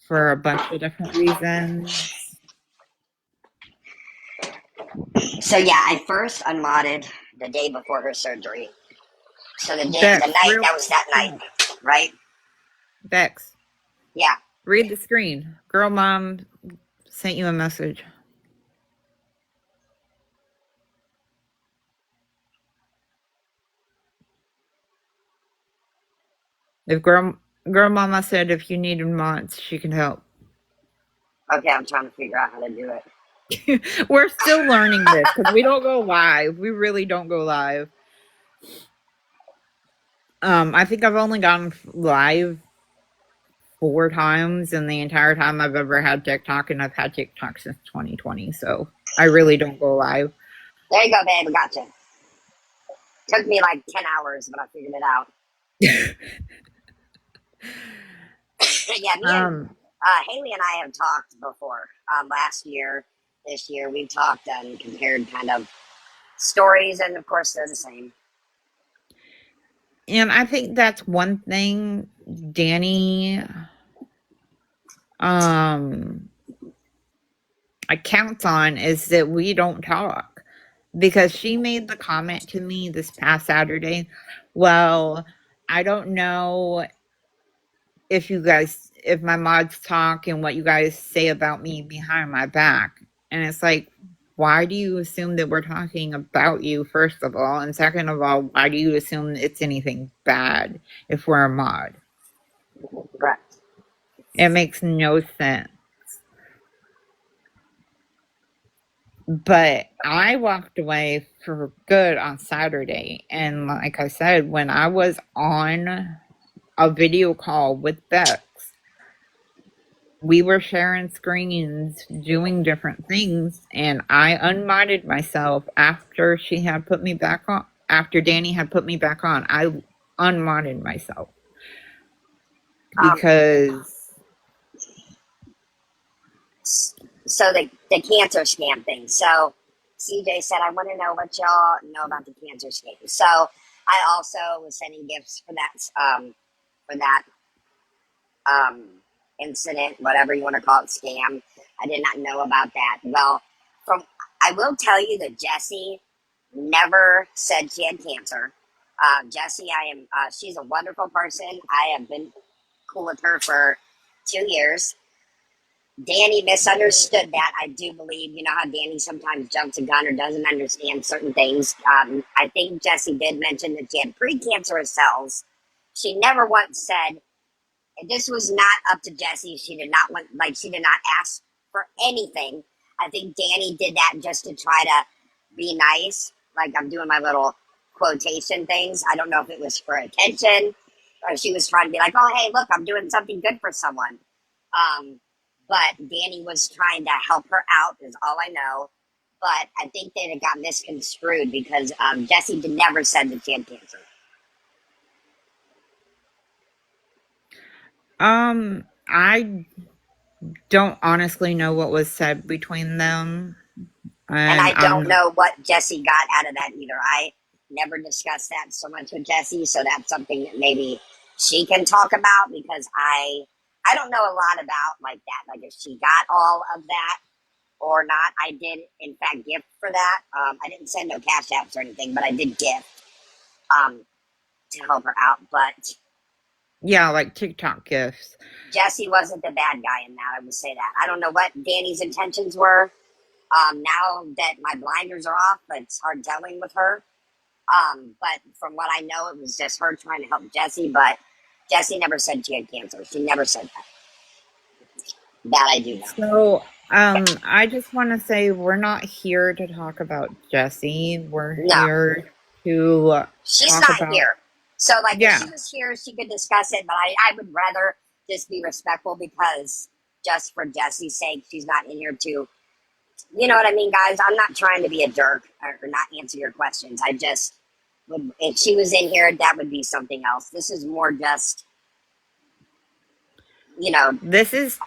for a bunch of different reasons. So yeah, I first unmodded the day before her surgery. So the Bex, night real that was that night, right? Bex, Yeah. read the screen. Girl mom sent you a message. If girl mama said if you needed mods, she can help. Okay, I'm trying to figure out how to do it. We're still learning this because we don't go live. We really don't go live. I think I've only gone live 4 times in the entire time I've ever had TikTok, and I've had TikTok since 2020. So I really don't go live. There you go, babe. I gotcha. Took me like 10 hours, but I figured it out. Yeah, me and um, Haley and I have talked before. Last year, this year, we've talked and compared kind of stories, and of course, they're the same. and I think that's one thing Dani counts on is that we don't talk, because she made the comment to me this past Saturday. Well, I don't know if my mods talk and what you guys say about me behind my back. And it's like, why do you assume that we're talking about you, first of all? And second of all, why do you assume it's anything bad if we're a mod? Correct. It makes no sense. But I walked away for good on Saturday. And like I said, when I was on a video call with Bex, we were sharing screens, doing different things, and I unmodded myself after she had put me back on. After Dani had put me back on, I unmodded myself because So the cancer scam thing. So CJ said, I want to know what y'all know about the cancer scam. So I also was sending gifts for that um, incident, whatever you want to call it, scam. I did not know about that. Well, from I will tell you that Jessie never said she had cancer. Jessie, she's a wonderful person. I have been cool with her for 2 years. Dani misunderstood that. I do believe, you know how Dani sometimes jumps a gun or doesn't understand certain things. I think Jessie did mention that she had precancerous cells. She never once said, this was not up to Jessie. She did not want, like, she did not ask for anything. I think Dani did that just to try to be nice. Like, I'm doing my little quotation things. I don't know if it was for attention or she was trying to be like, oh, hey, look, I'm doing something good for someone. But Dani was trying to help her out, is all I know. But I think that it got misconstrued because Jessie never said that she had cancer. I don't honestly know what was said between them, And and I don't know what Jessie got out of that either. I never discussed that so much with Jessie, so that's something that maybe she can talk about because I don't know a lot about like that, like if she got all of that or not. I did in fact gift for that. I didn't send no cash apps or anything, but I did gift um, to help her out. But yeah, like TikTok gifts. Jessie wasn't the bad guy in that. I would say that. I don't know what Dani's intentions were. Now that my blinders are off, it's hard telling with her. But from what I know, it was just her trying to help Jessie. But Jessie never said she had cancer. She never said that. That I do know. So, I just want to say we're not here to talk about Jessie. We're No, here to she's talk not about, here. So, like, if yeah, she was here, she could discuss it. But I would rather just be respectful because just for Jessie's sake, she's not in here to, you know what I mean, guys? I'm not trying to be a jerk or not answer your questions. I just would, if she was in here, that would be something else. This is more just, you know, this is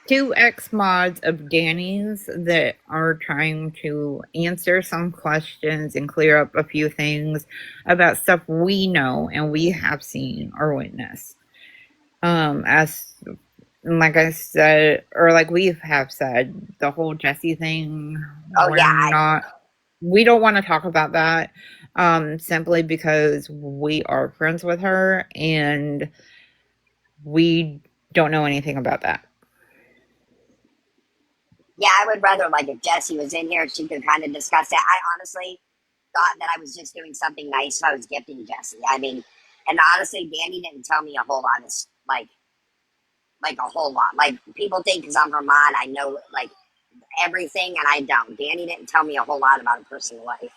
two ex mods of Dani's that are trying to answer some questions and clear up a few things about stuff we know and we have seen or witnessed. As like I said, or like we have said, the whole Jesse thing, Oh yeah, we don't want to talk about that, simply because we are friends with her and we don't know anything about that. yeah, I would rather like if Jesse was in here, she could kind of discuss it. I honestly thought that I was just doing something nice if I was gifting Jesse. I mean, and honestly, Danny didn't tell me a whole lot of like a whole lot. Like people think because I'm her mom, I know like everything, and I don't. Danny didn't tell me a whole lot about her personal life,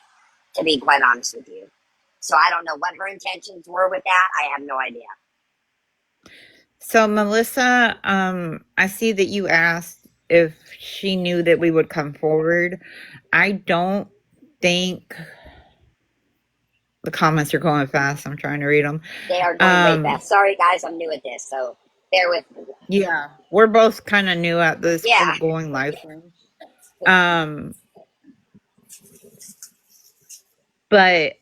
to be quite honest with you. So I don't know what her intentions were with that. I have no idea. So, Melissa, I see that you asked if she knew that we would come forward. I don't think the comments are going fast. I'm trying to read them. They are going way fast. Sorry, guys, I'm new at this, so bear with me. Yeah, we're both kind of new at this Yeah, whole going live thing. Um, but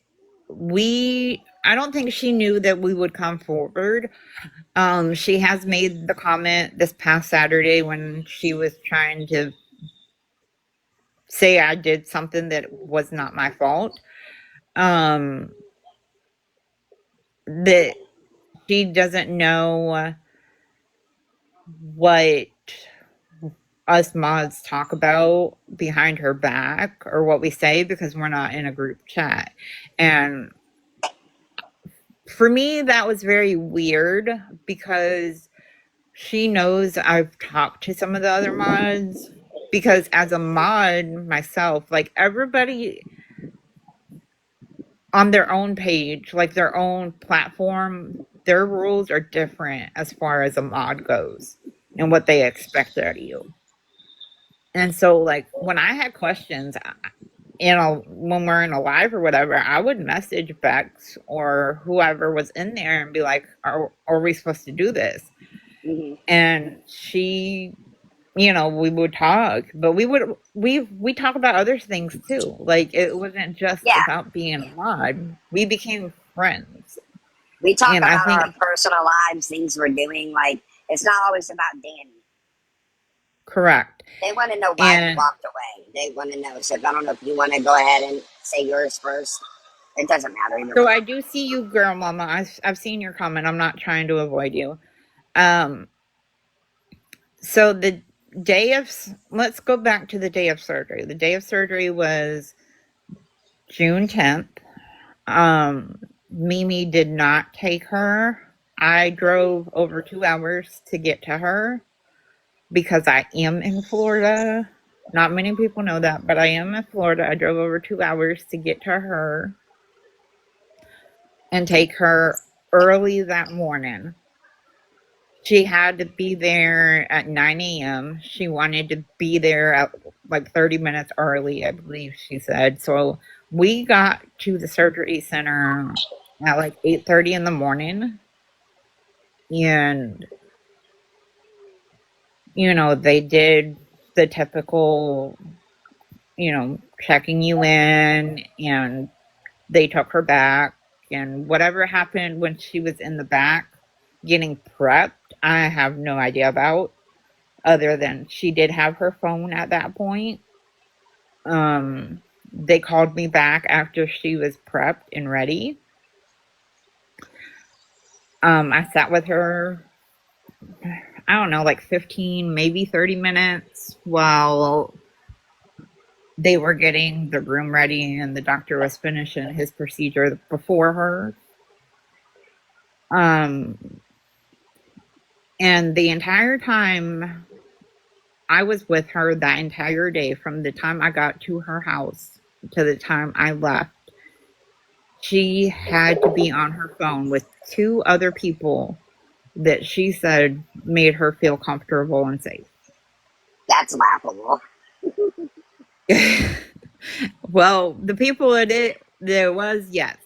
I don't think she knew that we would come forward. She has made the comment this past Saturday when she was trying to say I did something that was not my fault. Um, that she doesn't know what us mods talk about behind her back or what we say because we're not in a group chat. And for me, that was very weird because she knows I've talked to some of the other mods. Because as a mod myself, like everybody on their own page, like their own platform, their rules are different as far as a mod goes and what they expect out of you. And so, like, when I had questions, when we're in a live or whatever, I would message Bex or whoever was in there and be like, are we supposed to do this? hmm And she, we would talk, but we talk about other things too. Like, it wasn't just yeah. about being a mod. We became friends. We talk And I about think, our personal lives, things we're doing. Like it's not always about Danny. correct. They want to know why we And walked away. They want to know. So I don't know if you want to go ahead and say yours first. It doesn't matter either so way. I do see you, girl mama. I've seen your comment. I'm not trying to avoid you. Um, so let's go back to the day of surgery. The day of surgery was June 10th. Mimi did not take her. I drove over 2 hours to get to her because I am in Florida. Not many people know that, but I am in Florida. I drove over 2 hours to get to her and take her early that morning. She had to be there at 9 a.m. She wanted to be there at like 30 minutes early, I believe she said. So we got to the surgery center at like 8:30 in the morning. And, they did the typical, checking you in, and they took her back. And whatever happened when she was in the back getting prepped, I have no idea about, other than she did have her phone at that point. They called me back after she was prepped and ready. I sat with her, I don't know, like 15, maybe 30 minutes while they were getting the room ready and the doctor was finishing his procedure before her. Um, and the entire time I was with her, that entire day, from the time I got to her house to the time I left, she had to be on her phone with two other people that she said made her feel comfortable and safe. That's laughable. Well, the people there was, yes.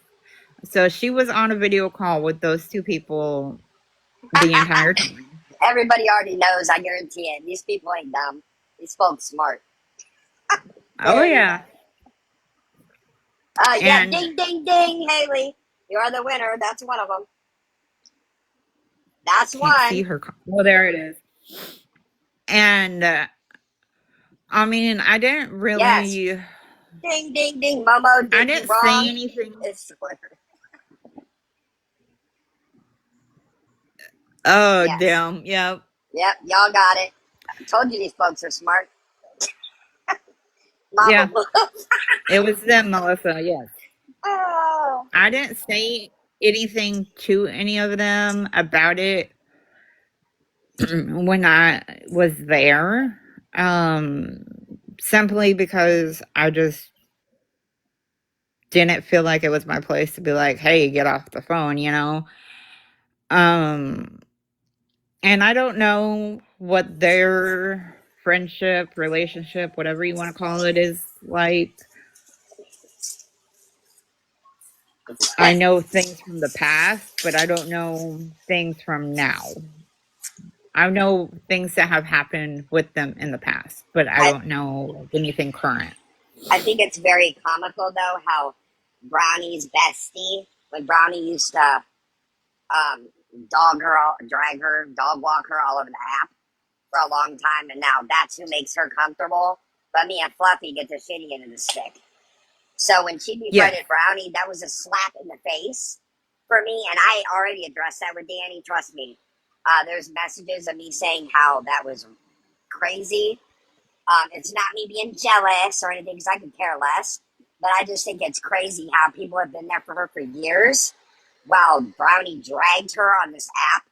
So she was on a video call with those two people the entire time. Everybody already knows. I guarantee it. These people ain't dumb. These folks smart. They Oh already know. yeah. Yeah. And Ding, ding, ding, Haley. You're the winner. That's one of them. That's Can't see one. her. Well, there it is. And I mean, Yes. Ding, ding, ding. Momo I did you didn't say wrong. anything. It's Oh, yes. damn. Yep. Yep. Y'all got it. I told you these folks are smart. Mama. Yeah. It was them, Melissa. Yes. Oh. I didn't say anything to any of them about it when I was there. Um, Simply because I just didn't feel like it was my place to be like, hey, get off the phone, you know? Um, and I don't know what their friendship, relationship, whatever you want to call it, is like. I know things from the past, but I don't know things from now. I know things that have happened with them in the past, but I I, don't know anything current. I think it's very comical, though, how Brownie's bestie, when Brownie used to um, drag her, dog walk her all over the app for a long time, and now that's who makes her comfortable. But me and Fluffy get the shitty end of the stick. So when she Yes. befriended Brownie, that was a slap in the face for me, and I already addressed that with Danny. Trust me. There's messages of me saying how that was crazy. It's not me being jealous or anything because I could care less, but I just think it's crazy how people have been there for her for years while Brownie dragged her on this app.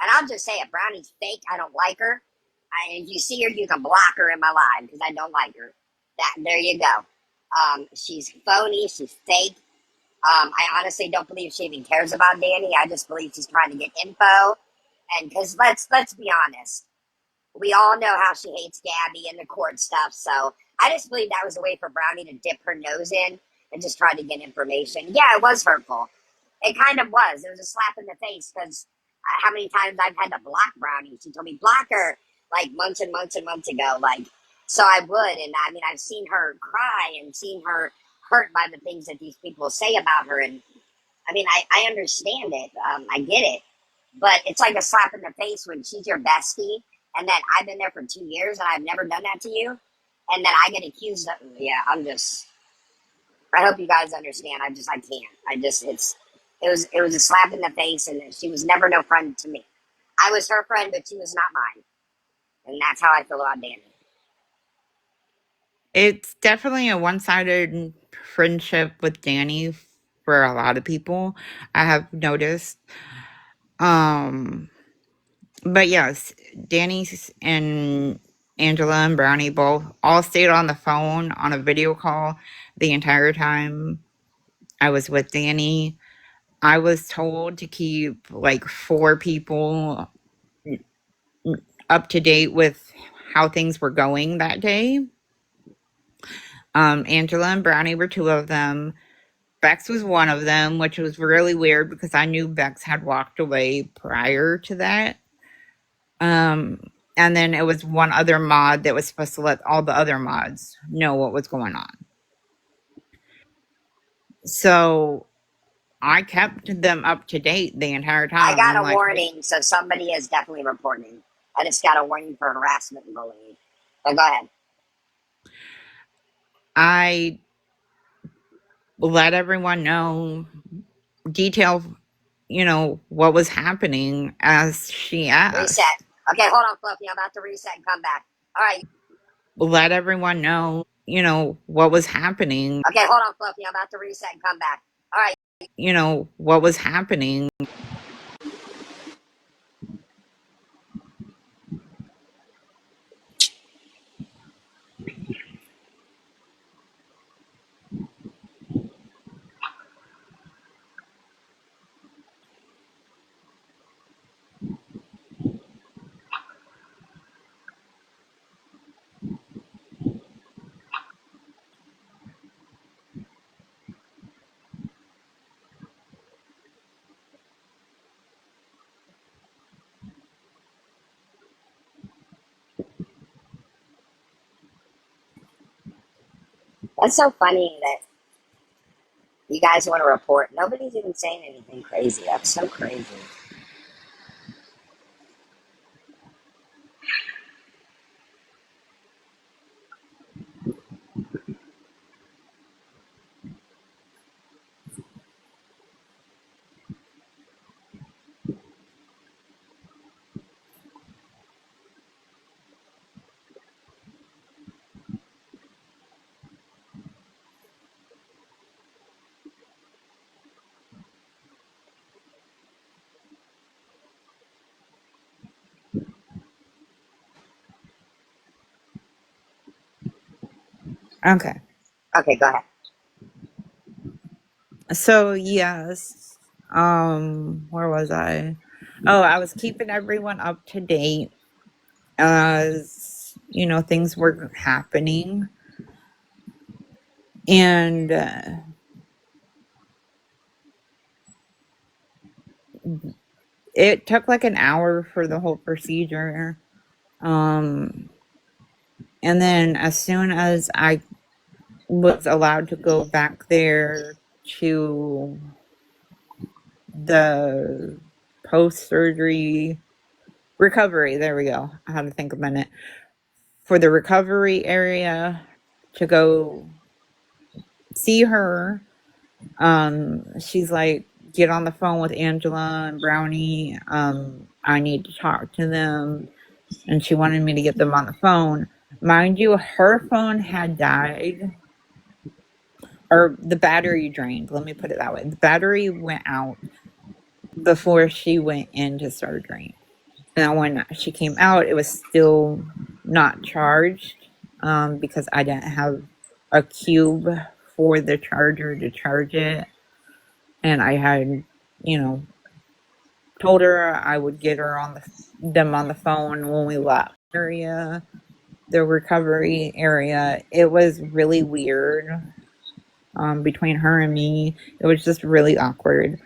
And I'll just say it, Brownie's fake. I don't like her. If you see her, you can block her in my live because I don't like her. That there you go. She's phony. She's fake. I honestly don't believe she even cares about Danny. I just believe she's trying to get info. And because let's be honest, we all know how she hates Gabby and the court stuff. So I just believe that was a way for Brownie to dip her nose in and just try to get information. Yeah, it was hurtful. It kind of was. It was a slap in the face because how many times I've had to block Brownie? She told me block her like months and months and months ago. Like, so I would. And I mean, I've seen her cry and seen her hurt by the things that these people say about her. And I mean, I understand it. I get it. But it's like a slap in the face when she's your bestie and then I've been there for 2 years and I've never done that to you. And then I get accused of, yeah, I hope you guys understand. I can't. It was a slap in the face and she was never no friend to me. I was her friend, but she was not mine. And that's how I feel about Danny. It's definitely a one sided friendship with Danny for a lot of people, I have noticed. Um, but yes, Danny and Angela and Brownie both all stayed on the phone on a video call the entire time I was with Danny. I was told to keep like four people up to date with how things were going that day. Angela and Brownie were two of them. Bex was one of them, which was really weird because I knew Bex had walked away prior to that. Um, and then it was one other mod that was supposed to let all the other mods know what was going on. So I kept them up to date the entire I time. got I'm a like, warning, so somebody is definitely reporting. I just got a warning for harassment and bullying. But go ahead. I let everyone know detail, what was happening as she Reset. asked. Okay, hold on, Fluffy. I'm about to reset and come back. All right. Let everyone know, what was happening, Okay, hold on, Fluffy. I'm about to reset and come back. All right. what was happening. That's so funny that you guys want to report. Nobody's even saying anything crazy. That's so crazy. Okay. Okay, go ahead. So, yes. Where was I? Oh, I was keeping everyone up to date as, things were happening. And it took like an hour for the whole procedure. Um, and then as soon as I was allowed to go back there to the post surgery recovery, there we go. I had to think a minute. For the recovery area to go see her, she's like, get on the phone with Angela and Brownie. I need to talk to them. And she wanted me to get them on the phone. Mind you, her phone had died, or the battery drained. Let me put it that way. The battery went out before she went into surgery. Now, when she came out, it was still not charged because I didn't have a cube for the charger to charge it. And I had, you know, told her I would get her them on the phone when we left area, the recovery area. It was really weird between her and me. It was just really awkward.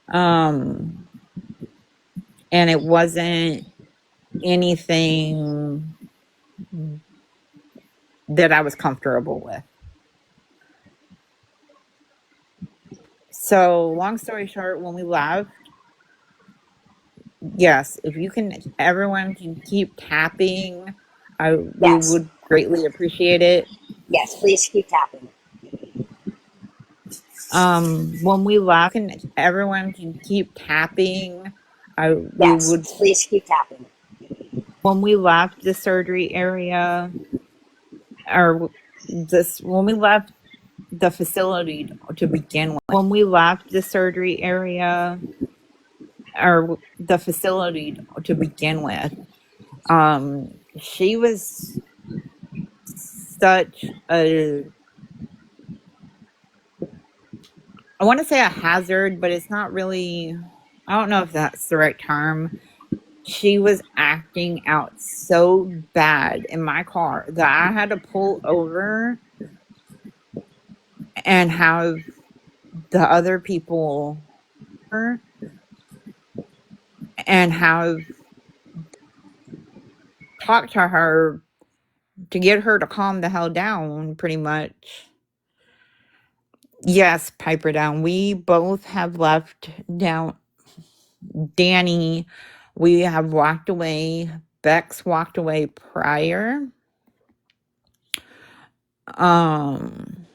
Um, and it wasn't anything that I was comfortable with. So, long story short, when we left, yes, if you can, everyone can keep tapping. We Yes, would greatly appreciate it. yes, please keep tapping. When we left, can everyone can keep tapping. We Yes, would please keep tapping. when we left the surgery area, or this when we left the facility to begin with. When we left the surgery area, or the facility to begin with, she was such a, I want to say a hazard, but it's not really, I don't know if that's the right term. She was acting out so bad in my car that I had to pull over and have the other people and have talked to her to get her to calm the hell down, pretty much. Yes, Piper down. We both have left down. Dani, we have walked away. Bex walked away prior. Um,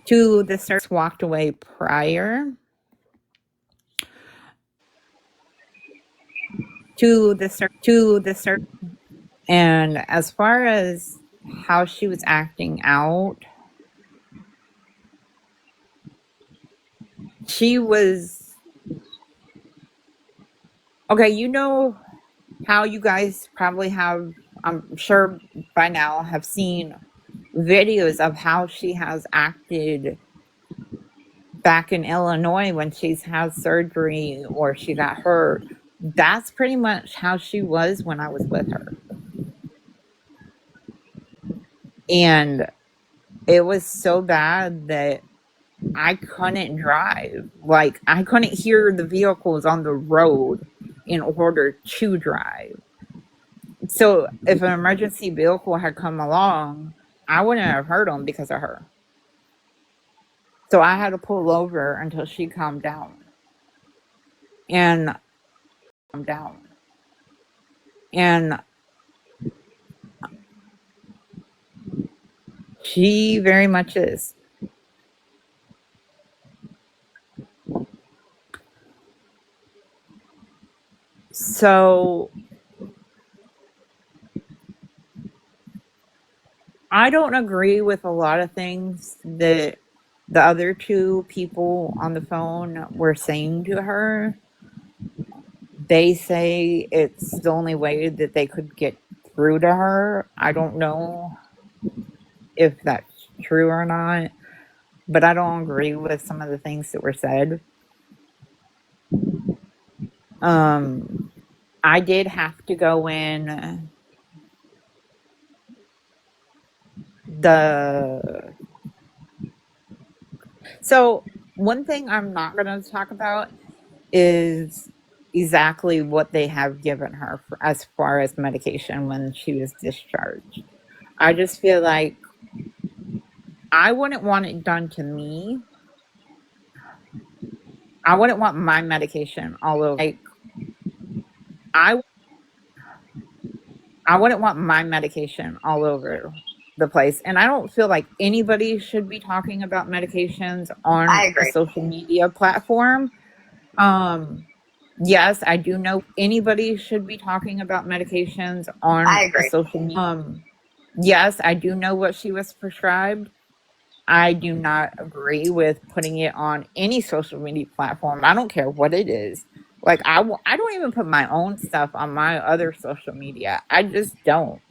to the search walked away prior. To the search. And as far as how she was acting out, she was okay. You know how you guys probably have, I'm sure by now, have seen videos of how she has acted back in Illinois when she's had surgery or she got hurt. That's pretty much how she was when I was with her. And it was so bad that I couldn't drive. Like, I couldn't hear the vehicles on the road in order to drive. So, if an emergency vehicle had come along, I wouldn't have heard them because of her. So, I had to pull over until she calmed down. And And she very much is. So I don't agree with a lot of things that the other two people on the phone were saying to her. They say it's the only way that they could get through to her. I don't know if that's true or not, but I don't agree with some of the things that were said. Um, I did have to go in the so one thing I'm not going to talk about is exactly what they have given her for, as far as medication when she was discharged. I just feel like I wouldn't want it done to me. I wouldn't want my medication all over. Like I I wouldn't want my medication all over the place. And I don't feel like anybody should be talking about medications I on a agree. social media platform. Um, yes, I do know anybody should be talking about medications I on a agree. social media. Yes, I do know what she was prescribed. I do not agree with putting it on any social media platform. I don't care what it is. Like I don't even put my own stuff on my other social media. I just don't.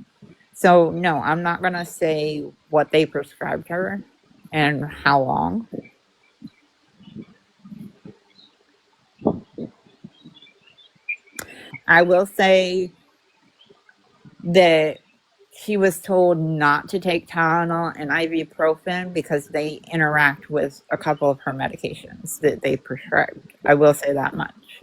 So no, I'm not gonna say what they prescribed her and how long. I will say that she was told not to take Tylenol and ibuprofen because they interact with a couple of her medications that they prescribed. I will say that much.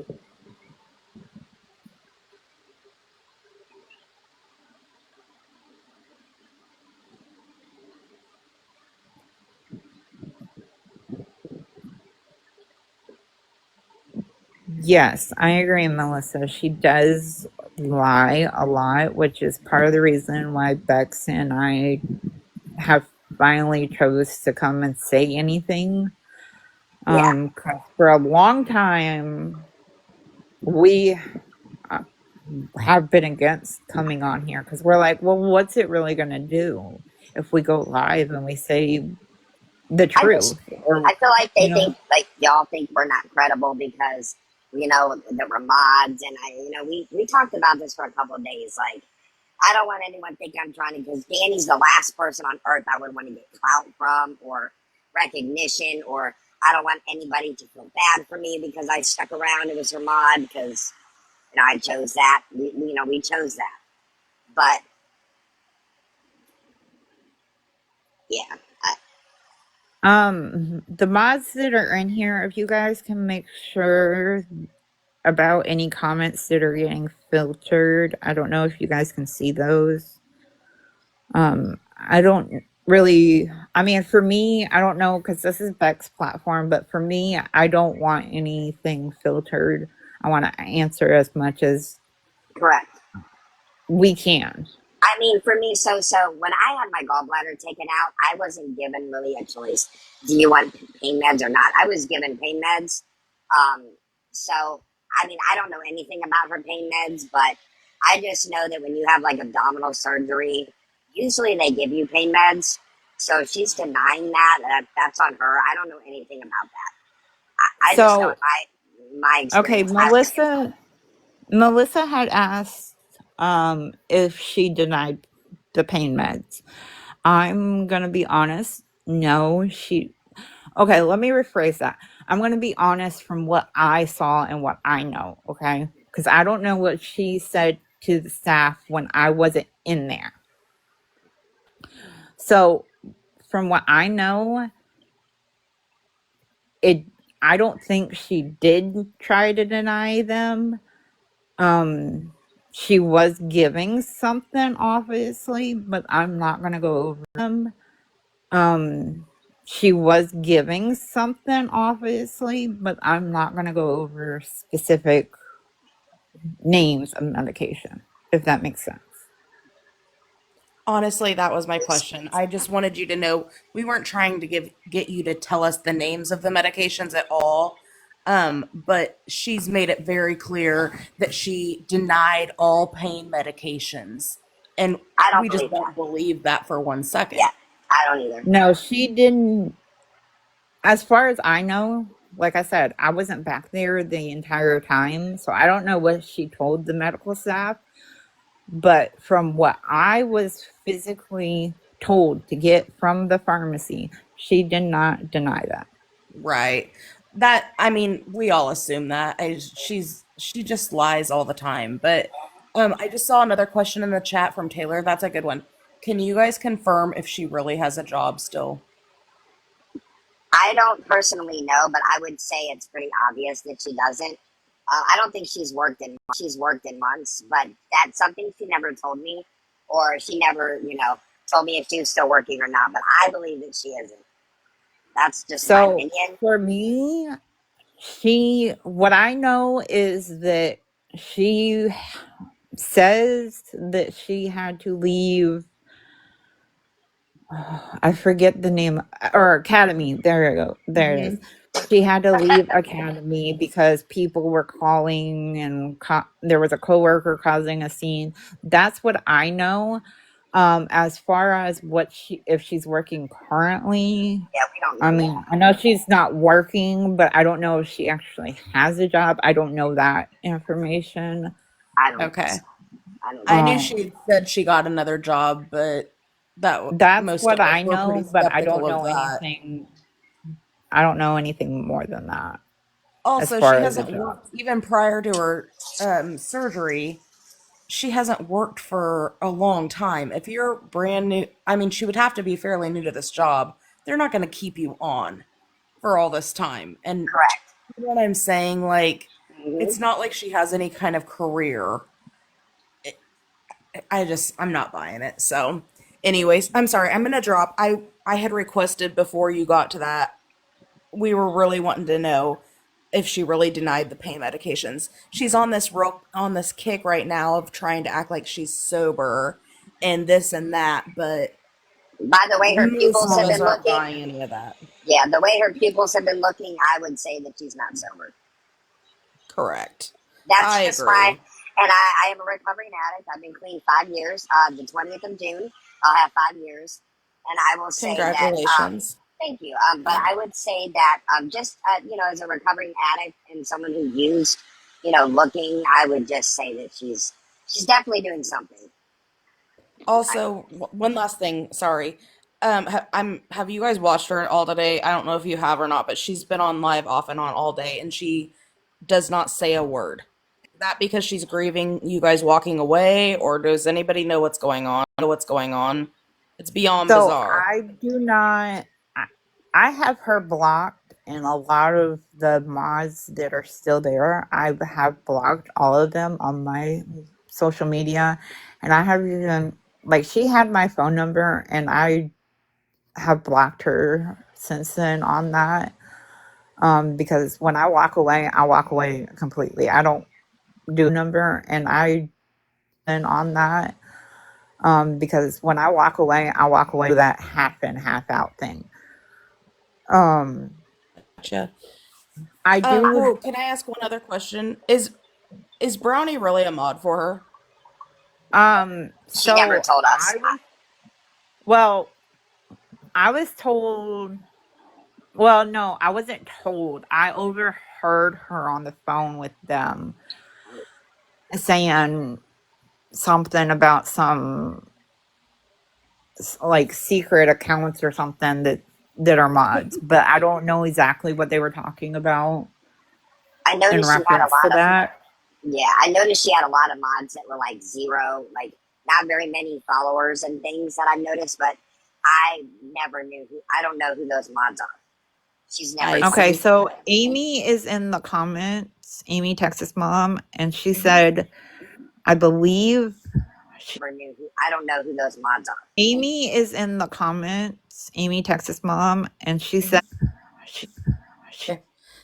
Yes, I agree, Melissa. She does lie a lot, which is part of the reason why Bex and I have finally chose to come and say anything. Yeah. 'Cause for a long time, we uh, have been against coming on here because we're like, well, what's it really going to do if we go live and we say the I just truth? Or, I feel like they you know, think like y'all think we're not credible because that we're mods and we talked about this for a couple of days. Like I don't want anyone to think I'm trying to because Danny's the last person on earth I would want to get clout from or recognition or I don't want anybody to feel bad for me because I stuck around. It was her mod because I chose that. We chose that. But yeah, the mods that are in here, if you guys can make sure about any comments that are getting filtered, I don't know if you guys can see those. I don't really, I mean, for me, I don't know because this is Beck's platform, but for me, I don't want anything filtered. I want to answer as much as correct. we can. I mean, for me, so when I had my gallbladder taken out, I wasn't given really a choice. Do you want pain meds or not? I was given pain meds. Um, so I mean, I don't know anything about her pain meds, but I just know that when you have like abdominal surgery, usually they give you pain meds. So if she's denying that's on her. I don't know anything about that. I just know So, in my okay, experience, I was given. Melissa had asked if she denied the pain meds. I'm going to be honest. No, she Okay, let me rephrase that. I'm going to be honest from what I saw and what I know, okay? Because I don't know what she said to the staff when I wasn't in there. So, from what I know, it I don't think she did try to deny them. Um she was giving something obviously, but I'm not going to go over them. Um she was giving something obviously, but I'm not going to go over specific names of medication, if that makes sense. Honestly, that was my question. I just wanted you to know we weren't trying to get you to tell us the names of the medications at all. But she's made it very clear that she denied all pain medications. And I don't we just believe that. don't believe that for one Yeah, second. I don't either. No, she didn't. As far as I know, like I said, I wasn't back there the entire time, so I don't know what she told the medical staff. but from what I was physically told to get from the pharmacy, she did not deny that. Right. That, I mean, we all assume that. She just lies all the time. But I just saw another question in the chat from Taylor. That's a good one. Can you guys confirm if she really has a job still? I don't personally know, but I would say it's pretty obvious that she doesn't. I don't think she's worked in months, but that's something she never told me, or she never, told me if she was still working or not. But I believe that she isn't. That's just my So opinion. for me, what I know is that she says that she had to leave. I forget the name, or Academy. There you go. There it is. Hmm. She had to leave Academy because people were calling and there was a coworker causing a scene. That's what I know. As far as if she's working currently, Yeah, we don't I know mean, that. I know she's not working, but I don't know if she actually has a job. I don't know that information. I don't think Okay. so. I don't I think knew so. Um, she said she got another job, but that's most what of us I were pretty know, but I don't skeptical of know that. anything. I don't know anything more than that as Also, far she as a hasn't job. worked even prior to her surgery. She hasn't worked for a long time. If you're brand new, I mean, she would have to be fairly new to this job. They're not going to keep you on for all this time. And Correct. you know what I'm saying? Like, Hmm. it's not like she has any kind of career. It, I'm not buying it. So, anyways, I'm sorry. I'm going to drop. I had requested before you got to that. We were really wanting to know if she really denied the pain medications. She's on this kick right now of trying to act like she's sober and this and that, but By the way her most pupils of have us been aren't looking, buying any of that. yeah, the way her pupils have been looking, I would say that she's not sober. Correct. That's I just my, agree. and I am a recovering addict. I've been clean 5 years. The 20th of June, I'll have 5 years. And I will say that, Congratulations. thank you. But I would say that just, as a recovering addict and someone who used, looking, I would just say that she's definitely doing something. I, Also, one last thing, sorry. Have you guys watched her all today? I don't know if you have or not, but she's been on live off and on all day and she does not say a word. That because she's grieving you guys walking away, or does anybody know what's going on? It's beyond So bizarre. I do not. I, I have her blocked, and a lot of the mods that are still there, I have blocked all of them on my social media, and I have even like she had my phone number, and I have blocked her since then on that. Because when I walk away completely. I don't do number, and I then on that. Because when I walk away that half in, half out thing. Um, Gotcha. I do. Oh, can I ask one other question? Is Brownie really a mod for her? she never So told us. well, I was told. Well, no, I wasn't told. I overheard her on the phone with them saying something about some like secret accounts or something that are mods, but I don't know exactly what they were talking about I in noticed she had a reference to lot of, that. yeah, I noticed she had a lot of mods that were like zero, like not very many followers and things that I've noticed, but I never knew I don't know who those mods are. She's never I told Okay, me. see. so Amy is in the comments, Amy Texas Mom, and she Mhm. said, I believe Never knew I don't know who those mods are. Amy is in the comments, Amy Texas Mom, and she Mhm. said, she, she, Okay.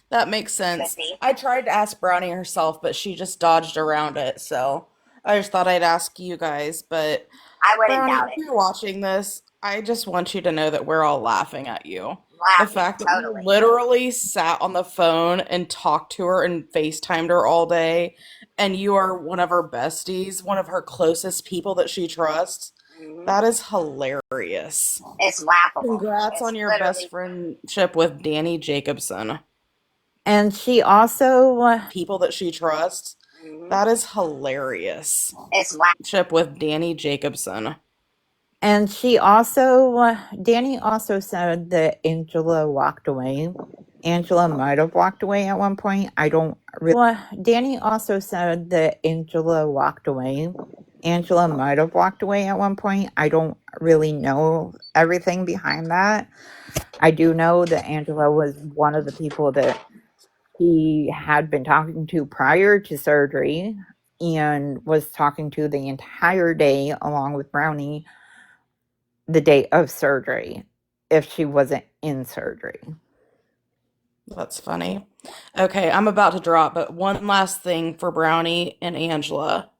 That makes Could sense. be. I tried to ask Brownie herself, but she just dodged around it, so I just thought I'd ask you guys. But I wouldn't Brownie, doubt if it. you're watching this, I just want you to know that we're all laughing at you. The Laughing, fact that you totally. literally sat on the phone and talked to her and FaceTimed her all day, and you are one of her besties, one of her closest people that she trusts, Hmm. that is hilarious. It's laughable. Congrats on It's your best literally, friendship with Dani Jacobson. and she also, People that she trusts. That is hilarious. It's whack. Ship with Dani Jacobson. And Danny also said that Angela walked away. Angela might have walked away at one point. I don't really. Danny also said that Angela walked away. Angela might have walked away at one point. I don't really know everything behind that. I do know that Angela was one of the people that he had been talking to prior to surgery and was talking to the entire day along with Brownie the day of surgery if she wasn't in surgery. That's funny. Okay, I'm about to drop, but one last thing for Brownie and Angela.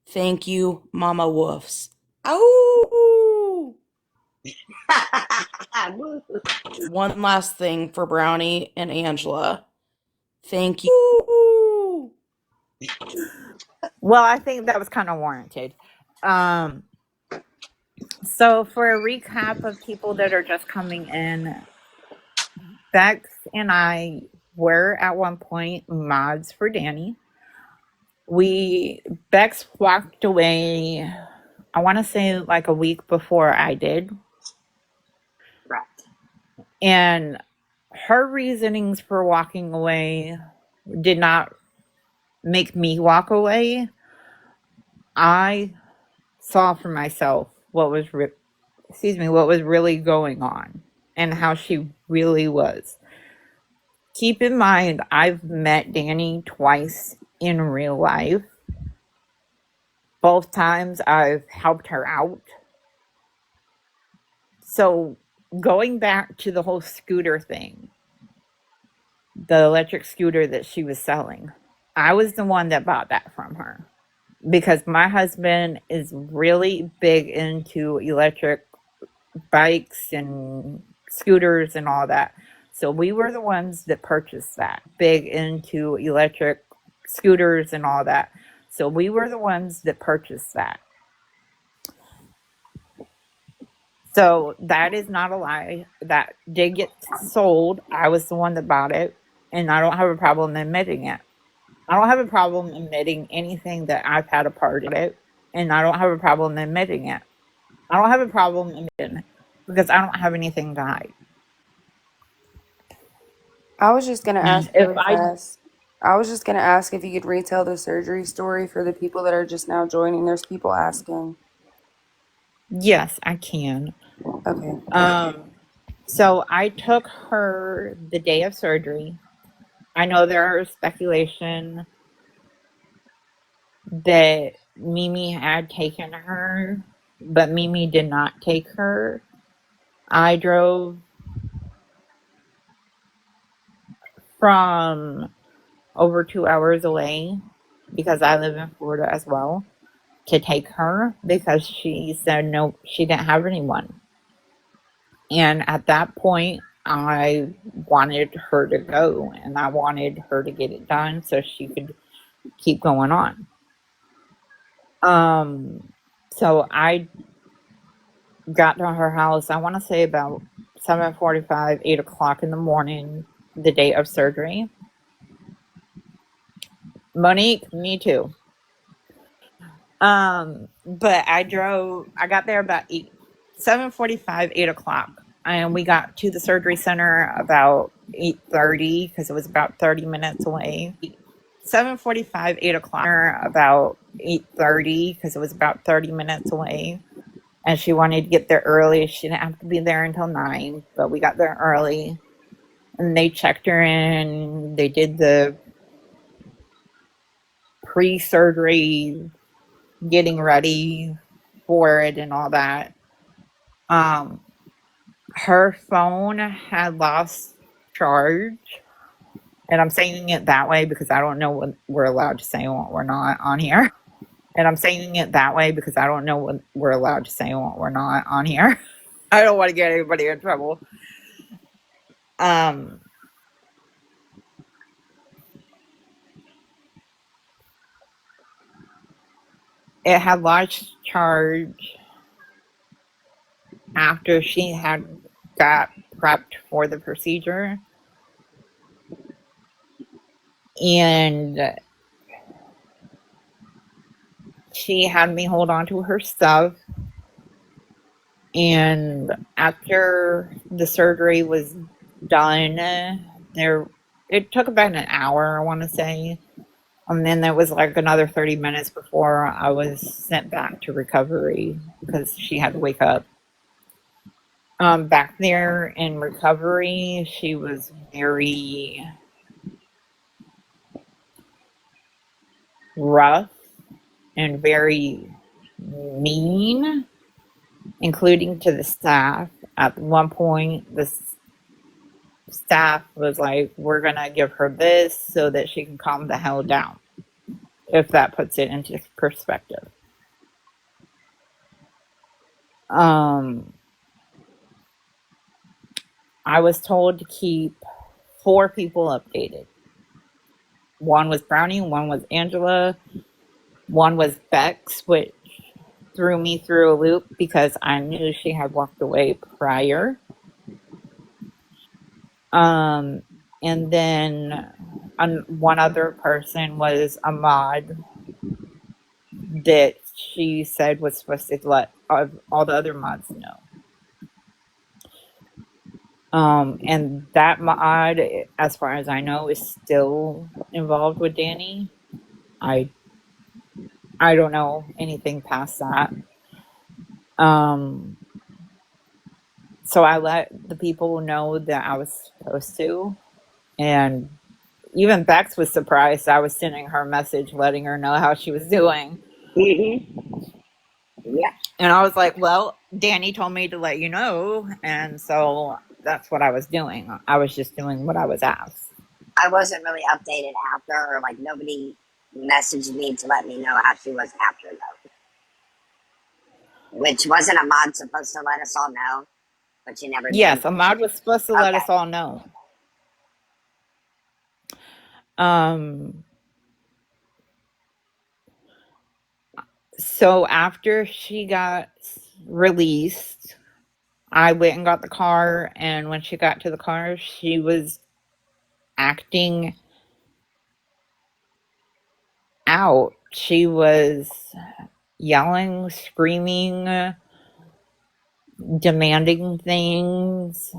Thank you, Mama Woofs. Ow! One last thing for Brownie and Angela. Thank you. Well, I think that was kind of warranted. So, for a recap of people that are just coming in, Bex and I were at one point mods for Danny. Bex walked away, I want to say like a week before I did. Right. And her reasonings for walking away did not make me walk away. I saw for myself what was really going on and how she really was. Keep in mind, I've met Danny twice in real life. Both times I've helped her out. So going back to the whole scooter thing, the electric scooter that she was selling, I was the one that bought that from her because my husband is really big into electric bikes and scooters and all that. So we were the ones that purchased that, big into electric scooters and all that. So we were the ones that purchased that. So that is not a lie. That did get sold. I was the one that bought it, and I don't have a problem admitting it. I don't have a problem admitting anything that I've had a part in it, and I don't have a problem admitting it. I don't have a problem admitting it because I don't have anything to hide. I was just gonna ask If really I, fast. I was just gonna ask if you could retell the surgery story for the people that are just now joining. There's people asking. yes, I can. Okay. So I took her the day of surgery. I know there is speculation that Mimi had taken her, but Mimi did not take her. I drove from over 2 hours away because I live in Florida as well to take her because she said no, she didn't have anyone. And at that point, I wanted her to go and I wanted her to get it done so she could keep going on. So I got to her house, I want to say about 7:45, 8 o'clock in the morning, the day of surgery. Monique, me too. But I got there about 7:45, 8 o'clock. And we got to the surgery center about 8:30 because it was about 30 minutes away. 7:45, 8 o'clock, about 8:30 because it was about 30 minutes away. And she wanted to get there early. She didn't have to be there until 9, but we got there early. And they checked her in. They did the pre-surgery getting ready for it and all that. Her phone had lost charge. And I'm saying it that way because I don't know what we're allowed to say and what we're not on here. And I'm saying it that way because I don't know what we're allowed to say and what we're not on here. I don't want to get anybody in trouble. It had lost charge after she had got prepped for the procedure. And she had me hold on to her stuff. And after the surgery was done, it took about an hour, I want to say. And then there was like another 30 minutes before I was sent back to recovery because she had to wake up. Back there in recovery, she was very rough and very mean, including to the staff. At one point, the staff was like, "We're gonna give her this so that she can calm the hell down," if that puts it into perspective. Um, I was told to keep 4 people updated. One was Brownie, one was Angela, one was Bex, which threw me through a loop because I knew she had walked away prior. And then one other person was Ahmad that she said was supposed to let all the other mods know. And that mod, as far as I know, is still involved with Dani. I don't know anything past that. So I let the people know that I was supposed to, and even Bex was surprised I was sending her a message letting her know how she was doing. Yeah. And I was like, well, Dani told me to let you know, and so that's what I was doing. I was just doing what I was asked. I wasn't really updated after, or like nobody messaged me to let me know how she was after though. Which wasn't a mod supposed to let us all know, but she never Yes, did. Ahmad was supposed to let Okay. us all know. So after she got released, I went and got the car, and when she got to the car, she was acting out. She was yelling, screaming, demanding things.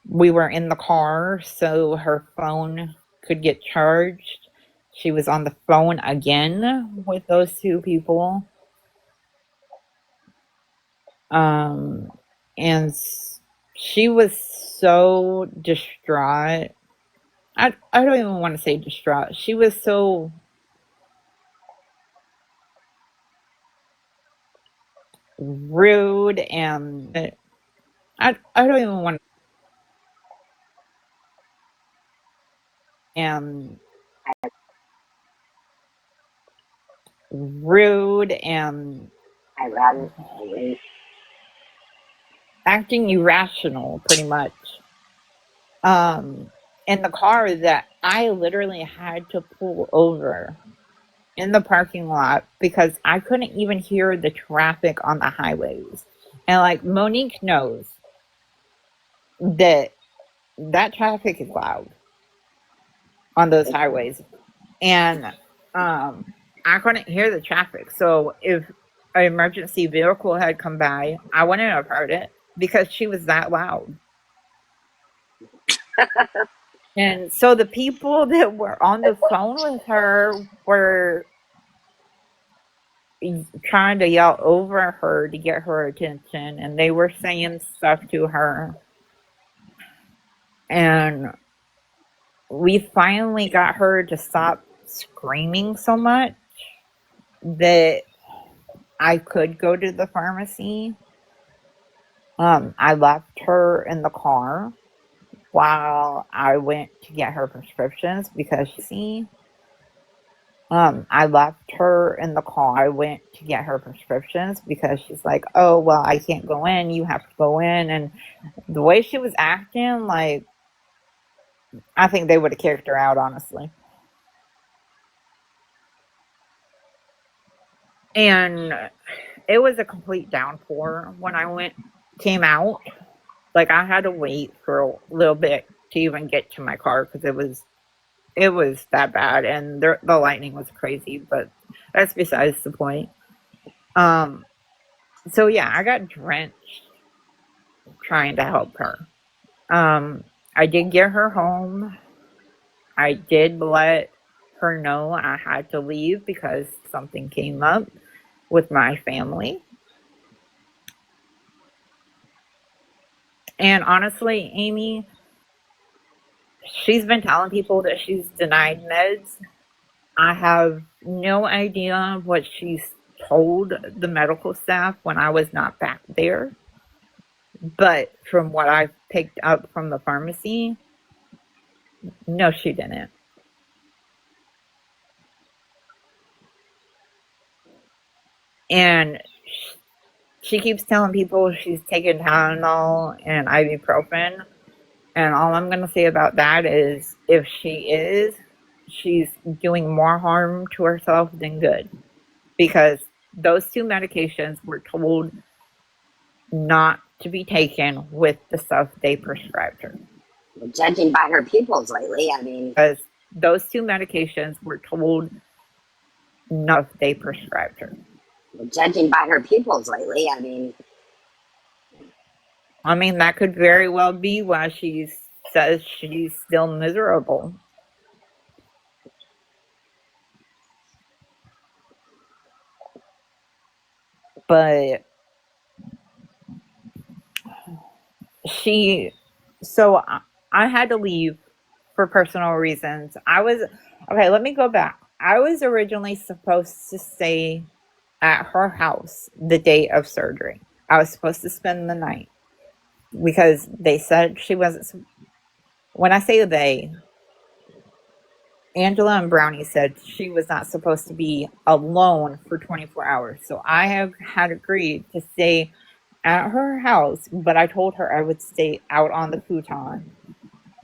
We were in the car, so her phone could get charged. She was on the phone again with those 2 people. And she was so distraught. I don't even want to say distraught. She was so rude, and I don't even want and rude and I rather. acting irrational pretty much. In the car that I literally had to pull over in the parking lot because I couldn't even hear the traffic on the highways. And like Monique knows that traffic is loud on those highways. And I couldn't hear the traffic. So if an emergency vehicle had come by, I wouldn't have heard it because she was that loud. And so the people that were on the phone with her were trying to yell over her to get her attention, and they were saying stuff to her. And we finally got her to stop screaming so much that I could go to the pharmacy. I left her in the car while I went to get her prescriptions because I left her in the car. I went to get her prescriptions because she's like, oh, well, I can't go in. You have to go in. And the way she was acting, like, I think they would have kicked her out, honestly. And it was a complete downpour when I came out. Like, I had to wait for a little bit to even get to my car because it was it was that bad, and the lightning was crazy, but that's besides the point. So yeah, I got drenched trying to help her. I did get her home. I did let her know I had to leave because something came up with my family. And honestly, Amy, she's been telling people that she's denied meds. I have no idea what she's told the medical staff when I was not back there. But from what I've picked up from the pharmacy, no, she didn't. And she keeps telling people she's taking Tylenol and ibuprofen. And all I'm going to say about that is if she is, she's doing more harm to herself than good. Because those two medications were told not to be taken with the stuff they prescribed her. Judging by her pupils lately, I mean. Because those two medications were told not they prescribed her. Judging by her pupils lately, I mean. That could very well be why she says she's still miserable. But so I had to leave for personal reasons. Okay, let me go back. I was originally supposed to stay at her house the day of surgery. I was supposed to spend the night because they said she wasn't. When I say they, Angela and Brownie said she was not supposed to be alone for 24 hours. So I had agreed to stay at her house, but I told her I would stay out on the futon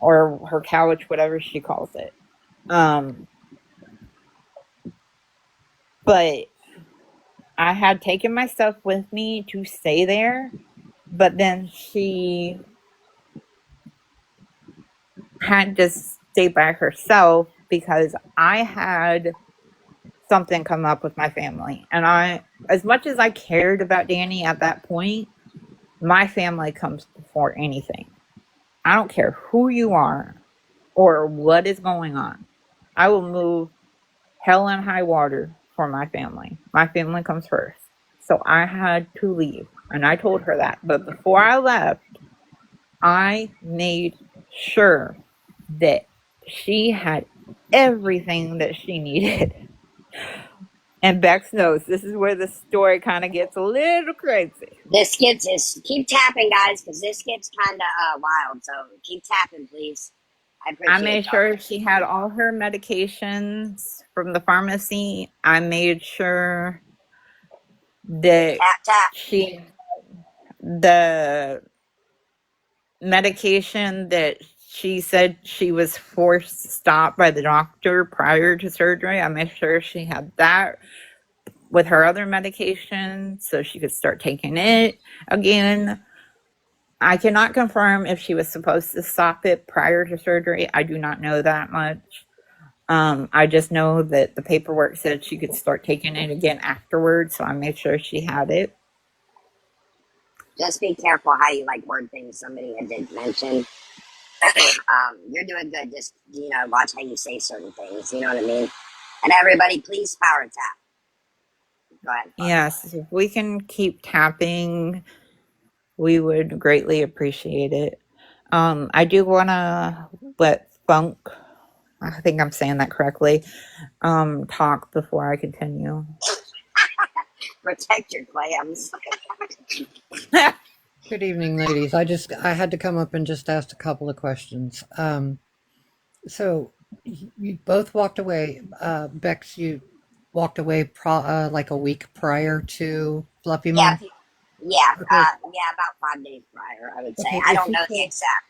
or her couch, whatever she calls it. But I had taken my stuff with me to stay there, but then she had to stay by herself because I had something come up with my family. And as much as I cared about Dani at that point, my family comes before anything. I don't care who you are or what is going on. I will move hell and high water for my family. My family comes first. So I had to leave. And I told her that. But before I left, I made sure that she had everything that she needed. And Bex knows this is where the story kind of gets a little crazy. This gets keep tapping, guys, because this gets kind of wild. So keep tapping, please. I appreciate I made sure she had all her medications from the pharmacy. I made sure that tap. the medication that she said she was forced to stop by the doctor prior to surgery, I made sure she had that with her other medication so she could start taking it again. I cannot confirm if she was supposed to stop it prior to surgery. I do not know that much. I just know that the paperwork said she could start taking it again afterwards, so I made sure she had it. Just be careful how you word things. Somebody had did mention. You're doing good. Just watch how you say certain things. You know what I mean? And everybody, please power tap. Go ahead. Yes, if we can keep tapping, we would greatly appreciate it. I do want to let Funk, I think I'm saying that correctly, talk before I continue. Protect your clams. Good evening, ladies. I had to come up and just ask a couple of questions. So you both walked away. Bex, you walked away like a week prior to Fluffy Mom? Yeah, Okay. about 5 days prior, I would say. Okay, I don't know the exact.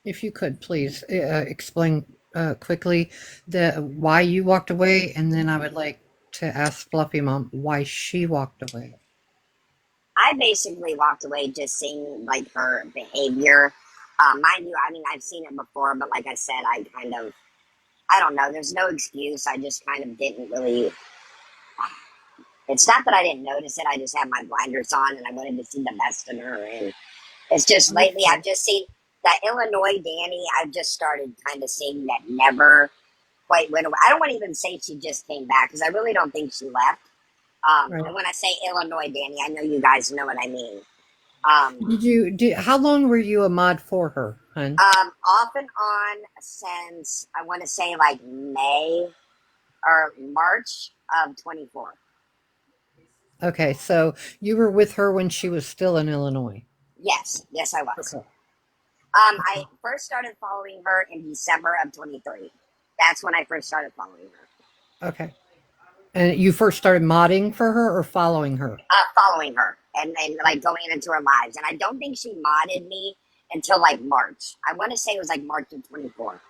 If you could, please explain quickly why you walked away, and then I would like to ask Fluffy Mom why she walked away. I basically walked away just seeing her behavior. Mind you, I've seen it before, but like I said, I kind of I don't know. There's no excuse. I just kind of didn't really. It's not that I didn't notice it. I just had my blinders on, and I wanted to see the best in her. And it's just lately Okay. I've just seen that Illinois Danny. I've just started kind of seeing that never quite went away. I don't want to even say she just came back because I really don't think she left. Right. And when I say Illinois Danny, I know you guys know what I mean. Um, How long were you a mod for her, hun? Off and on since I want to say like May or March of 24. Okay, so you were with her when she was still in Illinois. Yes, yes, I was. Okay. I first started following her in December of 23. That's when I first started following her. Okay. And you first started modding for her or following her? Following her and like going into her lives. And I don't think she modded me until like March. I want to say it was like March of 24.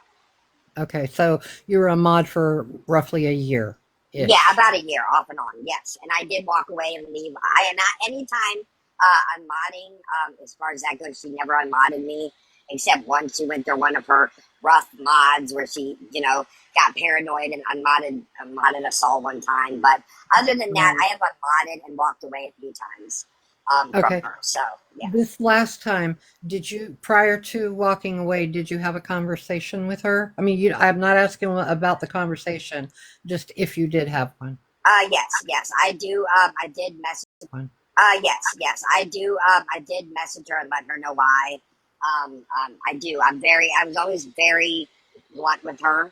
Okay, so you were a mod for roughly a year Yeah, ish. about a year off and on. Yes, and I did walk away and leave. I and not anytime I'm modding. As far as that goes, she never unmodded me except once she went through one of her rough mods where she, got paranoid and unmodded us all one time. But other than that, Right. I have unmodded and walked away a few times from Okay. her. So yeah. This last time, prior to walking away, did you have a conversation with her? I mean, I'm not asking about the conversation, just if you did have one. Yes, yes, I do. I did message. One. Yes, yes, I do. I did message her and let her know why. I do. I was always very blunt with her,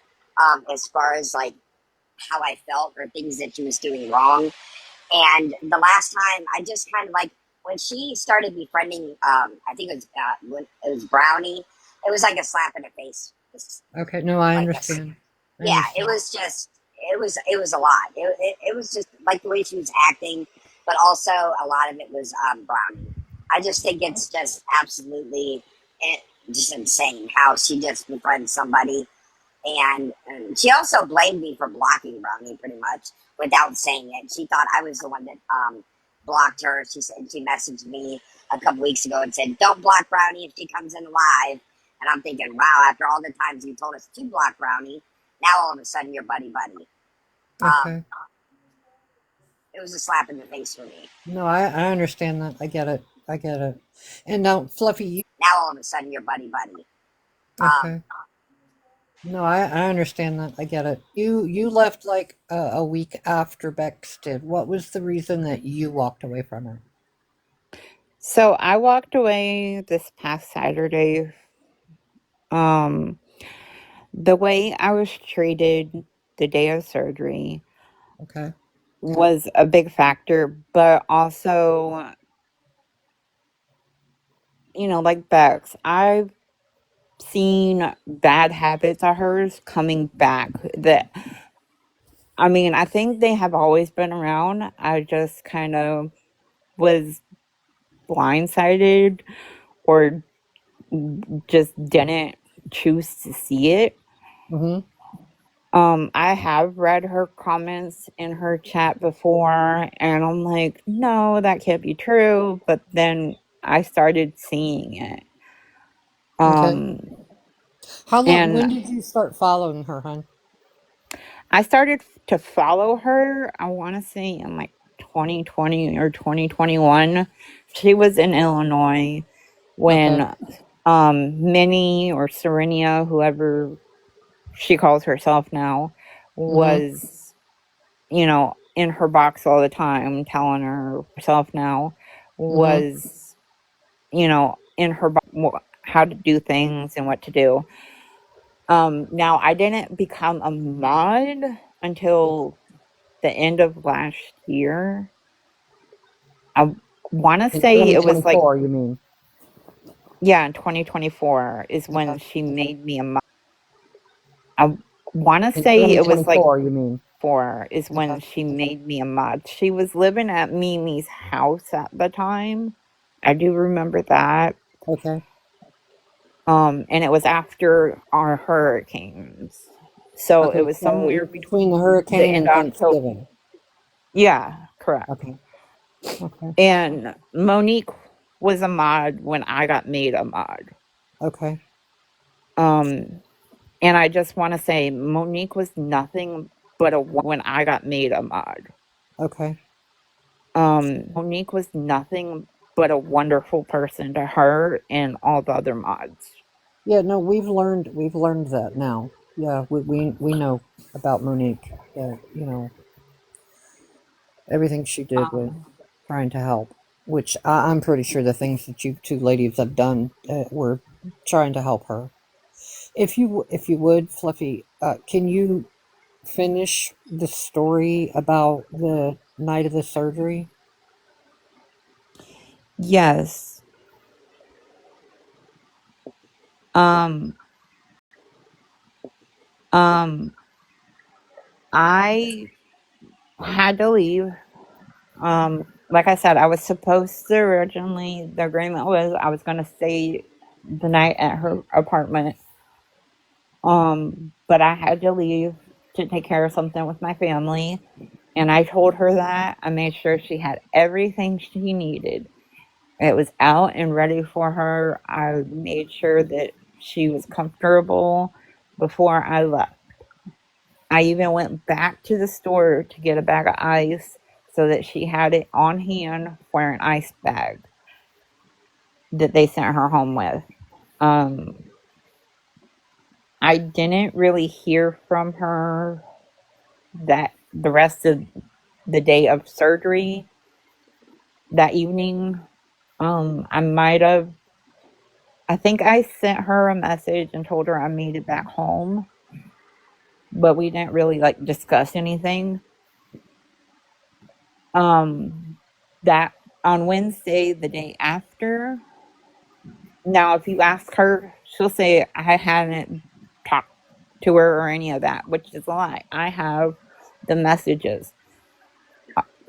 as far as like how I felt or things that she was doing wrong. And the last time, I just kind of like when she started befriending, I think it was when it was Brownie. It was like a slap in the face. Just Okay, no, I like understand. I yeah, it understand. was just it was a lot. It was just like the way she was acting, but also a lot of it was Brownie. I just think it's just absolutely just insane how she just befriends somebody, and she also blamed me for blocking Brownie pretty much without saying it. She thought I was the one that blocked her. She said she messaged me a couple weeks ago and said, "Don't block Brownie if she comes in live." And I'm thinking, wow, after all the times you told us to block Brownie, now all of a sudden you're buddy buddy. Um, Okay. it was a slap in the face for me. No, I understand that. I get it. I get it. And now, Fluffy, Now all of a sudden you're buddy buddy. Um, okay. No, I understand that. I get it. You left like a week after Bex did. What was the reason that you walked away from her? So I walked away this past Saturday. Um, the way I was treated the day of surgery Okay. was a big factor, but also, like Bex, I've seen bad habits of hers coming back that, I mean, I think they have always been around. I just kind of was blindsided or just didn't choose to see it. Mm-hmm. I have read her comments in her chat before, and I'm like, no, that can't be true. But then I started seeing it. Okay. Um, How long? and When did you start following her, hon? I started to follow her, I want to say in like 2020 or 2021. She was in Illinois Okay. when Minnie or Serenia, whoever she calls herself now, Mm-hmm. was, in her box all the time, telling herself now, Mm-hmm. was, in her box how to do things and what to do. Now I didn't become a mod until the end of last year. I want to In say it was like, 2024, you mean? yeah, in 2024 is when Okay. she made me a mod. I want to In say it was like 2024, you mean? four is when Okay. she made me a mod. She was living at Mimi's house at the time. I do remember that. Okay. And it was after our hurricanes. So it Okay. was So somewhere it was between the the hurricane end and of October. Thanksgiving. Yeah, correct. Okay. Okay. And Monique was a mod when I got made a mod. Okay. Um, And I just want to say, Monique was nothing but a when I got made a mod. Okay. Monique was nothing but a wonderful person to her and all the other mods. Yeah, no, we've learned that now. Yeah, we know about Monique. That, you know, everything she did was Um, trying to help, which I'm pretty sure the things that you two ladies have done were trying to help her. If you would, Fluffy, can you finish the story about the night of the surgery? yes. Um, um, I had to leave. Like I said, I was supposed to originally, the agreement was I was going to stay the night at her apartment. But I had to leave to take care of something with my family. And I told her that. I made sure she had everything she needed. It was out and ready for her. I made sure that she was comfortable before I left. I even went back to the store to get a bag of ice so that she had it on hand for an ice bag that they sent her home with. Um, I didn't really hear from her that the rest of the day of surgery that evening. I might have, I think I sent her a message and told her I made it back home, but we didn't really like discuss anything. Um, that on Wednesday, the day after, now if you ask her, she'll say I hadn't talked to her or any of that, which is a lie. I have the messages.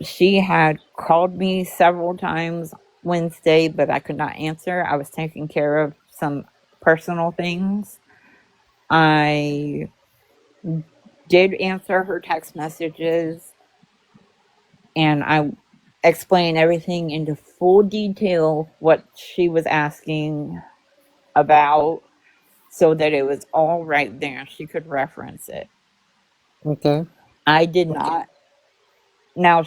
She had called me several times Wednesday, but I could not answer. I was taking care of some personal things. I did answer her text messages and I explained everything into full detail what she was asking about so that it was all right there. She could reference it. Okay. I did not. Now,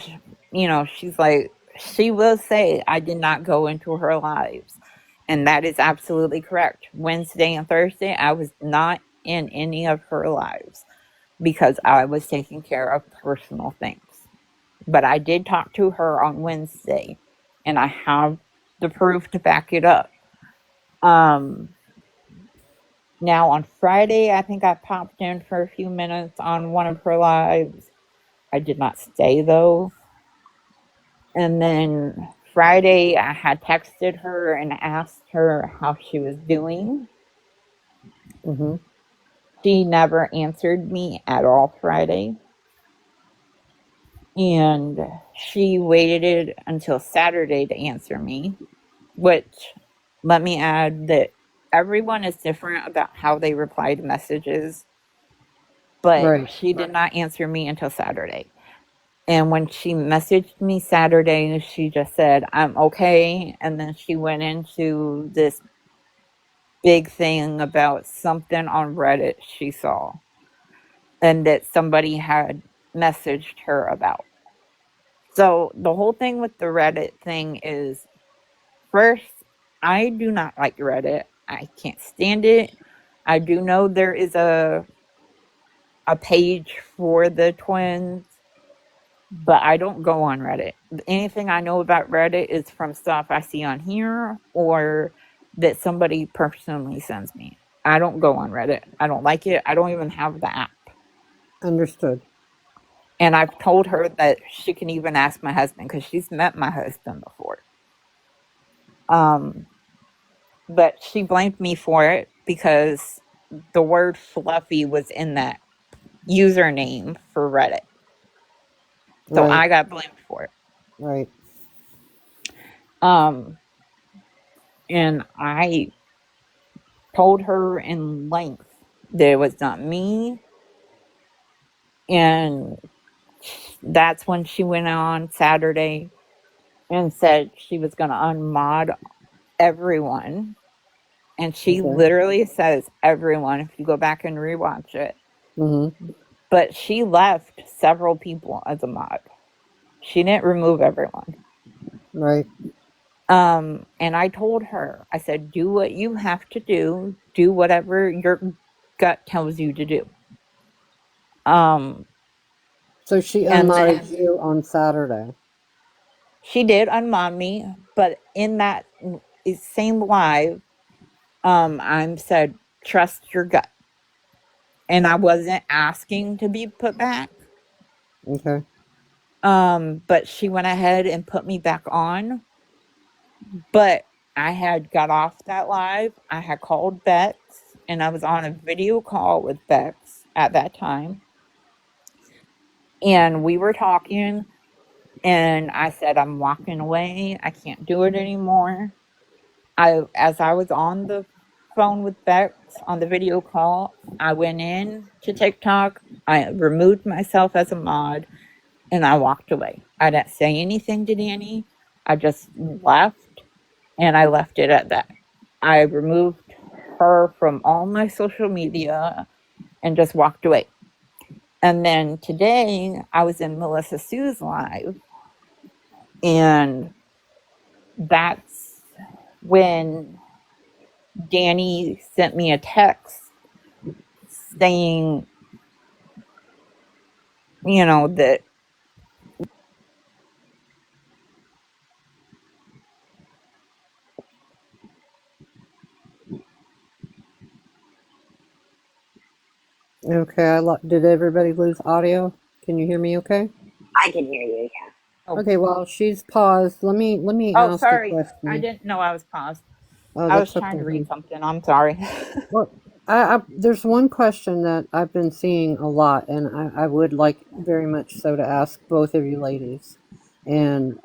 she's like, she will say, I did not go into her lives. And that is absolutely correct. Wednesday and Thursday, I was not in any of her lives because I was taking care of personal things. But I did talk to her on Wednesday, and I have the proof to back it up. Um, Now on Friday, I think I popped in for a few minutes on one of her lives. I did not stay though. And then Friday, I had texted her and asked her how she was doing. Mm-hmm. She never answered me at all Friday. And she waited until Saturday to answer me, which let me add that everyone is different about how they reply to messages, but Right. she did not answer me until Saturday. And when she messaged me Saturday, she just said, I'm okay. And then she went into this big thing about something on Reddit she saw and that somebody had messaged her about. So the whole thing with the Reddit thing is, first, I do not like Reddit. I can't stand it. I do know there is a page for the twins, but I don't go on Reddit. Anything I know about Reddit is from stuff I see on here or that somebody personally sends me. I don't go on Reddit. I don't like it. I don't even have the app. Understood. And I've told her that she can even ask my husband because she's met my husband before. Um, but she blamed me for it because the word fluffy was in that username for Reddit. So Right. I got blamed for it. Right. Um, and I told her in length that it was not me. And that's when she went on Saturday and said she was going to unmod everyone. And she Okay. literally says everyone, if you go back and rewatch it. Mm-hmm. But she left several people as a mod. She didn't remove everyone. Right. And I told her, I said, do what you have to do whatever your gut tells you to do. Um, So she and unmodded then you on Saturday. she did unmod me, but in that same live, I said, trust your gut. And I wasn't asking to be put back. Okay. But she went ahead and put me back on. But I had got off that live. I had called Bex and I was on a video call with Bex at that time. And we were talking and I said, I'm walking away. I can't do it anymore. As I was on the phone with Bex on the video call, I went in to TikTok. I removed myself as a mod and I walked away. I didn't say anything to Dani. I just left and I left it at that. I removed her from all my social media and just walked away. And then today I was in Melissa Sue's live, and that's when Dani sent me a text saying, that Okay. Did everybody lose audio? Can you hear me okay? I can hear you. Yeah. oh, Okay, while she's paused, let me oh, ask a sorry, I question. didn't know I was paused. Oh, I was that's trying okay, to read hon. something. I'm sorry. Well, there's one question that I've been seeing a lot, and I would like very much so to ask both of you ladies, and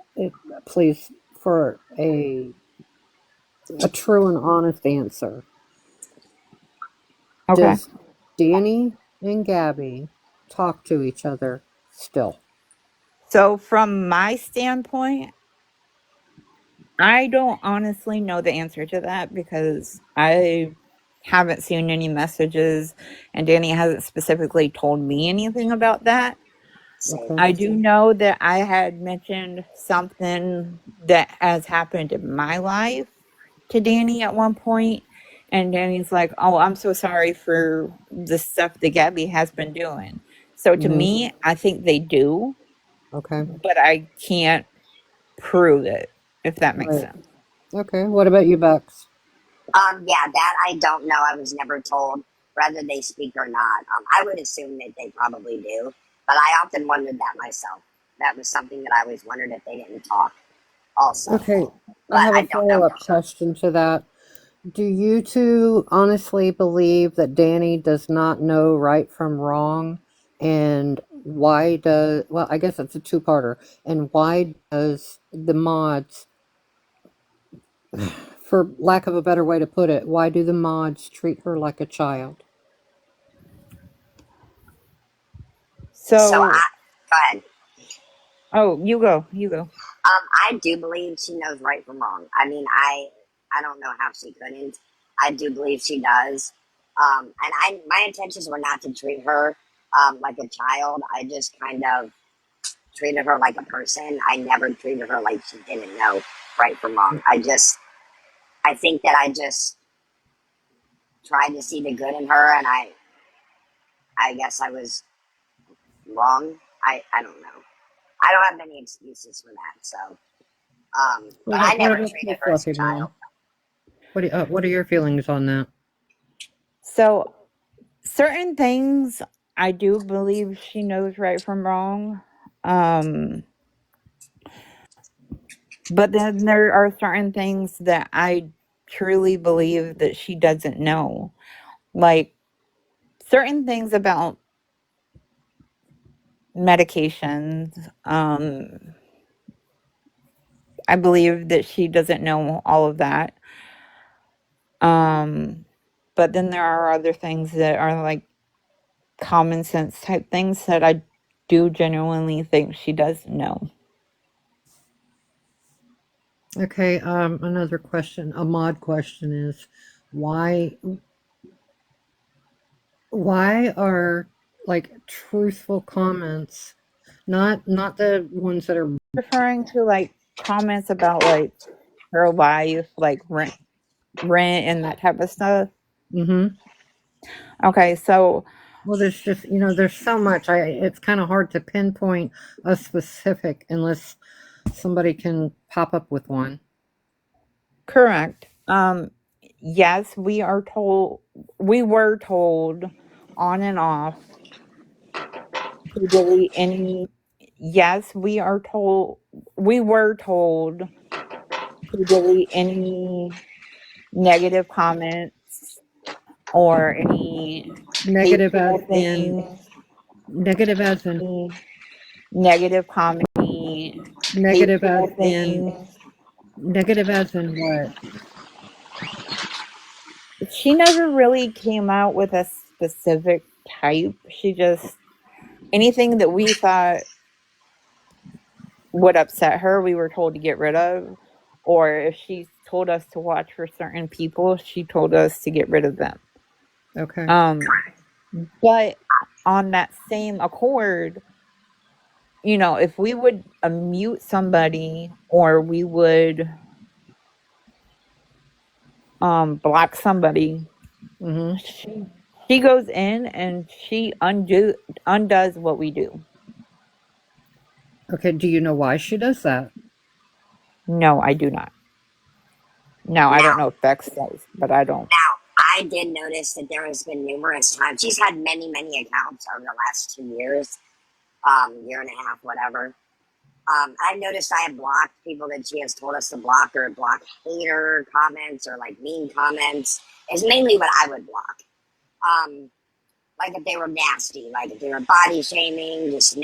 please for a true and honest answer. Okay. Does Danny and Gabby talk to each other still? So, from my standpoint, I don't honestly know the answer to that because I haven't seen any messages and Dani hasn't specifically told me anything about that. Same. Okay. I do know that I had mentioned something that has happened in my life to Dani at one point, and Dani's like, "Oh, I'm so sorry for the stuff that Gabby has been doing." So to Mm-hmm. me, I think they do, Okay. but I can't prove it, if that makes Right. sense. Okay. What about you, Bex? Yeah, that I don't know. I was never told whether they speak or not. I would assume that they probably do, but I often wondered that myself. That was something that I always wondered if they didn't talk also, Okay. I but have I a don't know follow-up for sure. question to that. Do you two honestly believe that Danny does not know right from wrong? And well, I guess it's a two-parter. And why does the mods, for lack of a better way to put it, why do the mods treat her like a child? So So, I go ahead. oh, you go. I do believe she knows right from wrong. I mean, I don't know how she couldn't. I do believe she does. And my intentions were not to treat her like a child. I just kind of treated her like a person. I never treated her like she didn't know right from wrong. I think that I just tried to see the good in her, and I guess I was wrong. I don't know. I don't have many excuses for that. So, but I What never about you, treated her as a Fluffy child. Mom? What are your feelings on that? So, certain things I do believe she knows right from wrong. Um, but then there are certain things that I truly believe that she doesn't know. Like certain things about medications. I believe that she doesn't know all of that. Um, but then there are other things that are like common sense type things that I do genuinely think she does know. Okay, another question, a mod question is, Why why are like truthful comments, not the ones that are Referring to like comments about like her life, like rent and that type of stuff. mhm. Okay, so Well, there's just, there's so much. It's kind of hard to pinpoint a specific unless somebody can pop up with one. correct. Yes, we were told on and off to delete any. Yes, we were told to delete any negative comments or any Negative as hateful in things, negative as in negative comments, negative as hateful in things. negative as in what? She never really came out with a specific type. She just anything that we thought would upset her, we were told to get rid of. Or if she told us to watch for certain people, she told us to get rid of them. Okay. Um, but on that same accord, if we would mute somebody or we would block somebody, Mhm. she goes in and she undoes what we do. Okay, do you know why she does that? No, I do not. Now I don't Now, know if Bex does, but I don't. I did notice that there has been numerous times. She's had many, many accounts over the last 2 years, year and a half, whatever. I've noticed I have blocked people that she has told us to block or block hater comments or like mean comments. Is mainly what I would block. Um, like if they were nasty, like if they were body shaming, just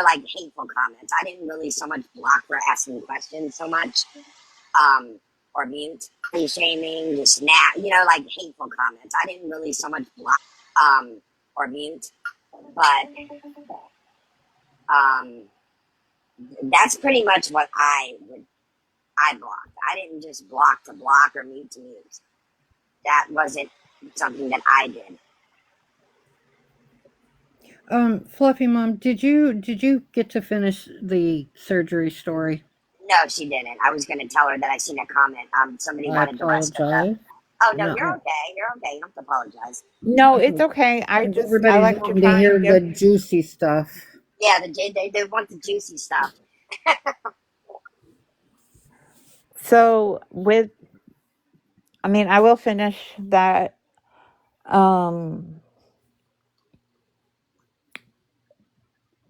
like hateful comments. I didn't really so much block for asking questions so much, or mute. Body shaming, just like hateful comments. I didn't really so much block, or mute, but um, that's pretty much what I blocked. I didn't just block to block or mute to mute. That wasn't something that I did. Fluffy Mom, did you get to finish the surgery story? No, she didn't. I was going to tell her that I seen a comment. Somebody I wanted the rest of the. apologize. Oh no, you're No, okay. You're okay. You don't have to apologize. No, it's okay. I everybody's like to wanting to try hear and the give. juicy stuff. Yeah, they want the juicy stuff. So I will finish that. Um,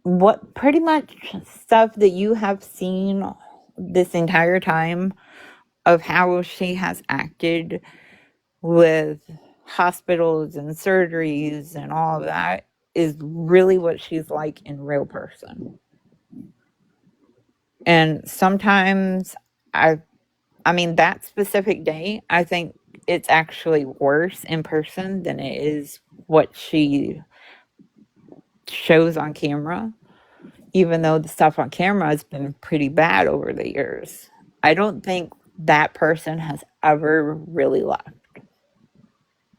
what pretty much stuff that you have seen this entire time of how she has acted with hospitals and surgeries and all of that is really what she's like in real person. And sometimes that specific day, I think it's actually worse in person than it is what she shows on camera, even though the stuff on camera has been pretty bad over the years. I don't think that person has ever really left.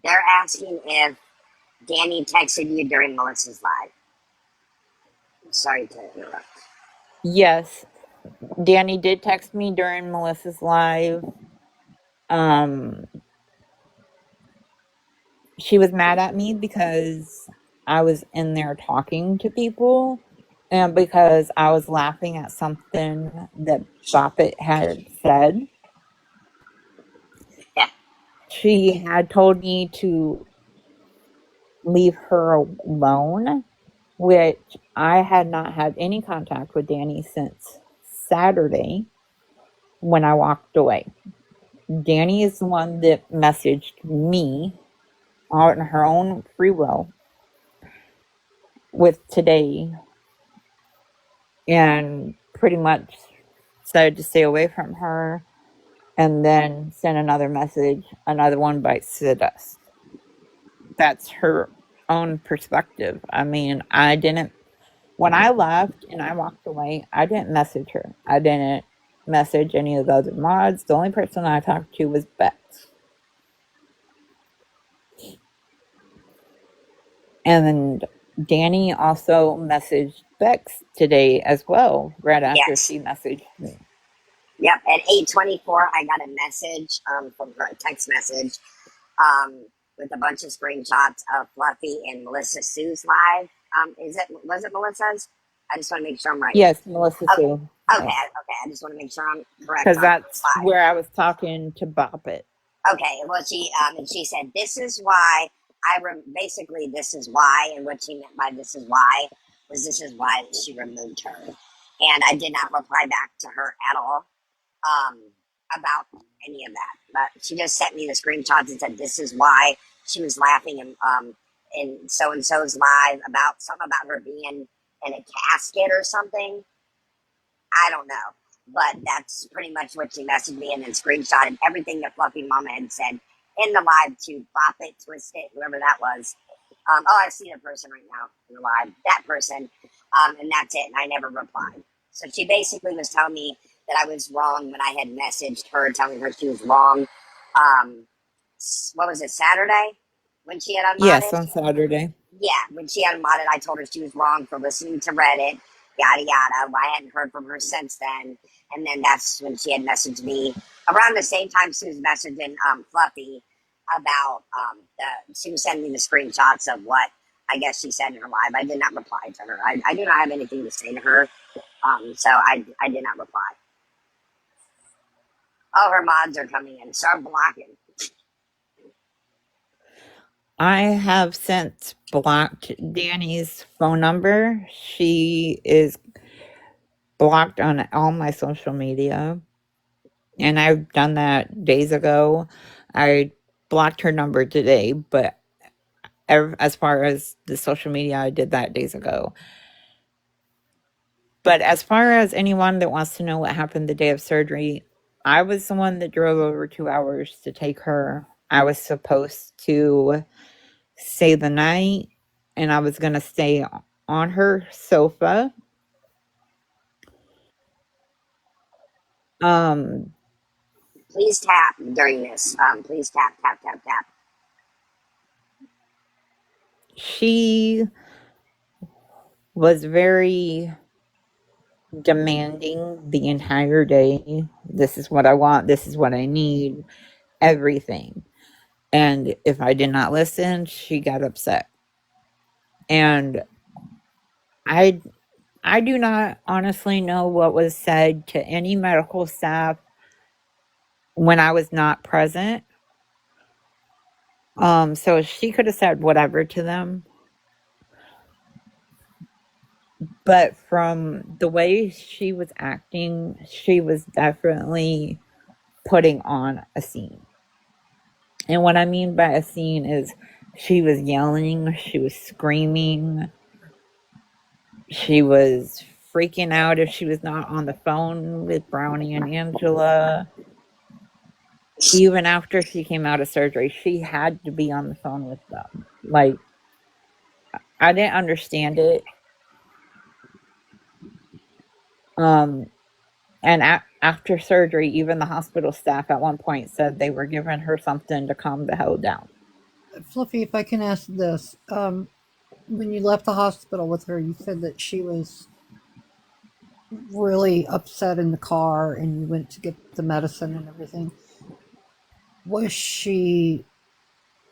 They're asking if Danny texted you during Melissa's live. Sorry to interrupt. Yes, Danny did text me during Melissa's live. Um, she was mad at me because I was in there talking to people and because I was laughing at something that Buffett had said. Yeah, She had told me to leave her alone, which I had not had any contact with Danny since Saturday when I walked away. Danny is the one that messaged me on her own free will with today and pretty much said to stay away from her and then sent another message, another one bites the dust. That's her own perspective. I didn't, when I left and I walked away, I didn't message her. I didn't message any of the other mods. The only person I talked to was Bex. And Danny also messaged Bex today as well, right after Yes. she messaged me. Yep. At 8:24, I got a message from her, a text message with a bunch of screenshots of Fluffy and Melissa Sue's live. Was it Melissa's? I just want to make sure I'm right. Yes, Melissa Oh, Sue. okay, Yes. okay. I just want to make sure I'm correct Because on that's what's where I was talking to Bop It. Okay, well, and she said, "This is why basically this is why," and what she meant by "this is why" was this is why she removed her, and I did not reply back to her at all um, about any of that. But she just sent me the screenshots and said, "This is why." She was laughing in so and so's live about something about her being in a casket or something. I don't know. But that's pretty much what she messaged me and then screenshotted everything that Fluffy Mama had said in the live to Bop It, Twist It, whoever that was. I see the person right now in the live, that person. And that's it. And I never replied. So she basically was telling me that I was wrong when I had messaged her, telling her she was wrong. Um, what was it, Saturday? When she had Yes, unmodded? on Saturday. Yeah, when she had modded, I told her she was wrong for listening to Reddit, yada yada. Well, I hadn't heard from her since then, and then that's when she had messaged me around the same time she was messaging Fluffy about she was sending me the screenshots of what I guess she said in her live. I did not reply to her. I do not have anything to say to her, so I did not reply. Oh, her mods are coming in. Start blocking. I have since blocked Danny's phone number. She is blocked on all my social media. And I've done that days ago. I blocked her number today, but as far as the social media, I did that days ago. But as far as anyone that wants to know what happened the day of surgery, I was the one that drove over 2 hours to take her. I was supposed to stay the night and I was going to stay on her sofa. Um, Please tap during this. Please tap, tap, tap, tap. she was very demanding the entire day. This is what I want. This is what I need. Everything. And if I did not listen, she got upset. And I I do not honestly know what was said to any medical staff when I was not present. So she could have said whatever to them, but from the way she was acting, she was definitely putting on a scene. And what I mean by a scene is she was yelling, she was screaming, she was freaking out if she was not on the phone with Brownie and Angela. Even after she came out of surgery, she had to be on the phone with them. Like, I didn't understand it. Um, and after surgery, even the hospital staff at one point said they were giving her something to calm the hell down. Fluffy, if I can ask this, when you left the hospital with her, you said that she was really upset in the car and you went to get the medicine and everything. Was she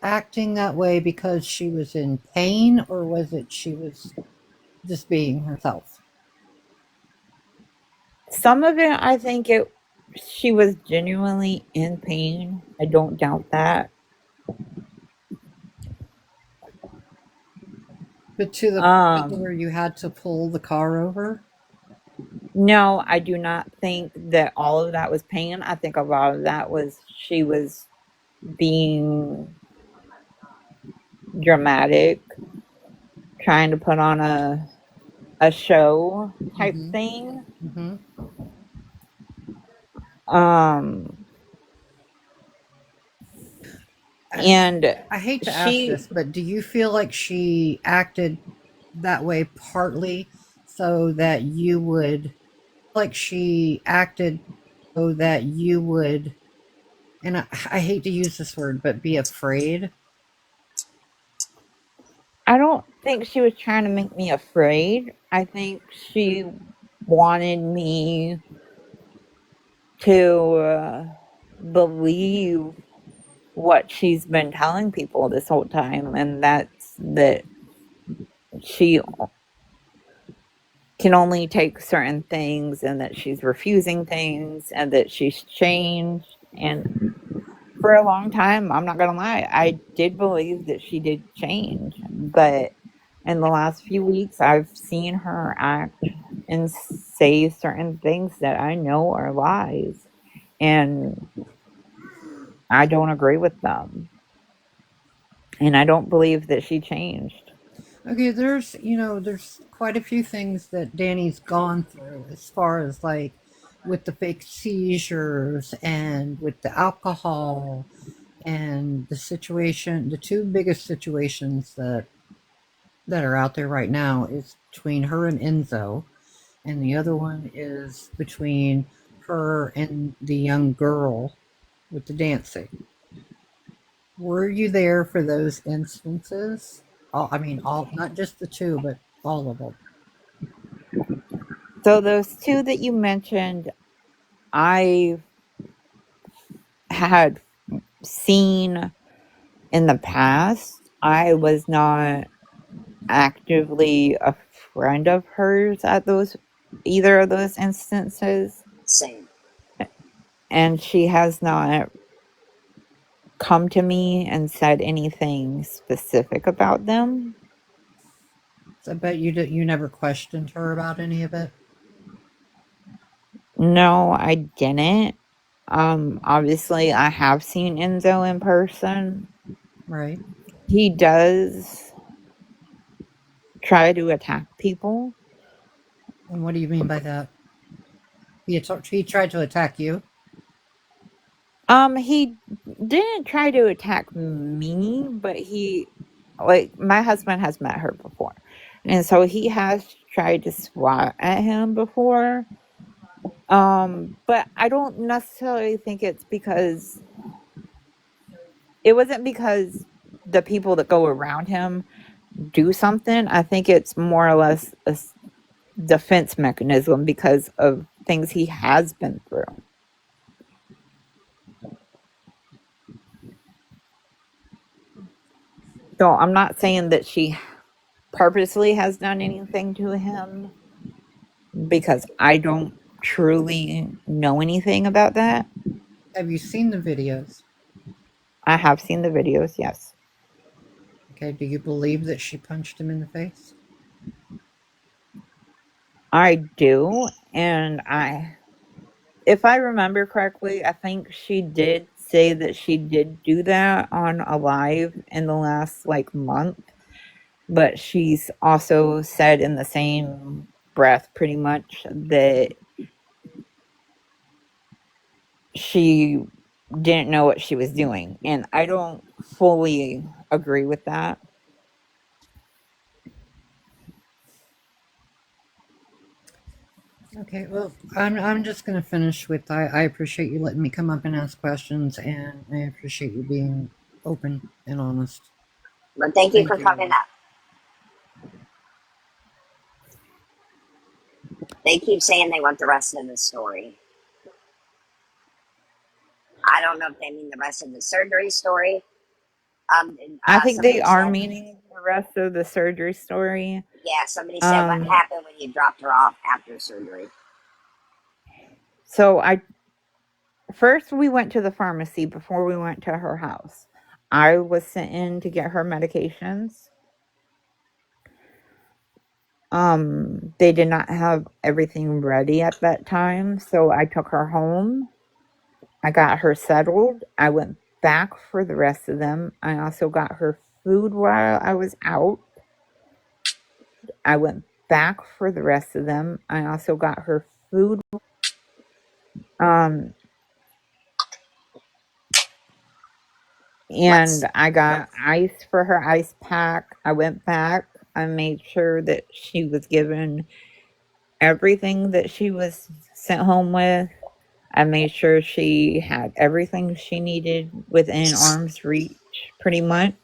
acting that way because she was in pain or was it she was just being herself? Some of it, I think she was genuinely in pain. I don't doubt that. But to the point Um, where you had to pull the car over? no, I do not think that all of that was pain. I think a lot of that was she was being dramatic, trying to put on a show type Mm-hmm. thing. Mm-hmm. Um, I, and I hate to ask she this, but do you feel like she acted that way partly so that you would, like she acted so that you would, and I hate to use this word, but be afraid? I don't think she was trying to make me afraid. I think she wanted me to believe what she's been telling people this whole time, and that's that she can only take certain things and that she's refusing things and that she's changed. And for a long time, I'm not going to lie, I did believe that she did change. But in the last few weeks, I've seen her act and say certain things that I know are lies. And I don't agree with them. And I don't believe that she changed. Okay, there's quite a few things that Danny's gone through as far as like with the fake seizures and with the alcohol and the two biggest situations that are out there right now is between her and Enzo, and the other one is between her and the young girl with the dancing. Were you there for those instances? All, not just the two, but all of them. So, those two that you mentioned, I had seen in the past. I was not actively a friend of hers at those either of those instances, Same. and she has not come to me and said anything specific about them. So I bet you never questioned her about any of it, No, I didn't. Obviously I have seen Enzo in person. right? He does try to attack people. And what do you mean by that? He tried to attack you. He didn't try to attack me, but my husband has met her before. And so he has tried to swat at him before. But I don't necessarily think it wasn't because the people that go around him do something. I think it's more or less a defense mechanism because of things he has been through. So I'm not saying that she purposely has done anything to him because I don't truly know anything about that. Have you seen the videos? I have seen the videos, yes. Okay, do you believe that she punched him in the face? I do. And if I remember correctly, I think she did say that she did do that on a live in the last like month. But she's also said in the same breath pretty much that she didn't know what she was doing. And I don't fully agree with that. Okay, well, I'm just gonna finish with I appreciate you letting me come up and ask questions, and I appreciate you being open and honest. But thank you Thank for you. coming up. They keep saying they want the rest of the story. I don't know if they mean the rest of the surgery story. I think they Somebody are said, meaning the rest of the surgery story. yeah, somebody said what Um, happened when you dropped her off after surgery. so I first we went to the pharmacy before we went to her house. I was sent in to get her medications. They did not have everything ready at that time, so I took her home. I got her settled. I went back for the rest of them. I also got her food while I was out. I went back for the rest of them. I also got her food. Um, What's and I got ice for her ice pack. I went back. I made sure that she was given everything that she was sent home with. I made sure she had everything she needed within arm's reach, pretty much.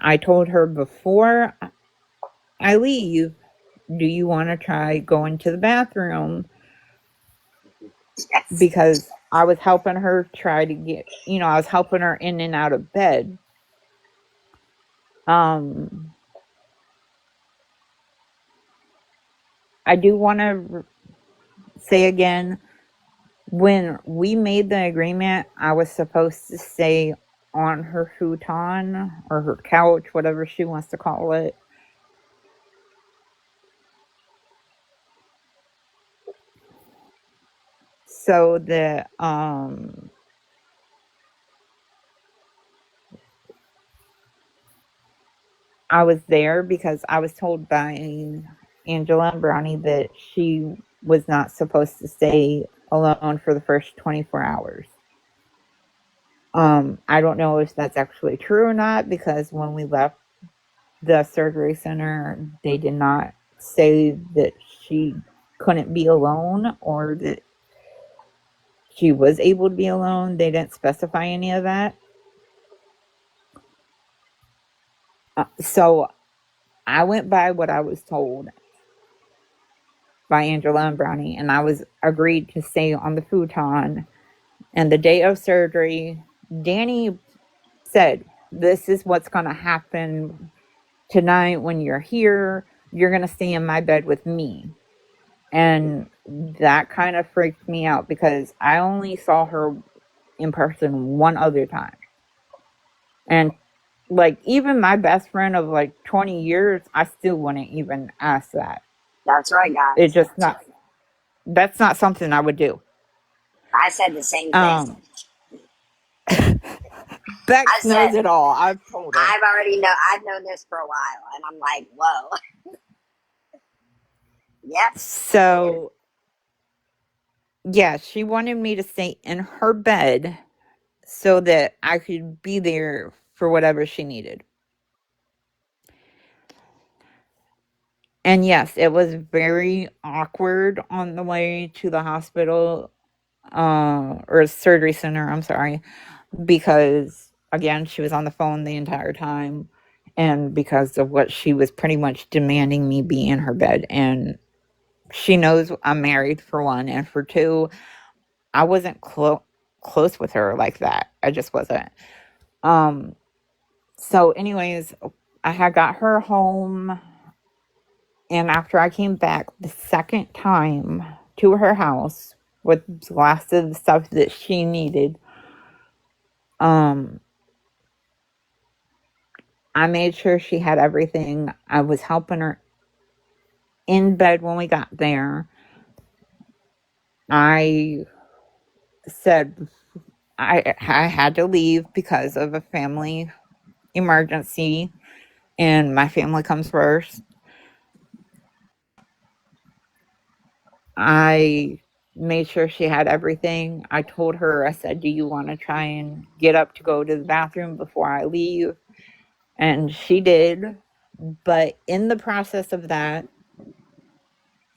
I told her before I leave, do you want to try going to the bathroom? Yes. Because I was helping her try to get, I was helping her in and out of bed. Um, I do want to say again, when we made the agreement, I was supposed to stay on her futon or her couch, whatever she wants to call it. So that I was there because I was told by Angela and Brownie that she was not supposed to stay alone for the first 24 hours. I don't know if that's actually true or not, because when we left the surgery center, they did not say that she couldn't be alone or that she was able to be alone. They didn't specify any of that. So I went by what I was told by Angela and Brownie, and I was agreed to stay on the futon. And the day of surgery, Dani said, "This is what's going to happen tonight when you're here. You're going to stay in my bed with me." And that kind of freaked me out because I only saw her in person one other time. And like, even my best friend of like 20 years, I still wouldn't even ask that. That's right, It's guys. just not, that's not something I would do. I said the same thing. Um, I Bex knows said, it all. I've told her. I've known this for a while, and I'm like, whoa. Yep. So, yeah, she wanted me to stay in her bed so that I could be there for whatever she needed. And yes, it was very awkward on the way to the hospital, or surgery center, I'm sorry, because again, she was on the phone the entire time, and because of what she was pretty much demanding me be in her bed. And she knows I'm married, for one, and for two, I wasn't close with her like that. I just wasn't. Um, so anyways, I had got her home, and after I came back the second time to her house with the last of the stuff that she needed, um, I made sure she had everything. I was helping her in bed when we got there. I said I had to leave because of a family emergency, and my family comes first. I made sure she had everything. I told her, I said, "Do you want to try and get up to go to the bathroom before I leave?" And she did. But in the process of that,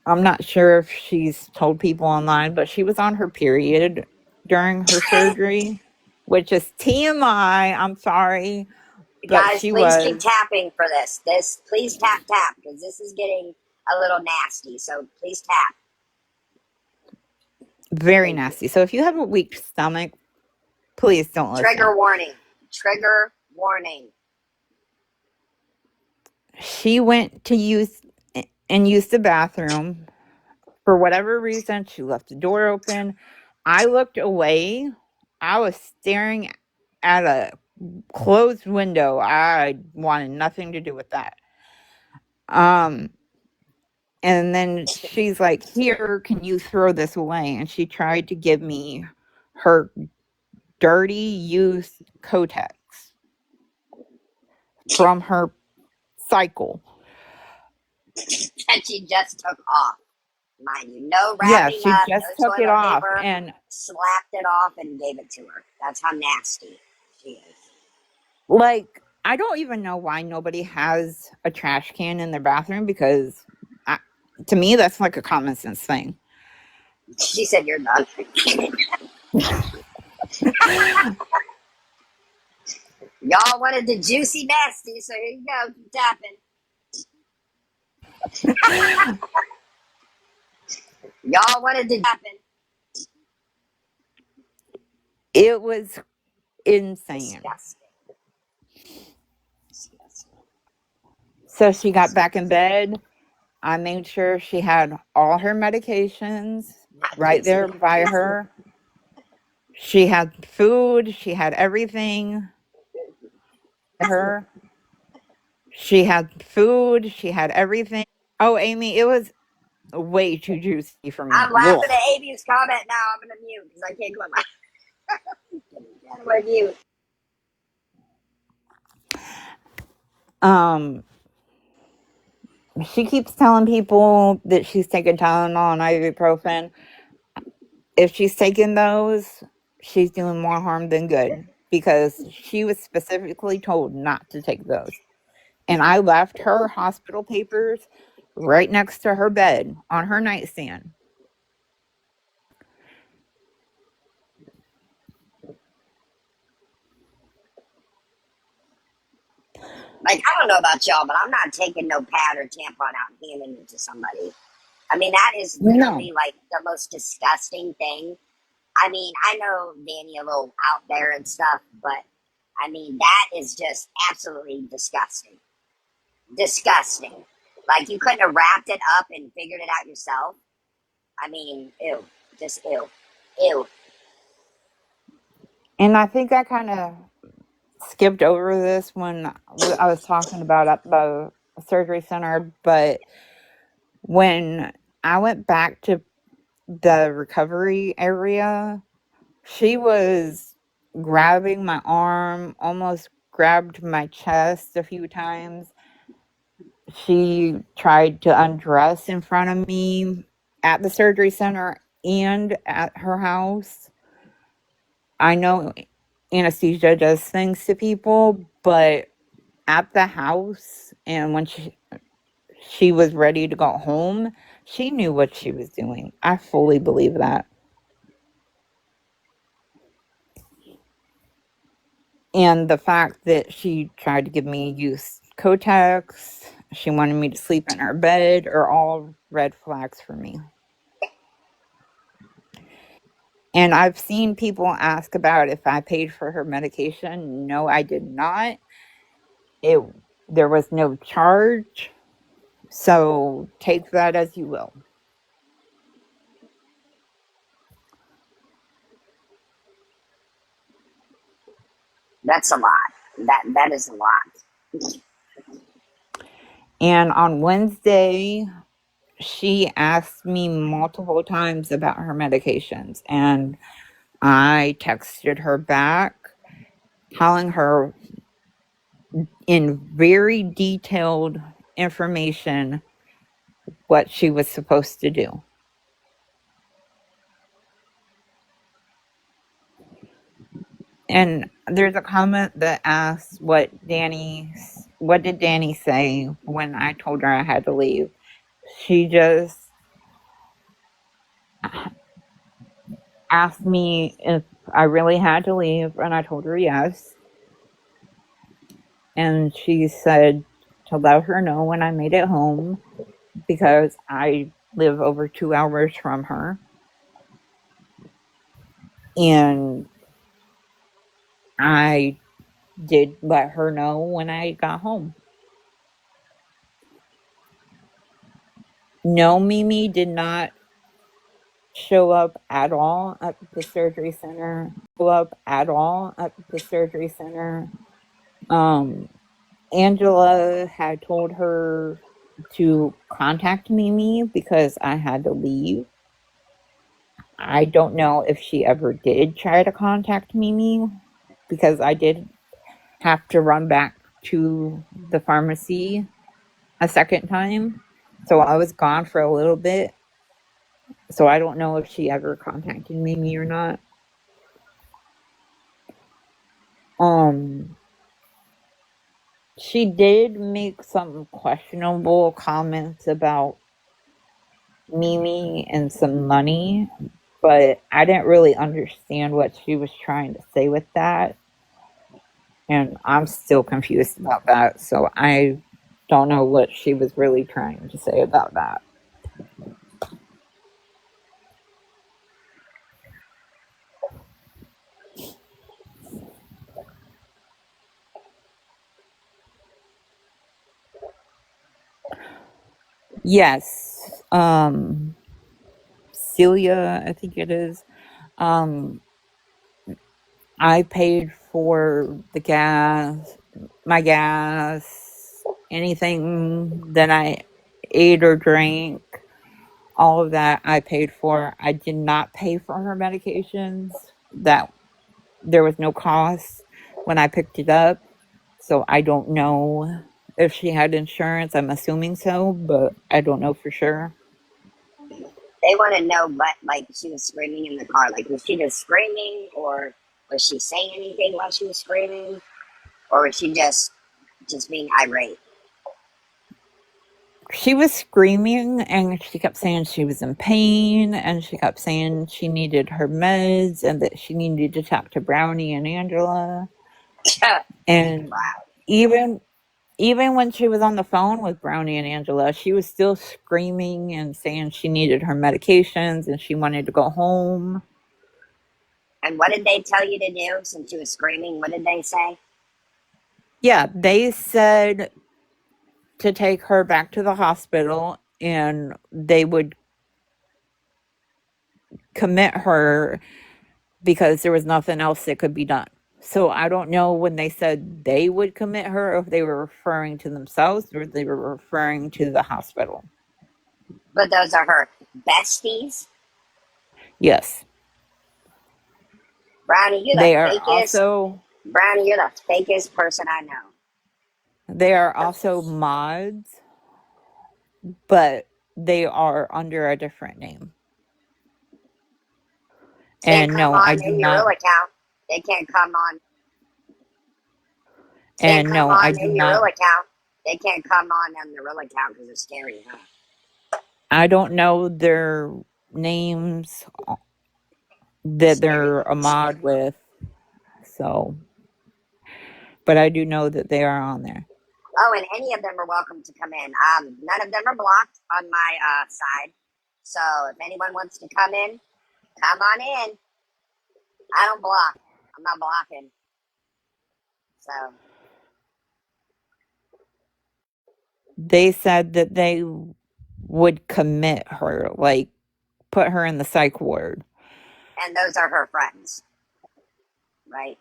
I'm not sure if she's told people online, but she was on her period during her surgery, which is TMI. I'm sorry, but Guys, she please keep was tapping for this. Please tap, because this is getting a little nasty. So please tap. very Thank you. nasty. So if you have a weak stomach, please don't listen. Trigger warning. Trigger warning. She went to use the bathroom. For whatever reason, she left the door open. I looked away. I was staring at a closed window. I wanted nothing to do with that. Um, and then she's like, "Here, can you throw this away?" And she tried to give me her dirty used Kotex from her cycle. That she just took off. Mind you, no Yeah, wrapping she up, just no took it toilet off, paper. and Slapped it off and gave it to her. That's how nasty she is. like, I don't even know why nobody has a trash can in their bathroom, because I, to me, that's like a common sense thing. She said, "You're done." Y'all wanted the juicy nasty, so here you go. Keep tapping. Y'all wanted the tapping. It was insane. Disgusting. Disgusting. So she got back in bed. I made sure she had all her medications Not right juicy there by nasty. her. She had food, she had everything. Her. She had food, she had everything. Oh, Amy, it was way too juicy for me. I'm Ugh. laughing at Amy's comment now. I'm gonna mute because I can't go my. I'm gonna mute. Um, she keeps telling people that she's taking Tylenol and ibuprofen. If she's taking those, she's doing more harm than good because she was specifically told not to take those. And I left her hospital papers right next to her bed on her nightstand. Like, I don't know about y'all, but I'm not taking no pad or tampon out and handing it to somebody. I mean, that is No. literally like the most disgusting thing. I mean, I know Danny a little out there and stuff, but I mean, that is just absolutely disgusting. Disgusting. Like, you couldn't have wrapped it up and figured it out yourself. I mean, ew. Just ew. Ew. And I think I kind of skipped over this when I was talking about at the surgery center, but when I went back to the recovery area, she was grabbing my arm, almost grabbed my chest a few times. She tried to undress in front of me at the surgery center and at her house. I know anesthesia does things to people, but at the house and when she was ready to go home, she knew what she was doing. I fully believe that. And the fact that she tried to give me used Kotex, she wanted me to sleep in her bed, are all red flags for me. And I've seen people ask about if I paid for her medication. No, I did not. It There was no charge. So take that as you will. That's a lot. That is a lot. And on Wednesday, she asked me multiple times about her medications, and I texted her back telling her in very detailed information what she was supposed to do. And there's a comment that asks what did Dani say when I told her I had to leave. She just asked me if I really had to leave, and I told her yes. And she said to let her know when I made it home because I live over 2 hours from her. And I did let her know when I got home. No, Mimi did not show up at all at the surgery center. Um, Angela had told her to contact Mimi because I had to leave. I don't know if she ever did try to contact Mimi because I did have to run back to the pharmacy a second time. So I was gone for a little bit. So I don't know if she ever contacted Mimi or not. Um, she did make some questionable comments about Mimi and some money, but I didn't really understand what she was trying to say with that. And I'm still confused about that. So I don't know what she was really trying to say about that. Yes. Celia, I think it is. Um, I paid for the gas, my gas, anything that I ate or drank, all of that I paid for. I did not pay for her medications. That there was no cost when I picked it up. So I don't know if she had insurance. I'm assuming so, but I don't know for sure. They want to know what, like, she was screaming in the car. Like, was she just screaming, or was she saying anything while she was screaming, or was she just being irate? She was screaming and she kept saying she was in pain and she kept saying she needed her meds and that she needed to talk to Brownie and Angela. And Wow. even even when she was on the phone with Brownie and Angela, she was still screaming and saying she needed her medications and she wanted to go home. And what did they tell you to do since she was screaming? What did they say? Yeah, they said to take her back to the hospital and they would commit her because there was nothing else that could be done. So I don't know when they said they would commit her, if they were referring to themselves or they were referring to the hospital. But those are her besties. Yes. Brownie, you're the They are fakest. also Brownie, you're the fakest person I know. they are also mods, but they are under a different name. Can't And come no, I on do in your real not account. They can't come on. Can't and come no, I on do in your not real account. They can't come on the real account because it's scary, huh? I don't know their names that Scary they're a ones. mod with. So, but I do know that they are on there. Oh, and any of them are welcome to come in. None of them are blocked on my side. So if anyone wants to come on in. I don't block. I'm not blocking. So They said that they would commit her, like put her in the psych ward. and those are her friends, right?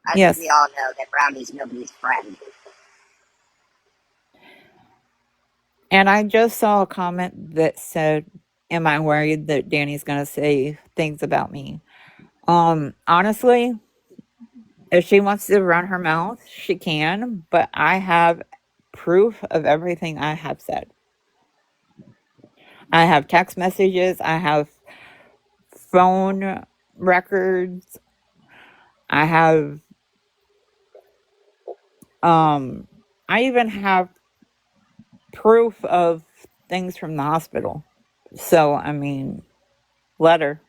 I think we Yes. all know that Brownie's nobody's friend. And I just saw a comment that said, am I worried that Danny's going to say things about me? Honestly, if she wants to run her mouth, she can, but I have proof of everything I have said. I have text messages, I have phone records, I have I even have proof of things from the hospital. So, I mean, letter.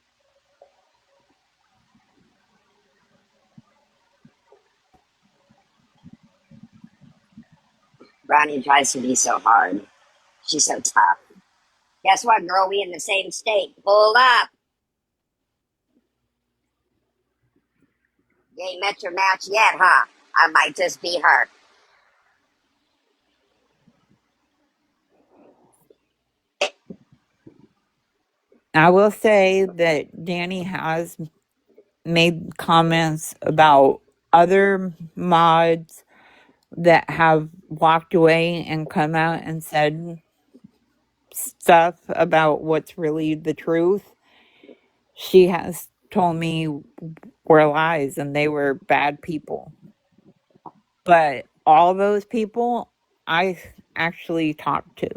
Brownie tries to be so hard. She's so tough. Guess what, girl? We in the same state. Pull up. You ain't met your match yet, huh? I might just be her. I will say that Danny has made comments about other mods that have walked away and come out and said stuff about what's really the truth. She has told me were lies and they were bad people. But all those people I actually talked to.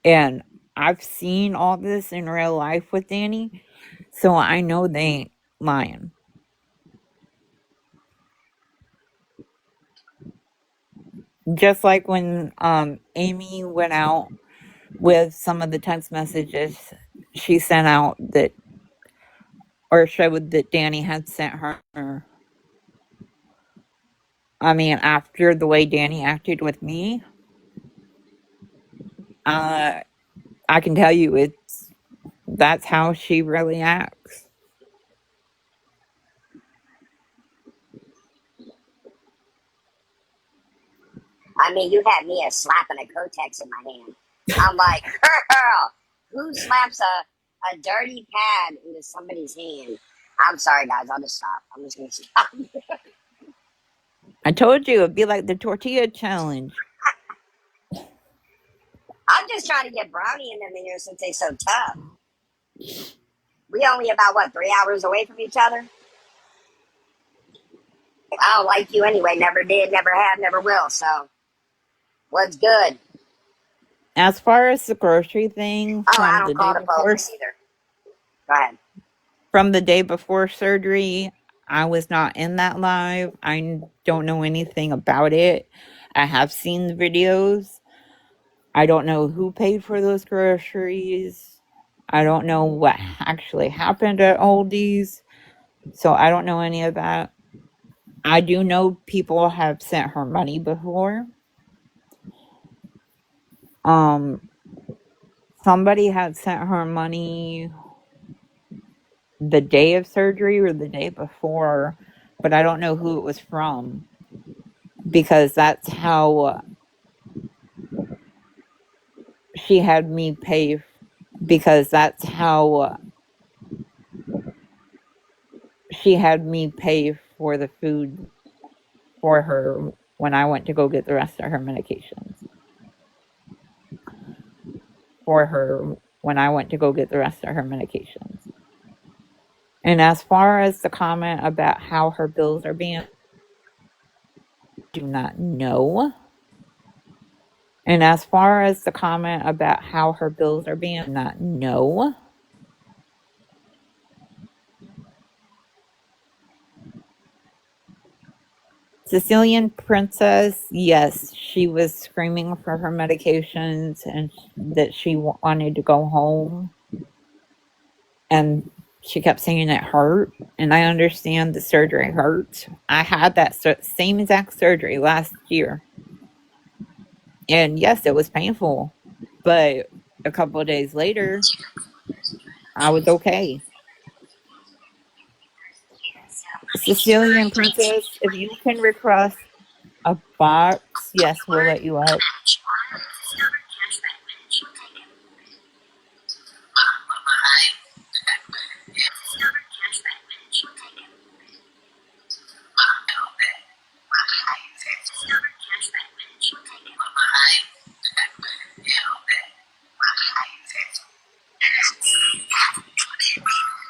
And I've seen all this in real life with Danny, so I know they ain't lying. Just like when Amy went out with some of the text messages she sent out that or showed that Danny had sent her. I mean, after the way Dani acted with me, I can tell you that's how she really acts. I mean, you had me a slapping a Kotex in my hand. I'm like, girl, who slaps a dirty pad into somebody's hand? I'm sorry, guys. I'll just stop. I'm just going to stop. I told you it'd be like the tortilla challenge. I'm just trying to get Brownie and them in here since they're so tough. We only about, what, 3 hours away from each other? I don't like you anyway. Never did, never have, never will. So, what's good? As far as the grocery thing Oh, I don't call the police either. Go ahead. from the day before surgery, I was not in that live. I don't know anything about it. I have seen the videos. I don't know who paid for those groceries. I don't know what actually happened at Aldi's. So I don't know any of that. I do know people have sent her money before. Somebody had sent her money the day of surgery or the day before, but I don't know who it was from because that's how she had me pay because that's how she had me pay for the food for her when I went to go get the rest of her medications. For her when I went to go get the rest of her medications. And as far as the comment about how her bills are being, do not know. And as far as the comment about how her bills are being, not know. Sicilian Princess, yes, she was screaming for her medications and that she wanted to go home. And she kept saying it hurt. And I understand the surgery hurts. I had that same exact surgery last year. And yes, it was painful. But a couple of days later, I was okay. Sicilian Princess, if you can request a box, yes, we'll let you up.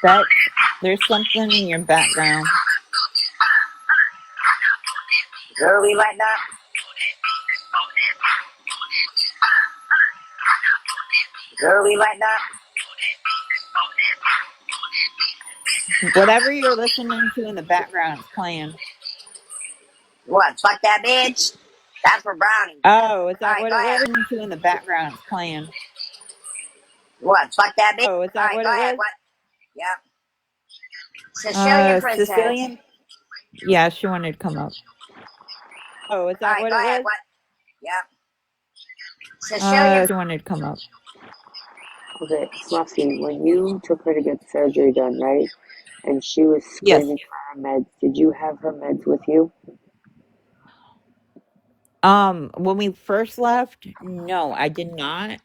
That there's something in your background. Girl, we like that. Girl, we like that. Whatever you're listening to in the background is playing. What? Fuck that bitch? That's for Brownie. Oh, is All that right, what go it ahead. was? Listening to in the background is playing. What? Fuck that bitch? Oh, is All that right, what go it ahead. was? What? Yep. Sicilian Princess. Sicilian. Yeah, she wanted to come up. Oh, is All that right, what go it ahead. was? What? Yep. Sicilian. She wanted to come up. Okay, Fluffy, when you took her to get surgery done, right? And she was Yes. screaming for her meds, did you have her meds with you? When we first left, no, I did not.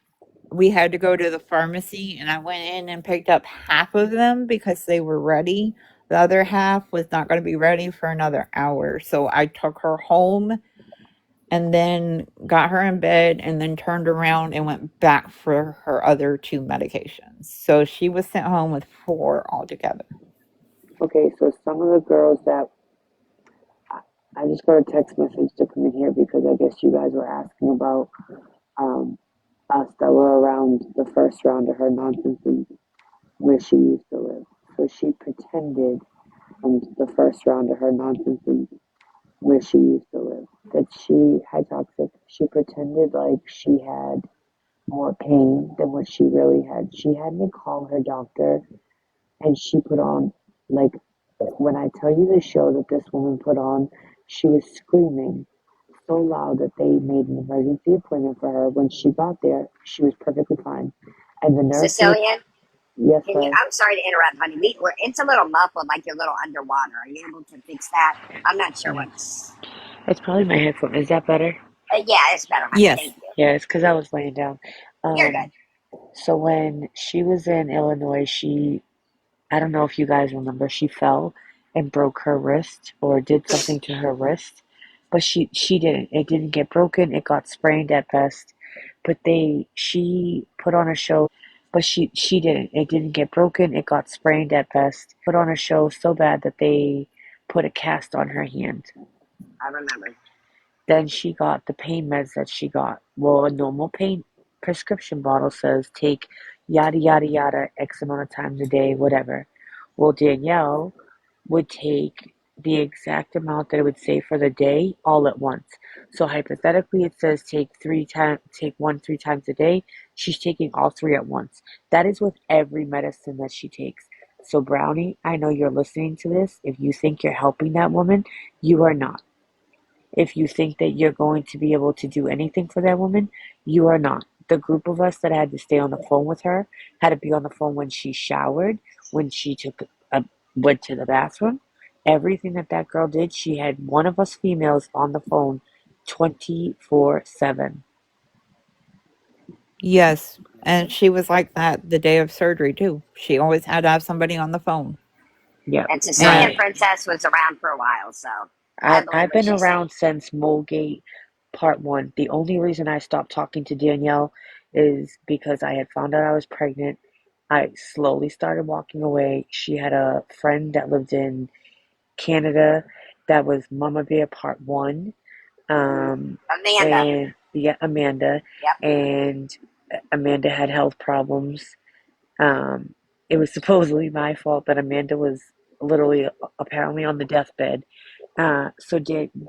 We had to go to the pharmacy and I went in and picked up half of them because they were ready. The other half was not going to be ready for another hour. So I took her home and then got her in bed and then turned around and went back for her other 2 medications. So she was sent home with 4 altogether. Okay, so some of the girls that I just got a text message to come in here because I guess you guys were asking about us that were around the first round of her nonsense and where she used to live. So she pretended the first round of her nonsense and where she used to live that she had toxic. She pretended like she had more pain than what she really had. She had me call her doctor and she put on, like, when I tell you the show that this woman put on, She was screaming so loud that they made an emergency appointment for her. When she got there, she was perfectly fine. And the nurse who was, Sicilian, yes, can you? love. I'm sorry to interrupt, honey. It's a little muffled, like you're a little underwater. Are you able to fix that? I'm not sure Yeah. what's. It's probably my headphone. Is that better? Yeah, it's better, honey. Yes. Thank you. Yeah, it's because I was laying down. You're good. So when she was in Illinois, I don't know if you guys remember, she fell and broke her wrist or did something to her wrist, but she didn't. It didn't get broken. It got sprained at best. But she put on a show, but she didn't. It didn't get broken. It got sprained at best. Put on a show so bad that they put a cast on her hand. I remember. Then she got the pain meds that she got. Well, a normal pain prescription bottle says take yada yada yada X amount of times a day, whatever. Well, Danielle would take the exact amount that it would say for the day all at once. So hypothetically, it says take one 3 times a day. She's taking all three at once. That is with every medicine that she takes. So Brownie, I know you're listening to this. If you think you're helping that woman, you are not. If you think that you're going to be able to do anything for that woman, you are not. The group of us that had to stay on the phone with her had to be on the phone when she showered, when she went to the bathroom. Everything that girl did, she had one of us females on the phone 24/7. Yes. And she was like that the day of surgery, too. She always had to have somebody on the phone. Yep. And Sicilian And Princess was around for a while, so I I believe I've what been she's saying. around since Molegate Part 1. The only reason I stopped talking to Danielle is because I had found out I was pregnant. I slowly started walking away. She had a friend that lived in Canada that was Mama Bear Part 1. Amanda. And yeah, Amanda. Yep. And Amanda had health problems. Um, it was supposedly my fault that Amanda was literally apparently on the deathbed. So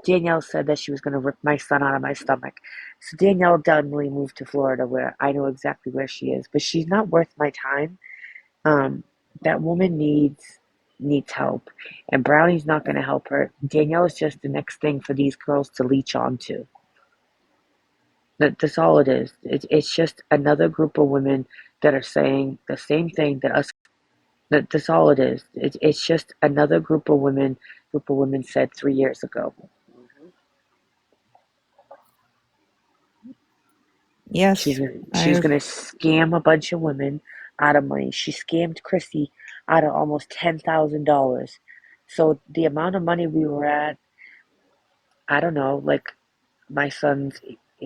Danielle said that she was going to rip my son out of my stomach. So Danielle suddenly moved to Florida, where I know exactly where she is, but she's not worth my time. Um, that woman needs help, and Brownie's not going to help her. Danielle is just the next thing for these girls to leech onto. That's all it is. It's just another group of women that are saying the same thing that us. That's all it is. It's just another group of women said 3 years ago. Hmm. yes, She's I gonna scam a bunch of women out of money. She scammed Chrissy out of almost $10,000. So the amount of money we were at, I don't know, like my son's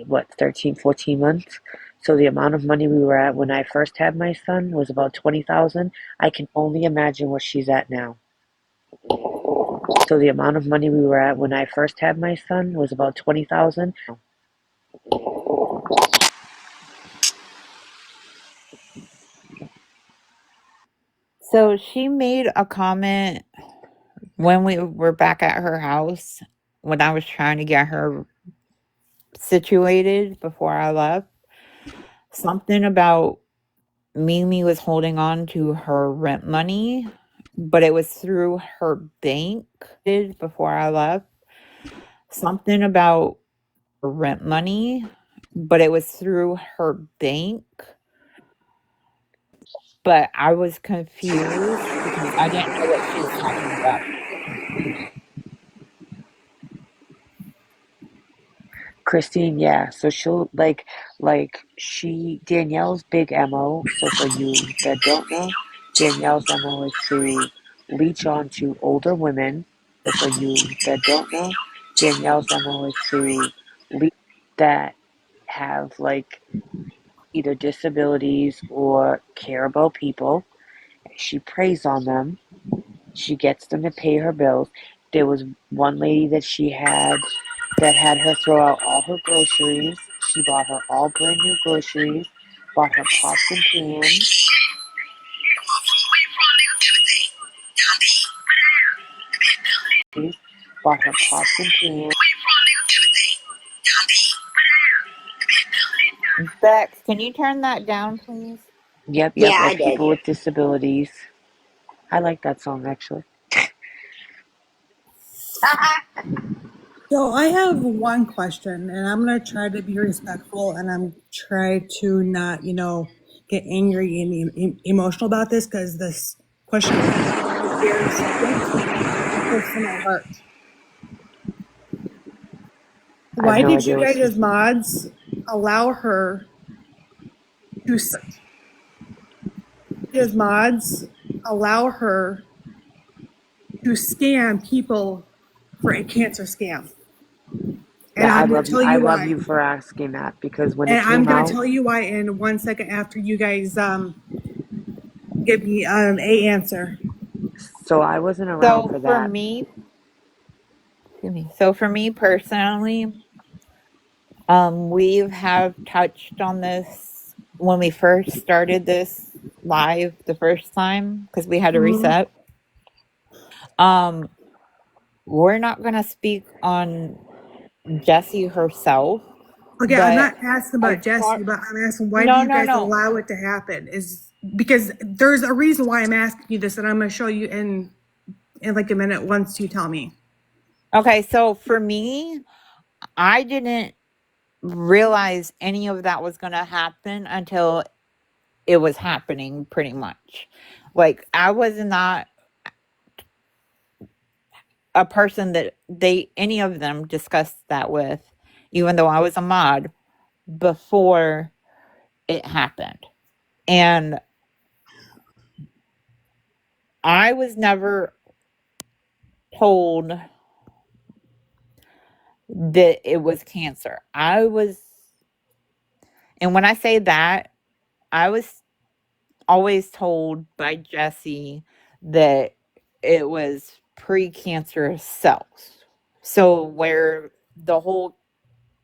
what 13, 14 months. So the amount of money we were at when I first had my son was about 20,000. I can only imagine what she's at now. So the amount of money we were at when I first had my son was about 20,000. so she made a comment when we were back at her house when I was trying to get her situated before I left. Something about Mimi was holding on to her rent money, but it was through her bank before I left. Something about rent money, but it was through her bank. But I was confused because I didn't know what she was talking about. Christine, yeah. So she'll like she Danielle's big MO. So for you that don't know, Danielle's MO is to leech on to older women. So for you that don't know, Danielle's MO is to leech that have like either disabilities or care about people. She preys on them. She gets them to pay her bills. There was one lady that she had that had her throw out all her groceries. She bought her all brand new groceries, bought her pots and pans, bought her pots and pans. Bex, can you turn that down, please? Yep, Yeah, yep, I like did. people with disabilities. I like that song actually. So I have one question, and I'm gonna try to be respectful, and I'm try to not, get angry and emotional about this because this question is very subject and close to my heart. I have Why no did idea you what guys she's. as mods allow her to as mods allow her to scam people for a cancer scam? And Yeah, I I'm going love to you. tell I you love why. you for asking that because when And it I'm came going to out, tell you why in 1 second after you guys give me a answer. so I wasn't around So for for that. me, excuse me. So for me personally, we have touched on this when we first started this live the first time because we had to Mhm. reset. Um, we're not going to speak on Jessie herself, Okay, I'm but not asking as about Jesse, far but I'm asking why do no, you no, guys no. allow it to happen? Is because there's a reason why I'm asking you this, and I'm going to show you in like a minute once you tell me. Okay, so for me, I didn't realize any of that was going to happen until it was happening pretty much. Like I was not a person that they any of them discussed that with, even though I was a mod before it happened. And I was never told that it was cancer. And when I say that, I was always told by Jesse that it was precancerous cells. So where the whole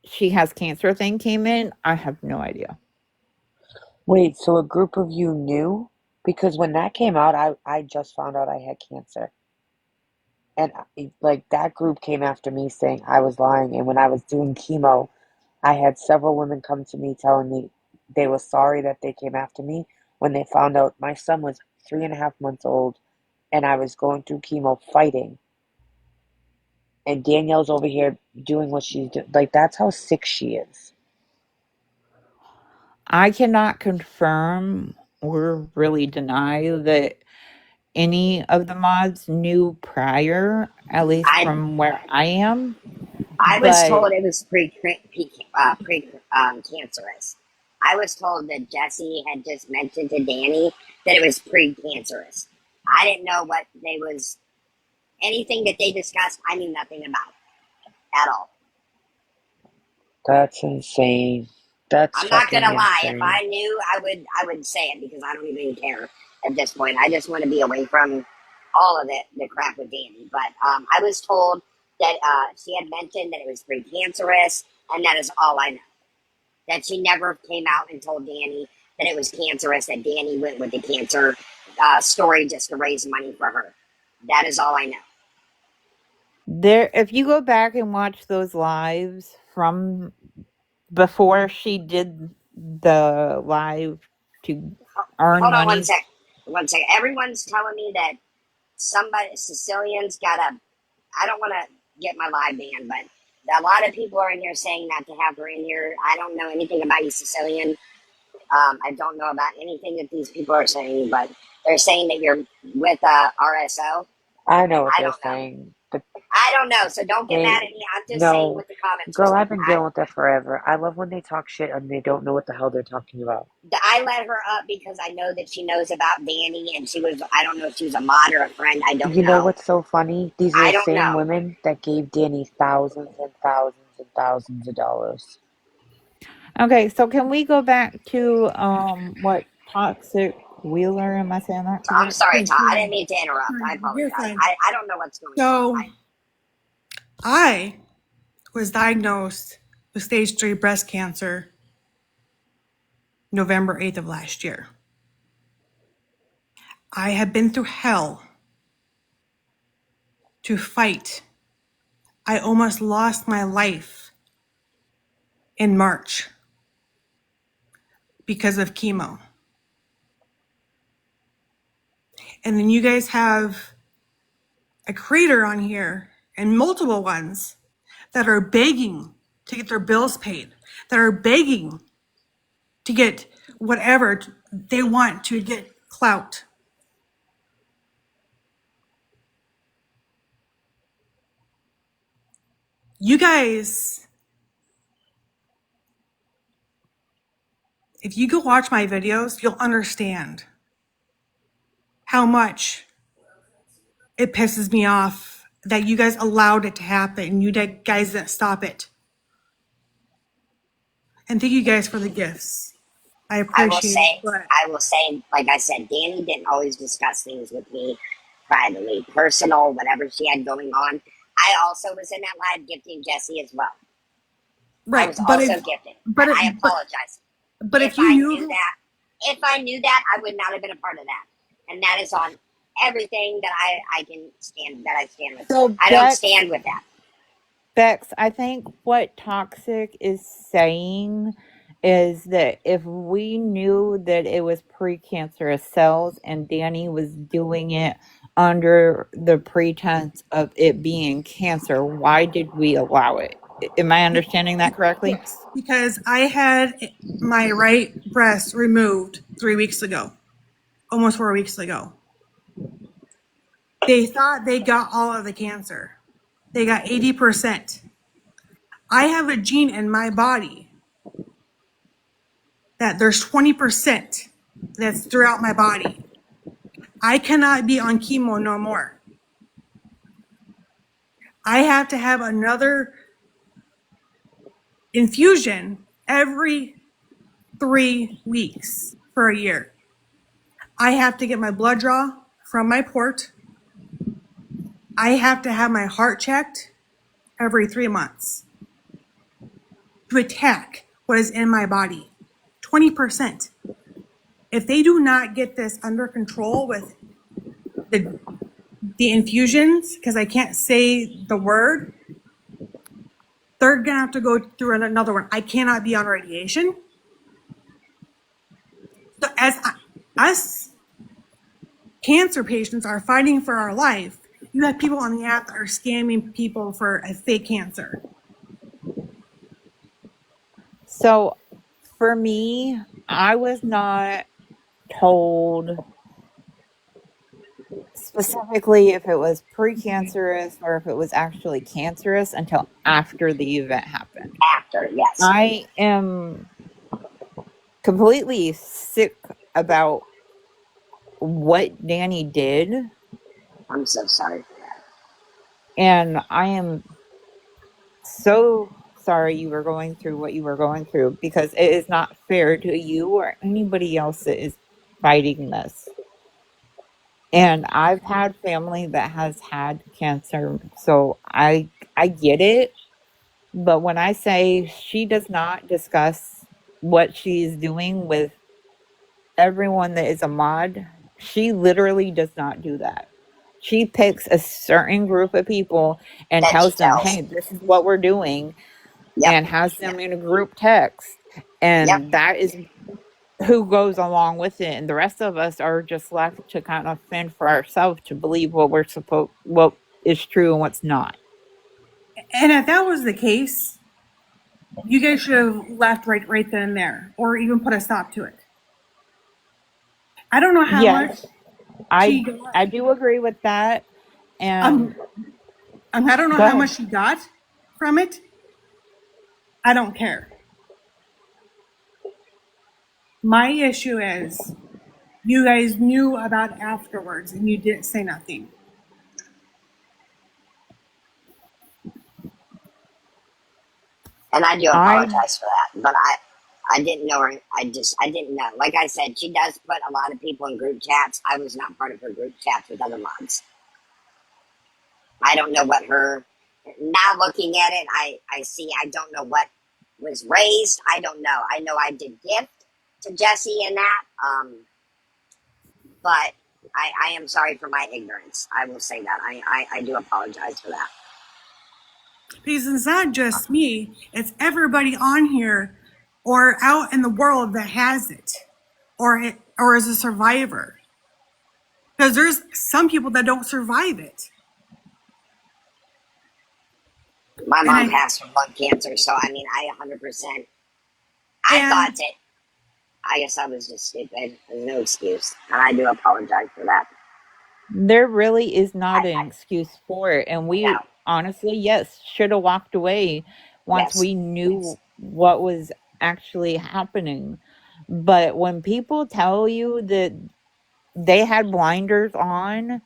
she has cancer thing came in, I have no idea. Wait, so a group of you knew? Because when that came out, I just found out I had cancer. And like that group came after me saying I was lying. And when I was doing chemo, I had several women come to me telling me they were sorry that they came after me when they found out my son was 3.5 months old and I was going through chemo fighting. And Danielle's over here doing what she's doing. Like, that's how sick she is. I cannot confirm or really deny that any of the mods knew prior, at least I from where I am. I was But told it was cancerous. I was told that Jesse had just mentioned to Danny that it was pre-cancerous. I didn't know what they was anything that they discussed. I knew nothing about it at all. That's insane. That's I'm not fucking gonna lie. If insane. I knew, I would say it because I don't even care at this point. I just want to be away from all of the crap with Danny. But I was told that she had mentioned that it was precancerous, and that is all I know. That she never came out and told Danny that it was cancerous. That Danny went with the cancer story just to raise money for her. That is all I know. there, if you go back and watch those lives from before she did the live to earn Hold on one money, sec. One sec. Everyone's telling me that somebody Sicilian's got a I don't want to get my live banned, but a lot of people are in here saying not to have her in here. I don't know anything about you, Sicilian. I don't know about anything that these people are saying, but they're saying that you're with RSO. I know what I they're don't know. saying, but I don't know. So don't get mad they at me. I'm just saying no. what the comments are Girl, I've saying. been dealing with that forever. I love when they talk shit and they don't know what the hell they're talking about. I let her up because I know that she knows about Danny, and she was. I don't know if she was a mod or a friend. I don't You know know. what's so funny? These are I the don't same know. women that gave Danny thousands and thousands and thousands of dollars. okay, so can we go back to what toxic Wheeler? Am I saying that I'm correct? sorry, Yes, Todd. I you're didn't mean to interrupt. I fine. You're apologize. fine. I don't know what's going on. So I was diagnosed with stage 3 breast cancer November 8th of last year. I have been through hell to fight. I almost lost my life in March because of chemo. And then you guys have a creator on here and multiple ones that are begging to get their bills paid, that are begging to get whatever they want to get clout. You guys, if you go watch my videos, you'll understand how much it pisses me off that you guys allowed it to happen. You guys didn't stop it. And thank you guys for the gifts. I appreciate it. But I will say, like I said, Dani didn't always discuss things with me privately, personal, whatever she had going on. I also was in that live gifting Jesse as well. I right, was also gifting, and I apologize. but if If you I knew knew that, I would not have been a part of that. And that is on everything that I can stand, that I stand with. So I don't stand with that. Bex, I think what Toxic is saying is that if we knew that it was precancerous cells and Dani was doing it under the pretense of it being cancer, why did we allow it? Am I understanding that correctly? yes, because I had my right breast removed 3 weeks ago, almost 4 weeks ago. They thought they got all of the cancer. They got 80%. I have a gene in my body that there's 20% that's throughout my body. I cannot be on chemo no more. I have to have another infusion every 3 weeks for a year. I have to get my blood draw from my port. I have to have my heart checked every 3 months to attack what is in my body. 20%. If they do not get this under control with the infusions, because I can't say the word, they're gonna have to go through another one. I cannot be on radiation. So us cancer patients are fighting for our life, you have people on the app that are scamming people for a fake cancer. So for me, I was not told specifically if it was precancerous or if it was actually cancerous until after the event happened. After, yes. I am completely sick about what Dani did, I'm so sorry for that. and I am so sorry you were going through what you were going through, because it is not fair to you or anybody else that is fighting this. And I've had family that has had cancer, so I get it. But when I say she does not discuss what she's doing with everyone that is a mod, she literally does not do that. She picks a certain group of people and That she tells them, tells. hey, this is what we're doing, Yep. and has them in a group text. Yep. And that is who goes along with it. And the rest of us are just left to kind of fend for ourselves to believe what is true and what's not. And if that was the case, you guys should have left right then and there, or even put a stop to it. I don't know how much Yes, she I got. I do agree with that. And I don't know go how ahead. much she got from it. I don't care. My issue is you guys knew about it afterwards and you didn't say nothing. And I do I apologize for that. But I didn't know her. I didn't know. Like I said, she does put a lot of people in group chats. I was not part of her group chats with other mods. I don't know what her, now looking at it, I see, I don't know what was raised. I don't know. I know I did gift to Jesse in that. But I am sorry for my ignorance. I will say that. I do apologize for that. Because it's not just me, it's everybody on here or out in the world that has it or is a survivor. Because there's some people that don't survive it. My And mom passed from lung cancer, so I mean, I 100%. I thought and that. I guess I was just stupid. There's no excuse, and I do apologize for that. There really is not I an excuse for it. And no, we honestly, yes, should have walked away once yes, we knew what was actually happening. But when people tell you that they had blinders on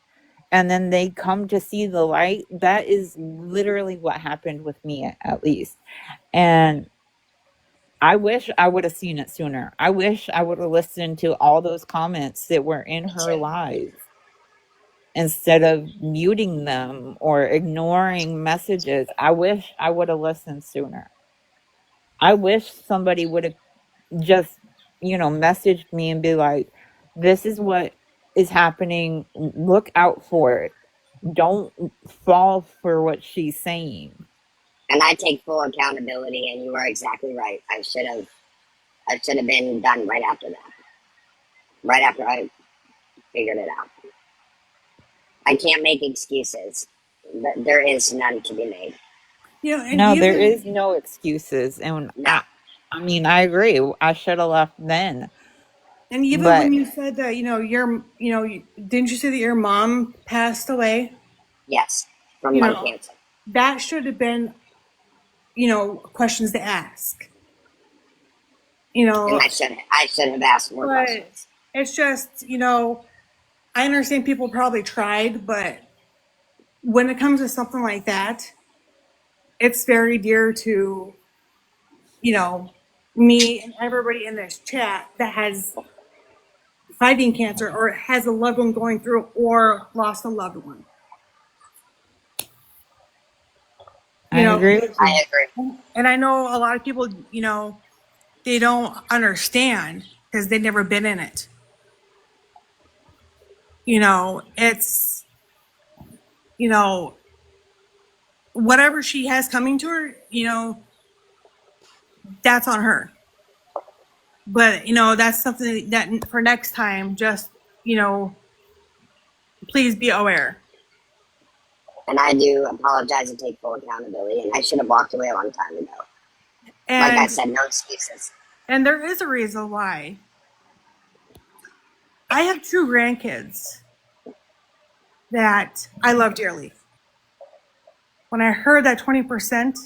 and then they come to see the light, that is literally what happened with me, at least. And I wish I would have seen it sooner. I wish I would have listened to all those comments that were in me her too. lives instead of muting them or ignoring messages. I wish I would have listened sooner. I wish somebody would have just, messaged me and be like, this is what is happening. Look out for it. Don't fall for what she's saying. And I take full accountability. And you are exactly right. I should have. I should have been done right after that. Right after I figured it out. I can't make excuses. There is none to be made. and No, there even is no excuses. And No, I agree. I should have left then. and even when But you said that, didn't you say that your mom passed away? yes, from You lung know, cancer. that should have been, questions to ask. And I should have asked more But questions. it's just, I understand people probably tried, but when it comes to something like that, it's very dear to, you know, me and everybody in this chat that has fighting cancer or has a loved one going through or lost a loved one. I You know, agree with you. I agree. and I know a lot of people, they don't understand because they've never been in it. It's, you know, whatever she has coming to her, that's on her. But, that's something that for next time, just, you know, please be aware. And I do apologize and take full accountability. And I should have walked away a long time ago. Like I And said, no excuses. and there is a reason why. I have two grandkids that I love dearly. When I heard that 20%,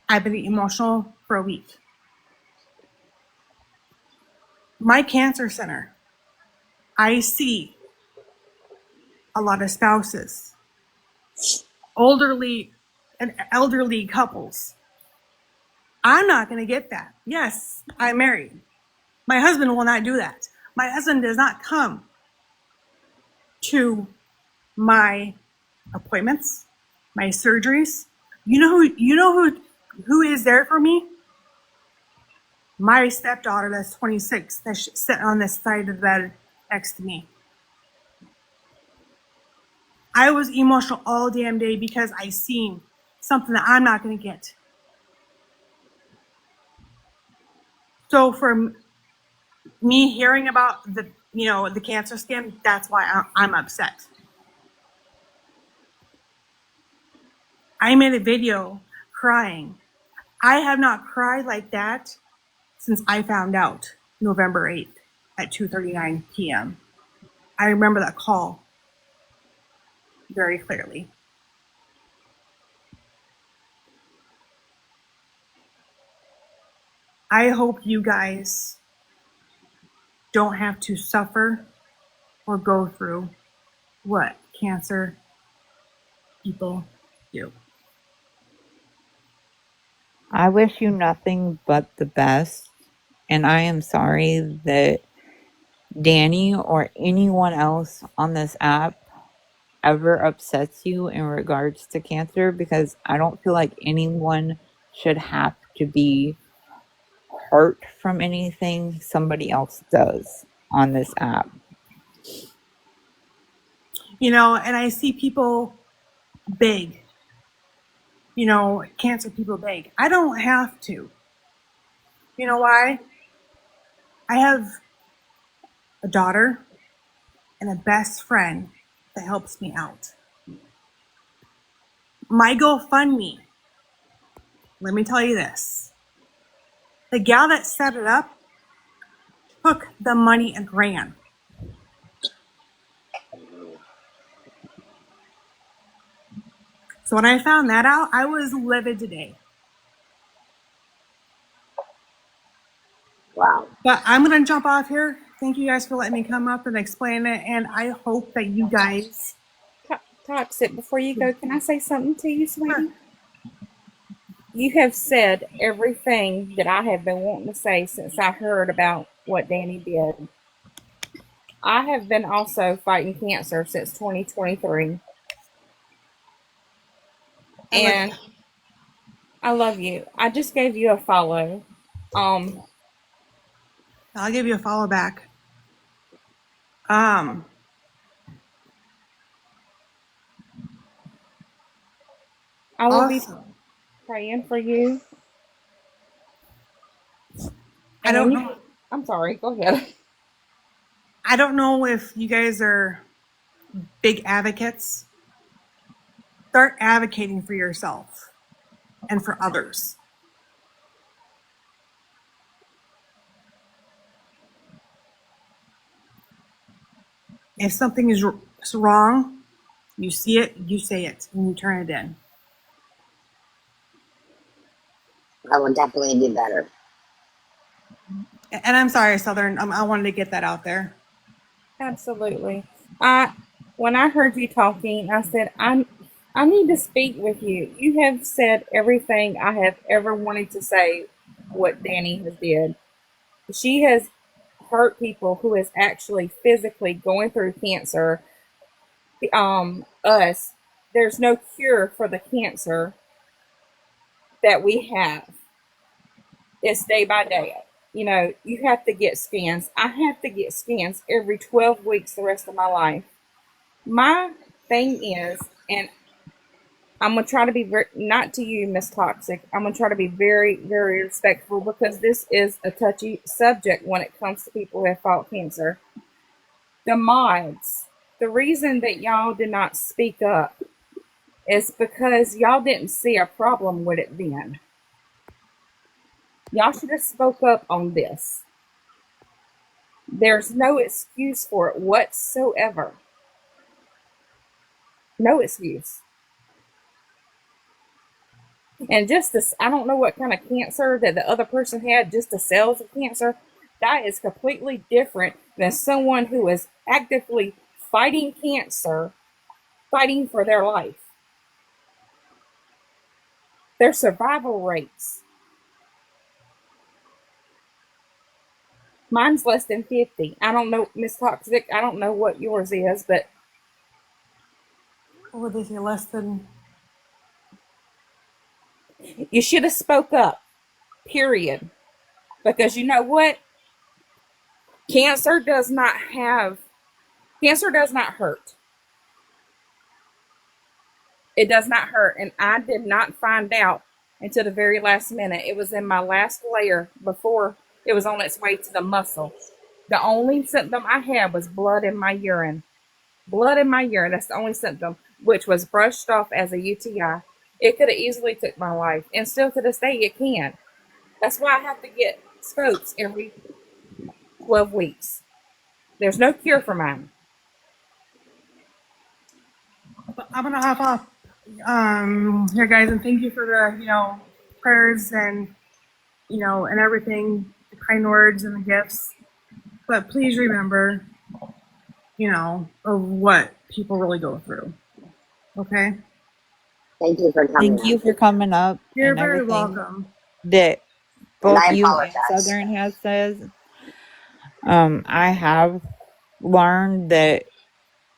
I've been emotional for a week. My cancer center, I see a lot of spouses, elderly and elderly couples. I'm not going to get that. Yes, I'm married. My husband will not do that. My husband does not come to my appointments, my surgeries. Who is there for me? My stepdaughter that's 26 that's sitting on this side of the bed next to me. I was emotional all damn day because I seen something that I'm not going to get. So for me hearing about the cancer scam, that's why I'm upset. I made a video crying. I have not cried like that since I found out November 8th at 2:39 p.m. I remember that call very clearly. I hope you guys don't have to suffer or go through what cancer people do. I wish you nothing but the best. And I am sorry that Danny or anyone else on this app ever upsets you in regards to cancer, because I don't feel like anyone should have to be hurt from anything somebody else does on this app. And I see people beg, cancer people beg. I don't have to. You know why? I have a daughter and a best friend that helps me out. My GoFundMe let me tell you this. The gal that set it up took the money and ran. So when I found that out, I was livid today. Wow. But I'm going to jump off here. Thank you guys for letting me come up and explain it. And I hope that you guys. Toxic, before you go, can I say something to you, Sure. sweetie? You have said everything that I have been wanting to say since I heard about what Dani did. I have been also fighting cancer since 2023. And I love you. I just gave you a follow. I'll give you a follow back. I will be Also, praying for you. I And don't when know. I'm sorry, go ahead. I don't know if you guys are big advocates. Start advocating for yourself and for others. If something is wrong, you see it, you say it, and you turn it in. I will definitely do better. And I'm sorry, Southern. I wanted to get that out there. Absolutely. When I heard you talking, I said, I need to speak with you. You have said everything I have ever wanted to say what Dani has did. She has hurt people who is actually physically going through cancer. Us, there's no cure for the cancer that we have. It's day by day. You know, you have to get scans. I have to get scans every 12 weeks the rest of my life. My thing is, and I'm gonna try to be not to you, Miss Toxic. I'm gonna try to be very, very respectful because this is a touchy subject when it comes to people who have fought cancer. The mods, the reason that y'all did not speak up is because y'all didn't see a problem with it then. Y'all should have spoke up on this. There's no excuse for it whatsoever. No excuse. And just this, I don't know what kind of cancer that the other person had, just the cells of cancer. That is completely different than someone who is actively fighting cancer, fighting for their life. Their survival rates. Mine's less than 50. I don't know, Miss Toxic, I don't know what yours is, but What would they say? Less than. you should have spoke up, period. Because you know what? Cancer does not hurt. It does not hurt. And I did not find out until the very last minute. It was in my last layer before it was on its way to the muscle. The only symptom I had was blood in my urine. Blood in my urine. That's the only symptom, which was brushed off as a UTI. It could have easily took my life. And still to this day, it can. That's why I have to get scopes every 12 weeks. There's no cure for mine. I'm gonna hop off here, guys, and thank you for the prayers and and everything, the kind words and the gifts. But please remember, of what people really go through. Okay? Thank you for coming Thank you up. for coming up You're and very everything welcome. that And both I you and apologize. Southern has said. I have learned that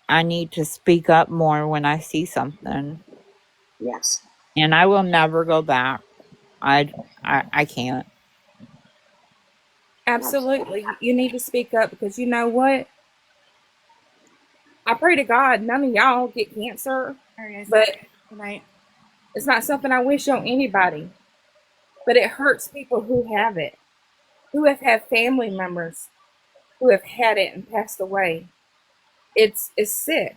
I need to speak up more when I see something, Yes. and I will never go back. I can't. Absolutely. You need to speak up because you know what? I pray to God none of y'all get cancer, All right, guys. but Good night. it's not something I wish on anybody. But it hurts people who have it, who have had family members who have had it and passed away. It's sick.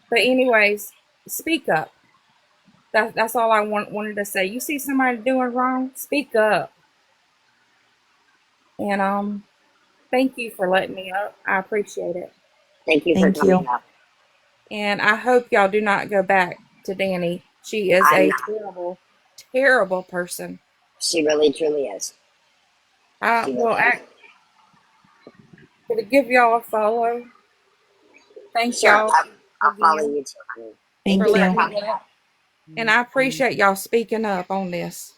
But anyways, speak up. That's all I wanted to say. You see somebody doing wrong, speak up. And thank you for letting me up. I appreciate it. Thank you for Thank coming you. up. And I hope y'all do not go back to Dani. She is I'm a not. terrible, terrible person. She really, truly is. I She will really is. to give y'all a follow. Thank Sure, y'all I'll follow again you too, honey. Thank for Thank you for letting you. me coming up. up. And I appreciate y'all speaking up on this.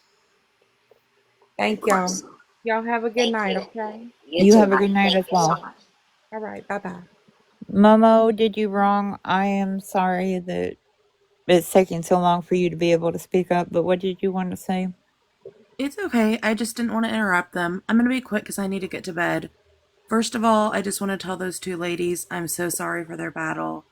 Of Thank y'all. course. Y'all have a good Thank night, you. okay? You You too, have a good honey. night Thank as you so well. much. All right. Bye bye. Momo, did you wrong? I am sorry that it's taking so long for you to be able to speak up, but what did you want to say? It's okay. I just didn't want to interrupt them. I'm going to be quick because I need to get to bed. First of all, I just want to tell those two ladies I'm so sorry for their battle.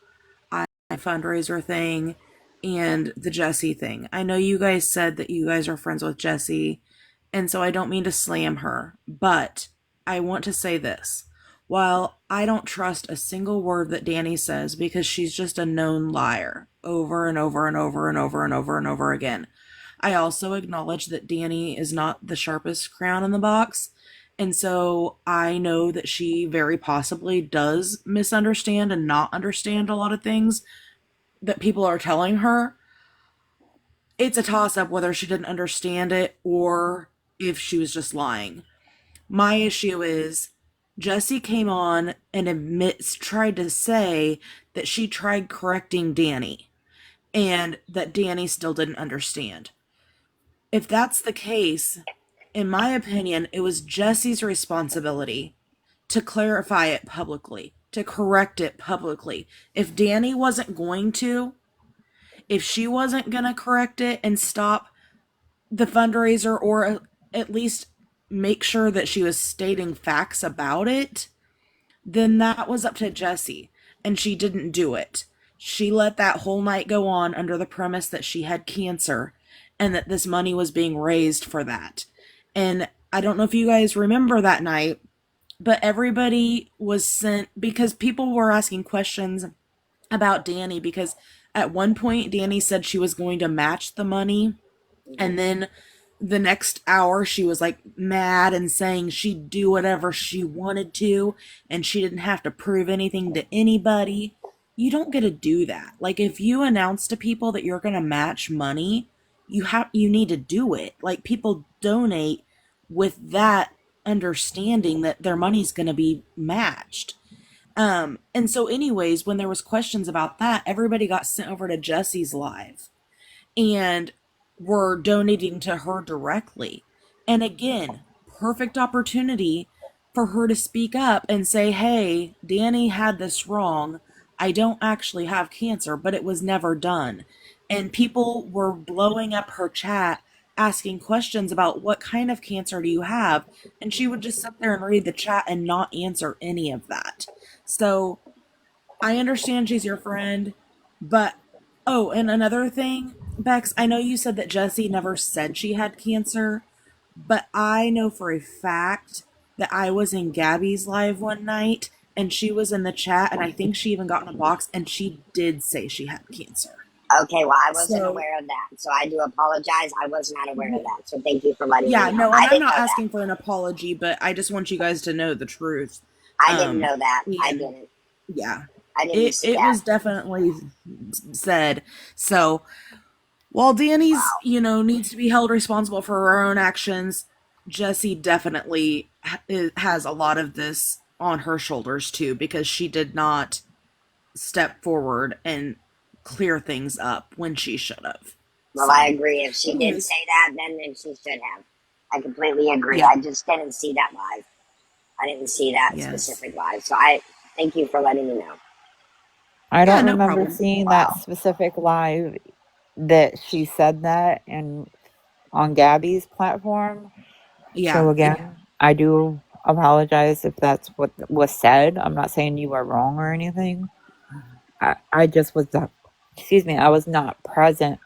My fundraiser thing and the Jessie thing. I know you guys said that you guys are friends with Jessie, and so I don't mean to slam her, but I want to say this. While I don't trust a single word that Dani says because she's just a known liar over and over and over and over and over and over again, I also acknowledge that Dani is not the sharpest crown in the box. And so I know that she very possibly does misunderstand and not understand a lot of things that people are telling her. It's a toss up whether she didn't understand it or if she was just lying. My issue is Jessie came on and tried to say that she tried correcting Dani and that Dani still didn't understand. If that's the case, in my opinion, it was Jessie's responsibility to clarify it publicly, to correct it publicly. If Dani wasn't going to, if she wasn't going to correct it and stop the fundraiser or at least make sure that she was stating facts about it, then that was up to Jessie. And she didn't do it. She let that whole night go on under the premise that she had cancer and that this money was being raised for that. And I don't know if you guys remember that night, but everybody was sent because people were asking questions about Dani because at one point Dani said she was going to match the money, and then the next hour she was like mad and saying she'd do whatever she wanted to and she didn't have to prove anything to anybody. You don't get to do that. Like if you announce to people that you're going to match money, you need to do it. Like people donate with that understanding that their money's going to be matched. And so anyways, when there was questions about that, everybody got sent over to Jesse's live and were donating to her directly. And again, perfect opportunity for her to speak up and say, hey, Dani had this wrong. I don't actually have cancer, but it was never done. And people were blowing up her chat asking questions about what kind of cancer do you have? And she would just sit there and read the chat and not answer any of that. So I understand she's your friend, but oh, and another thing, Bex, I know you said that Jessie never said she had cancer, but I know for a fact that I was in Gabby's live one night and she was in the chat and I think she even got in a box and she did say she had cancer. Okay, well, I wasn't So, aware of that. So I do apologize. I was not aware of that. So thank you for letting me yeah, know. no, and I I'm didn't not know that. asking for an apology, but I just want you guys to know the truth. I didn't Um, know that. I and didn't. yeah, I didn't see it that. was definitely said. So, while Danny's, Wow. needs to be held responsible for her own actions, Jessie definitely has a lot of this on her shoulders too because she did not step forward and clear things up when she should have. Well, I So, agree. If she did anyways, say that, then she should have. I completely agree. yeah, I just didn't see that live. I didn't see that yes. specific live. So I thank you for letting me know. I Yeah, don't no remember problem. seeing that Wow. specific live that she said that and on Gabby's platform. Yeah, So again, I do apologize if that's what was said. I'm not saying you are wrong or anything. I just was not, excuse me, I was not present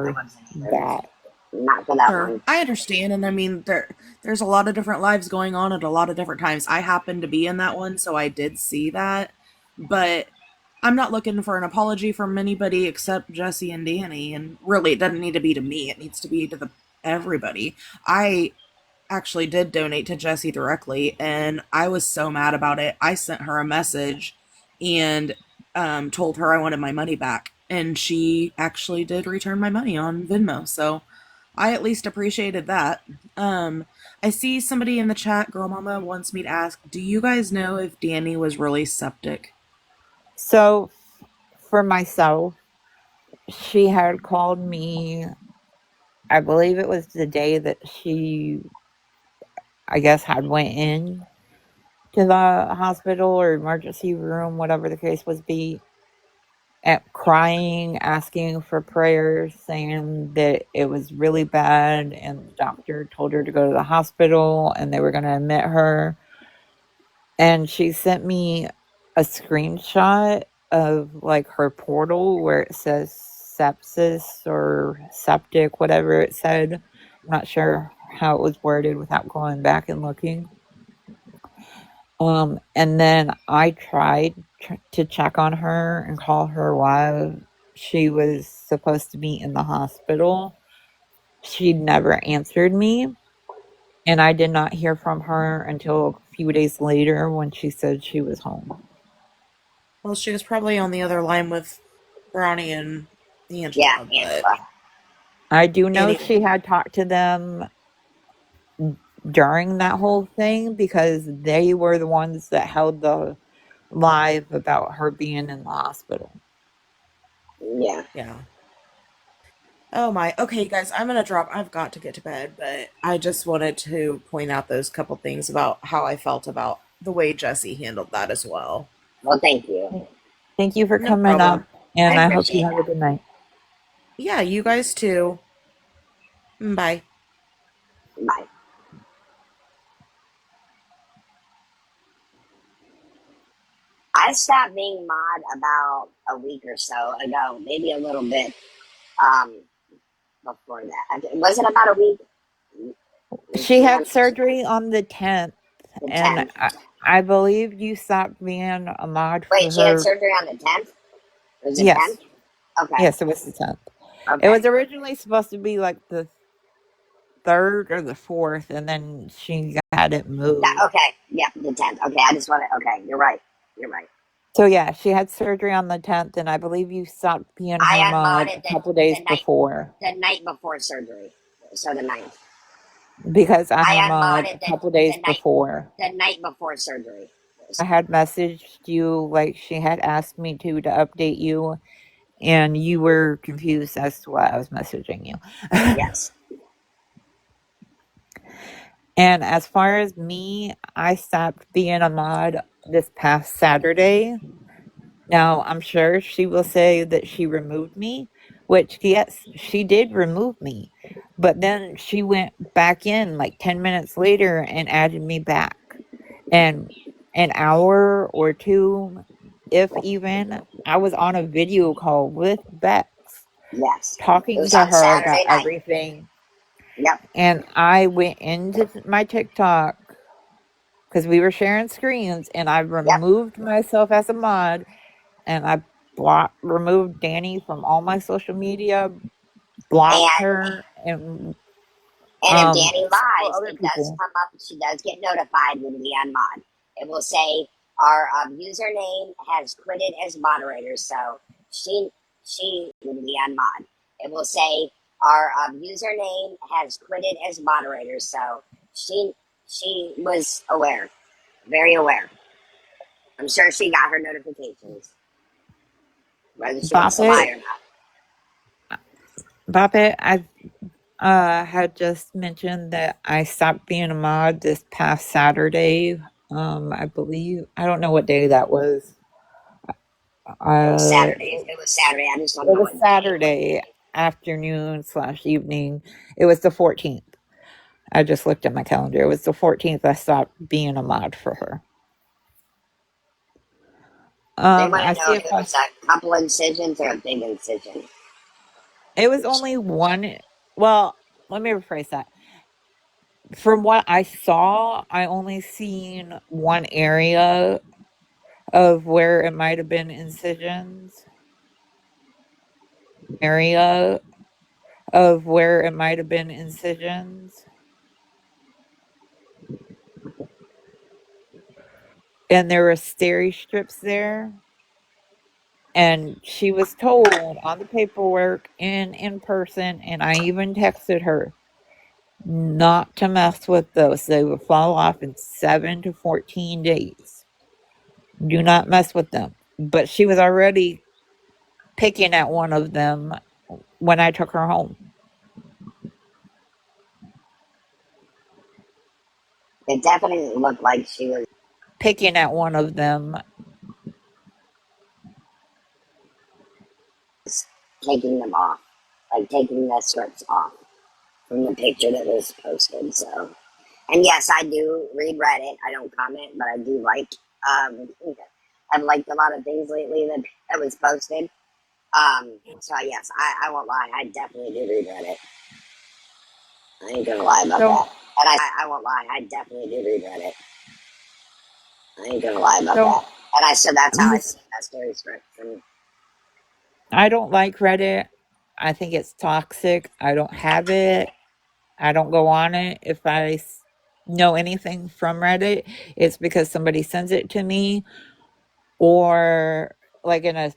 I for wasn't either. that. Not for that sure. one. I understand, and I mean there's a lot of different lives going on at a lot of different times. I happened to be in that one, so I did see that. But I'm not looking for an apology from anybody except Jesse and Danny, and really, it doesn't need to be to me. It needs to be to the everybody. I actually did donate to Jessie directly, and I was so mad about it. I sent her a message and told her I wanted my money back, and she actually did return my money on Venmo. So I at least appreciated that. Um, I see somebody in the chat, Girl Mama, wants me to ask, do you guys know if Danny was really septic? So, for myself, she had called me, I believe it was the day that she, I guess, had went in to the hospital or emergency room, whatever the case was be, at crying, asking for prayers, saying that it was really bad, and the doctor told her to go to the hospital and they were going to admit her. And she sent me a screenshot of like her portal where it says sepsis or septic, whatever it said. I'm not sure how it was worded without going back and looking. And then I tried to check on her and call her while she was supposed to be in the hospital. She never answered me, and I did not hear from her until a few days later when she said she was home. Well, she was probably on the other line with Brownie and Yeah, Angela, but Angela. I do know anyway. she had talked to them during that whole thing because they were the ones that held the live about her being in the hospital. Yeah. Yeah. Oh my. Okay, guys, I'm gonna drop. I've got to get to bed, but I just wanted to point out those couple things about how I felt about the way Jesse handled that as well. Well, thank you. Thank you for No coming up, problem. I and I hope you appreciate have a that. good night. Yeah, you guys too. Bye. Bye. I stopped being mod about a week or so ago, maybe a little bit um, before that. Was it about a week? She 2 had months? surgery on the 10th, The and 10th. I believe you stopped being a mod for Wait, she had her. surgery on the 10th? Was it Yes, 10th? Okay. yes, it was the 10th. It Okay. was originally supposed to be like the 3rd or the 4th, and then she had it That, moved. okay. Yep, the 10th. Okay, I just want to. Okay, you're right. You're right. So yeah, she had surgery on the 10th, and I believe you stopped being her I mod unmodded a couple days before the night before surgery. So the ninth. because I'm her I mod a unmodded couple days the night before. the night before surgery. I had messaged you like she had asked me to update you, and you were confused as to why I was messaging you. Yes. And as far as me, I stopped being a mod this past Saturday. Now, I'm sure she will say that she removed me, which, yes, she did remove me. But then she went back in like 10 minutes later and added me back. And an hour or two, if even, I was on a video call with Bex Yes. It talking was to on her about Saturday night. everything. Yep. And I went into my TikTok because we were sharing screens, and I Yep. removed myself as a mod, and I removed Danny from all my social media, blocked And her, and if Danny several lies, other it does people. come up. She does get notified when we unmod. It will say our username has quitted as moderator, so she when we unmod. It will say our username has quitted as moderator, so she she was aware, very aware. I'm sure she got her notifications, whether she wants Bop to lie it, or not. bop it. I had just mentioned that I stopped being a mod this past Saturday. I believe I don't know what day that was. It was Uh, Saturday. It was Saturday. I just don't it know was what day it was. Saturday afternoon slash evening. It was the 14th. I just looked at my calendar. It was the 14th I stopped being a mod for her. They want I to know see if if it was a couple incisions or a big incision. it was only one. Well, let me rephrase that. From what I saw, I only seen one area of where it might have been incisions, area of where it might have been incisions, and there were steri strips there. And she was told on the paperwork and in person, and I even texted her not to mess with those. They will fall off in 7 to 14 days. Do not mess with them. But she was already picking at one of them when I took her home. It definitely looked like she was Picking at one of them. taking them off, like taking the strips off from the picture that was posted. So, and yes, I do read Reddit. I don't comment, but I do like. Um, I've liked a lot of things lately that was posted. So yes, I won't lie. I definitely do read Reddit. I ain't gonna lie about So, that. And I won't lie. I definitely do read Reddit. I ain't gonna lie about so that. And so that's how I this, see that story script from. I don't like Reddit. I think it's toxic. I don't have it. I don't go on it. If I know anything from Reddit, it's because somebody sends it to me or like in a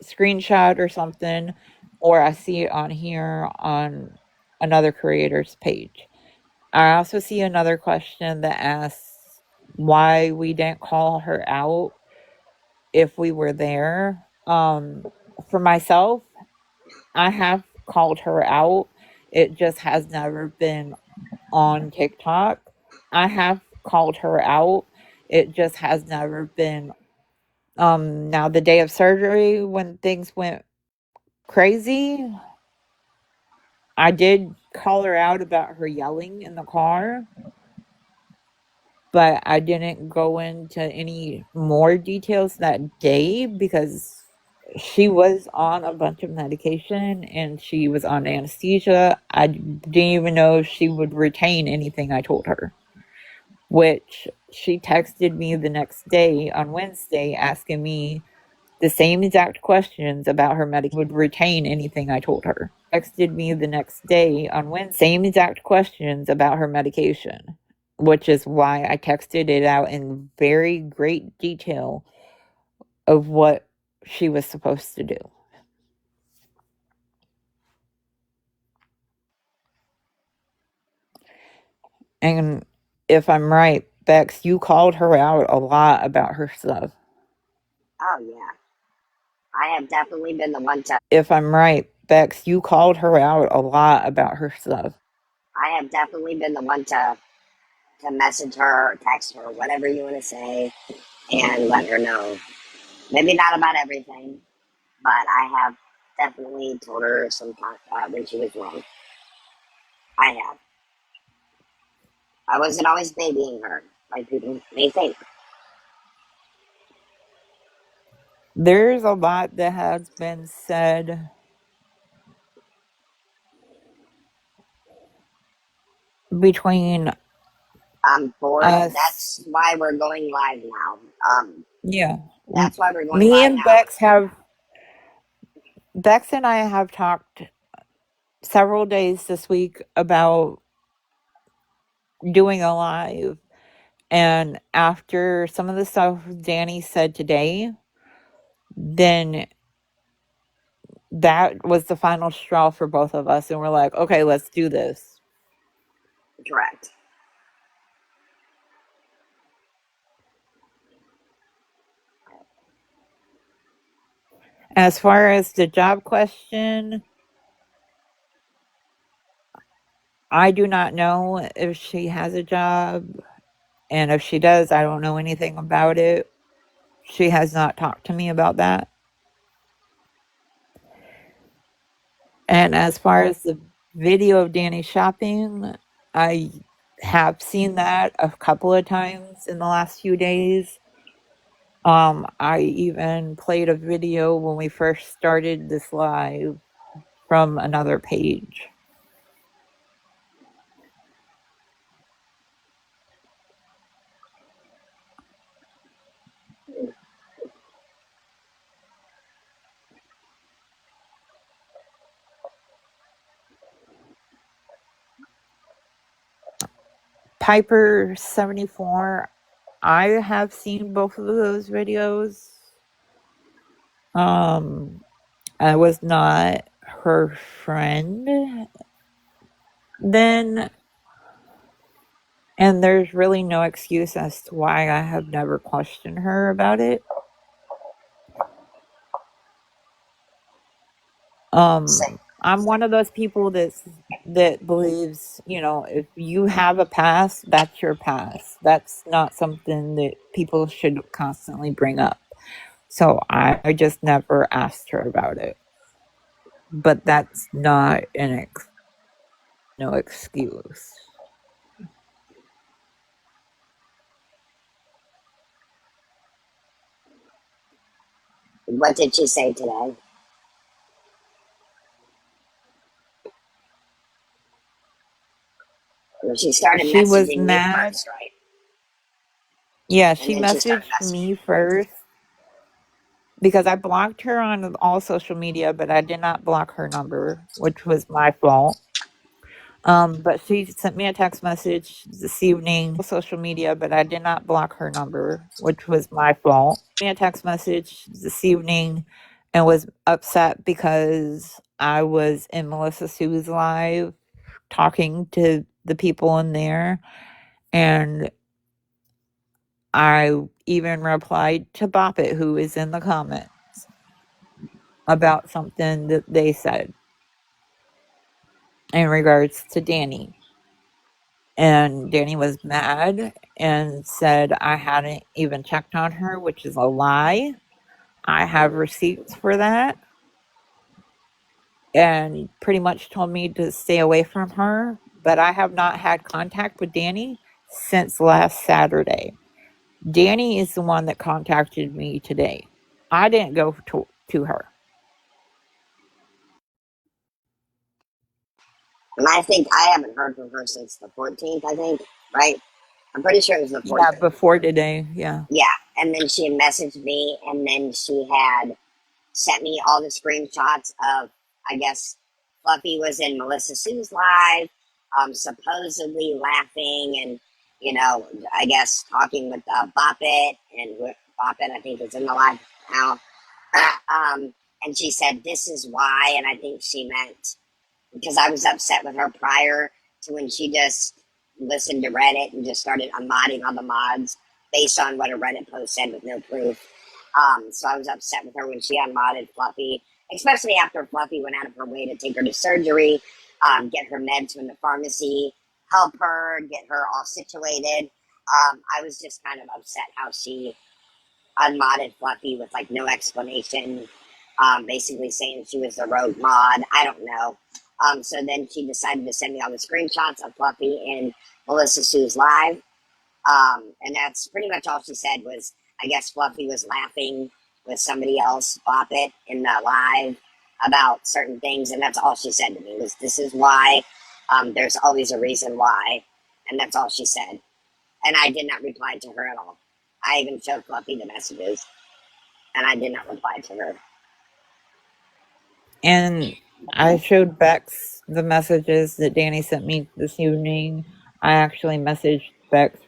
screenshot or something, or I see it on here on another creator's page. I also see another question that asks why we didn't call her out if we were there. For myself, I have called her out. It just has never been on TikTok. I have called her out. It just has never been. Now the day of surgery when things went crazy, I did call her out about her yelling in the car, but I didn't go into any more details that day because she was on a bunch of medication and she was on anesthesia. I didn't even know if she would retain anything I told her, which she texted me the next day on Wednesday asking me the same exact questions about her medication would retain anything I told her. Texted me the next day on Wednesday, same exact questions about her medication, which is why I texted it out in very great detail of what she was supposed to do. And if I'm right, Bex, you called her out a lot about her stuff. Oh yeah, I have definitely been the one to. If I'm right, Bex, you called her out a lot about her stuff. I have definitely been the one to message her, or text her, whatever you want to say, and let her know. Maybe not about everything, but I have definitely told her sometimes when she was wrong. I have. I wasn't always babying her, like people may think. There's a lot that has been said between I'm bored. us. That's why we're going live now. Yeah. That's why we're going Me live and now. Bex and I have talked several days this week about doing a live. And after some of the stuff Dani said today, then that was the final straw for both of us. And we're like, okay, let's do this. Correct. As far as the job question, I do not know if she has a job. And if she does, I don't know anything about it. She has not talked to me about that. And as far as the video of Dani shopping, I have seen that a couple of times in the last few days. I even played a video when we first started this live from another page. Piper74, I have seen both of those videos. I was not her friend then, and there's really no excuse as to why I have never questioned her about it. I'm one of those people that believes, if you have a past, that's your past. That's not something that people should constantly bring up. So I just never asked her about it. But that's not no excuse. What did she say today? Well, she started She was messaging me mad. first, right? Yeah, And she then she started messaged messaging me me. first because I blocked her on all social media, but I did not block her number, which was my fault. But she sent me a text message this evening, social media, but I did not block her number, which was my fault. Me a text message this evening and was upset because I was in Melissa Sue's live talking to the people in there, and I even replied to Bop It, who is in the comments, about something that they said in regards to Dani. And Dani was mad and said I hadn't even checked on her, which is a lie. I have receipts for that. And pretty much told me to stay away from her. But I have not had contact with Dani since last Saturday. Dani is the one that contacted me today. I didn't go to her. And I think I haven't heard from her since the 14th, I think, right? I'm pretty sure it was the Yeah, 14th. before today. Yeah. Yeah. And then she messaged me, and then she had sent me all the screenshots of, I guess, Fluffy was in Melissa Sue's live, supposedly laughing and, I guess talking with Bop It, and Bop It, I think, is in the live now. And she said, this is why, and I think she meant, because I was upset with her prior to when she just listened to Reddit and just started modding on the mods based on what a Reddit post said with no proof. So I was upset with her when she unmodded Fluffy, especially after Fluffy went out of her way to take her to surgery, get her meds from the pharmacy, help her, get her all situated. I was just kind of upset how she unmodded Fluffy with like no explanation, basically saying she was a rogue mod. I don't know. So then she decided to send me all the screenshots of Fluffy in Melissa Sue's live. And that's pretty much all she said was, I guess Fluffy was laughing with somebody else, Bop It, in the live about certain things. And that's all she said to me was, this is why. There's always a reason why. And that's all she said. And I did not reply to her at all. I even showed Fluffy the messages, and I did not reply to her. And I showed Bex the messages that Dani sent me this evening. I actually messaged Bex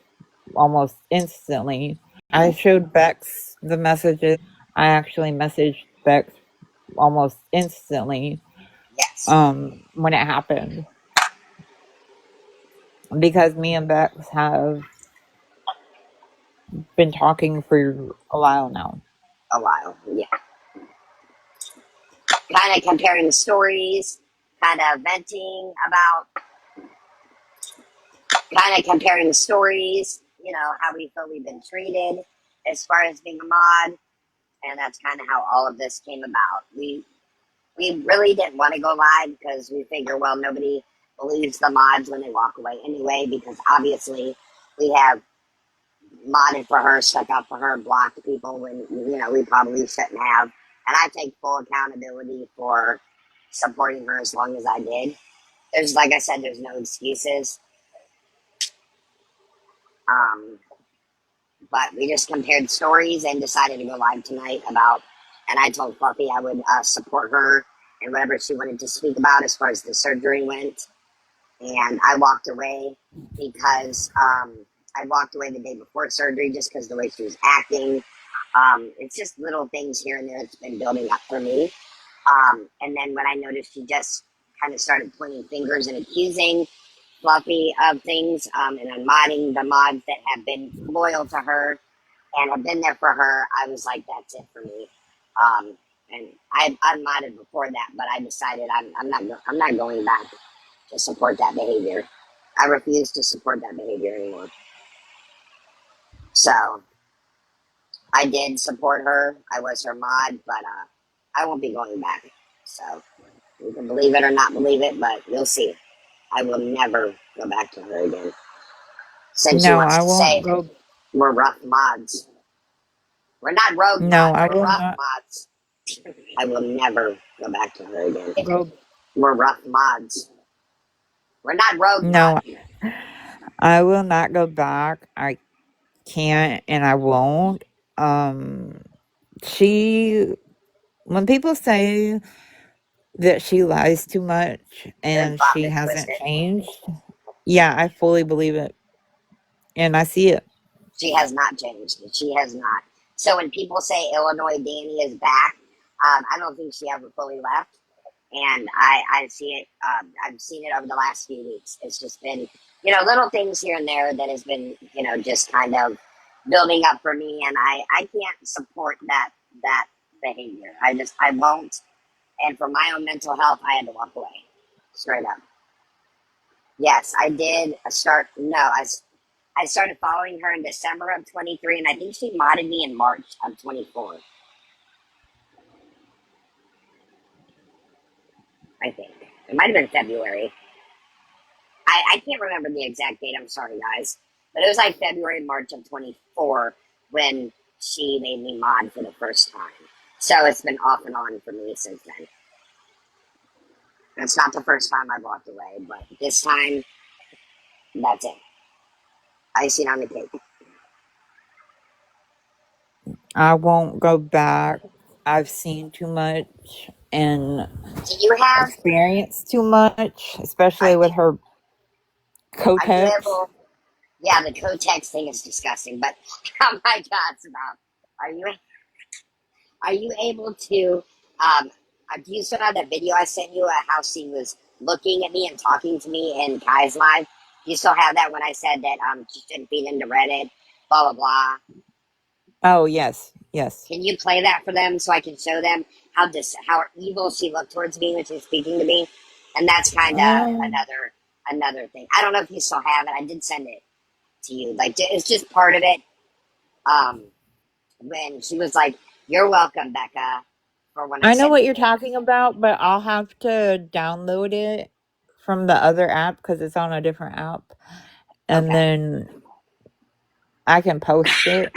almost instantly. I showed Bex the messages. I actually messaged Bex almost instantly Yes, when it happened. Because me and Bex have been talking for a while now. a while. Yeah, kind of comparing stories, kind of venting about, kind of comparing stories. How we feel we've been treated as far as being a mod, and that's kind of how all of this came about. We really didn't want to go live because we figure, well, nobody believes the mods when they walk away anyway, because obviously we have modded for her, stuck up for her, blocked people when we probably shouldn't have. And I take full accountability for supporting her as long as I did. There's, like I said, there's no excuses. Um, but we just compared stories and decided to go live tonight about. And I told Fluffy I would support her and whatever she wanted to speak about as far as the surgery went. and I walked away because I walked away the day before surgery just because the way she was acting. It's just little things here and there that's been building up for me. And then when I noticed she just kind of started pointing fingers and accusing Fluffy of things, and then modding the mods that have been loyal to her and have been there for her, I was like, that's it for me. And I modded before that, but I decided I'm not going back to support that behavior. I refuse to support that behavior anymore. So I did support her. I was her mod, but I won't be going back. So you can believe it or not believe it, but you'll see. I will never go back to her again. Since she No, wants I to won't say go. we're rough mods. We're not rogue No, mods, I we're will rough not mods. I will never go back to her again. go. We're rough mods. We're not rogue No, mods. I will not go back. I can't and I won't. Um, she, when people say that she lies too much Then and pop she it, twist hasn't it. changed, yeah, I fully believe it and I see it. She has not changed. She has not. So when people say Illinois Danny is back, I don't think she ever fully left. And I see it. I've seen it over the last few weeks. It's just been, little things here and there that has been, just kind of building up for me. And I can't support that behavior. I won't. And for my own mental health, I had to walk away, straight up. Yes, I did start. No, I started following her in December of 23, and I think she modded me in March of 24. I think it might have been February. I can't remember the exact date. I'm sorry, guys, but it was like February, March of 24 when she made me mod for the first time. So it's been off and on for me since then. It's not the first time I've walked away, but this time, that's it. Icing on the cake. I won't go back. I've seen too much and Do you have? experienced too much, Are especially with you? her Are you Kotex. able? Yeah, the Kotex thing is disgusting, but oh my God, stop! Are you are you able to? Do you still have that video I sent you? How she was looking at me and talking to me in Kai's live. Do you still have that when I said that she shouldn't feed into Reddit? Blah blah blah. Oh, yes, yes. Can you play that for them so I can show them how evil she looked towards me when she was speaking to me? And that's kind of Um, another thing. I don't know if you still have it. I did send it to you. Like it's just part of it. Um, when she was like, "You're welcome, Becca," for when I I know said what you're anything. talking about, but I'll have to download it from the other app because it's on a different app, and Okay, then I can post it.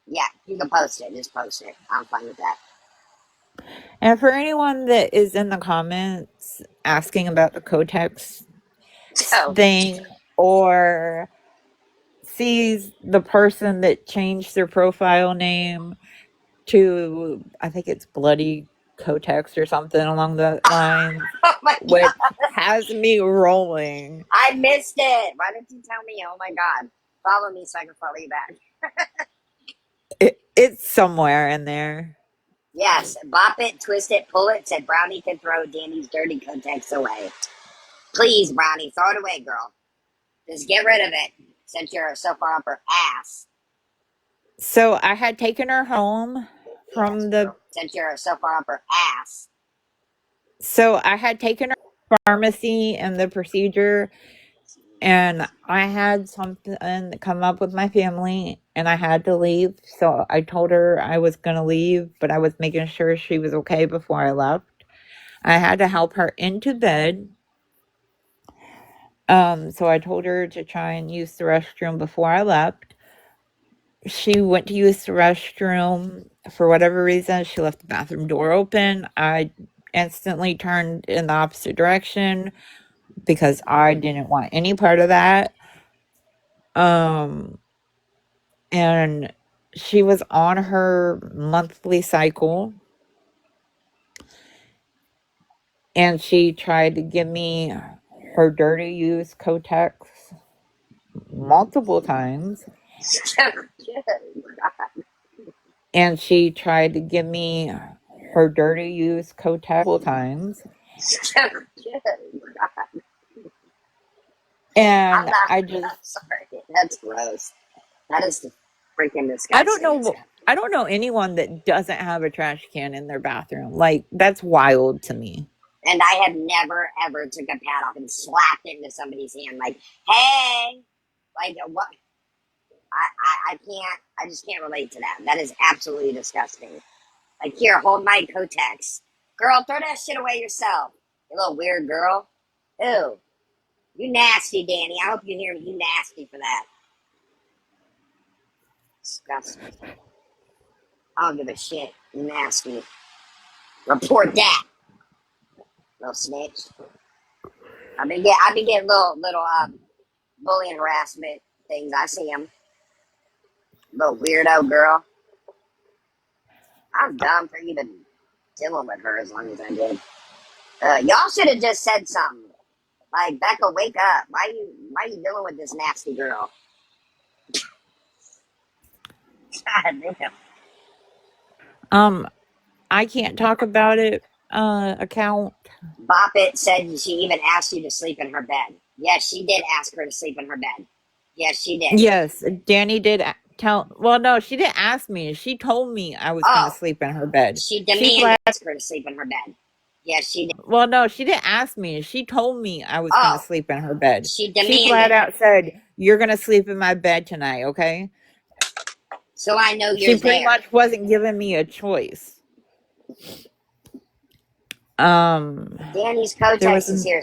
yeah, you can post it. Just post it. I'm fine with that. And for anyone that is in the comments asking about the Kotex So, thing or sees the person that changed their profile name to, I think it's Bloody Kotex or something along the lines, oh my which God, has me rolling. I missed it. Why didn't you tell me? Oh my God, follow me so I can follow you back. It's somewhere in there. Yes, bop it, twist it, pull it. Said Brownie can throw Danny's dirty contacts away. Please, Brownie, throw it away, girl. Just get rid of it since you're so far up her ass. So I had taken her home Yes, from the girl. Since you're so far up her ass. so I had taken her to pharmacy and the procedure, and I had something come up with my family and I had to leave. So I told her I was going to leave, but I was making sure she was okay before I left. I had to help her into bed. So I told her to try and use the restroom before I left. She went to use the restroom. For whatever reason, she left the bathroom door open. I instantly turned in the opposite direction because I didn't want any part of that. Um, and she was on her monthly cycle and she tried to give me her dirty used Kotex multiple times, and she tried to give me her dirty used Kotex times, I'm and not. I I'm just sorry. That's gross. That is freaking disgusting. I don't know anyone that doesn't have a trash can in their bathroom. Like, that's wild to me. And I have never ever took a pad off and slapped it into somebody's hand. Like, hey, like what? I can't. I just can't relate to that. That is absolutely disgusting. Like, here, hold my Kotex, girl. Throw that shit away yourself. You little weird girl. Ew. You nasty, Dani. I hope you hear me. You nasty for that. Disgusting. I don't give a shit. You nasty. Report that, little snitch. I've been getting little bullying harassment things. I see them. Little weirdo girl. I'm dumb for even dealing with her as long as I did. Y'all should have just said something. Like, Becca, wake up. Why you dealing with this nasty girl? God damn. I can't talk about it. Account. Bop It said she even asked you to sleep in her bed. Yes, she did ask her to sleep in her bed. Yes, she did. Yes, Dani did tell. Well, no, she didn't ask me. She told me I was going to Oh, sleep in her bed. she She demanded flat. her to sleep in her bed. Yes, she did. Well, no, she didn't ask me. She told me I was going to Oh, sleep in her bed. she She flat demanded. out said, "You're going to sleep in my bed tonight, okay?" So I know She you're pretty there. much wasn't giving me a choice. Dani's There was Kotex is here.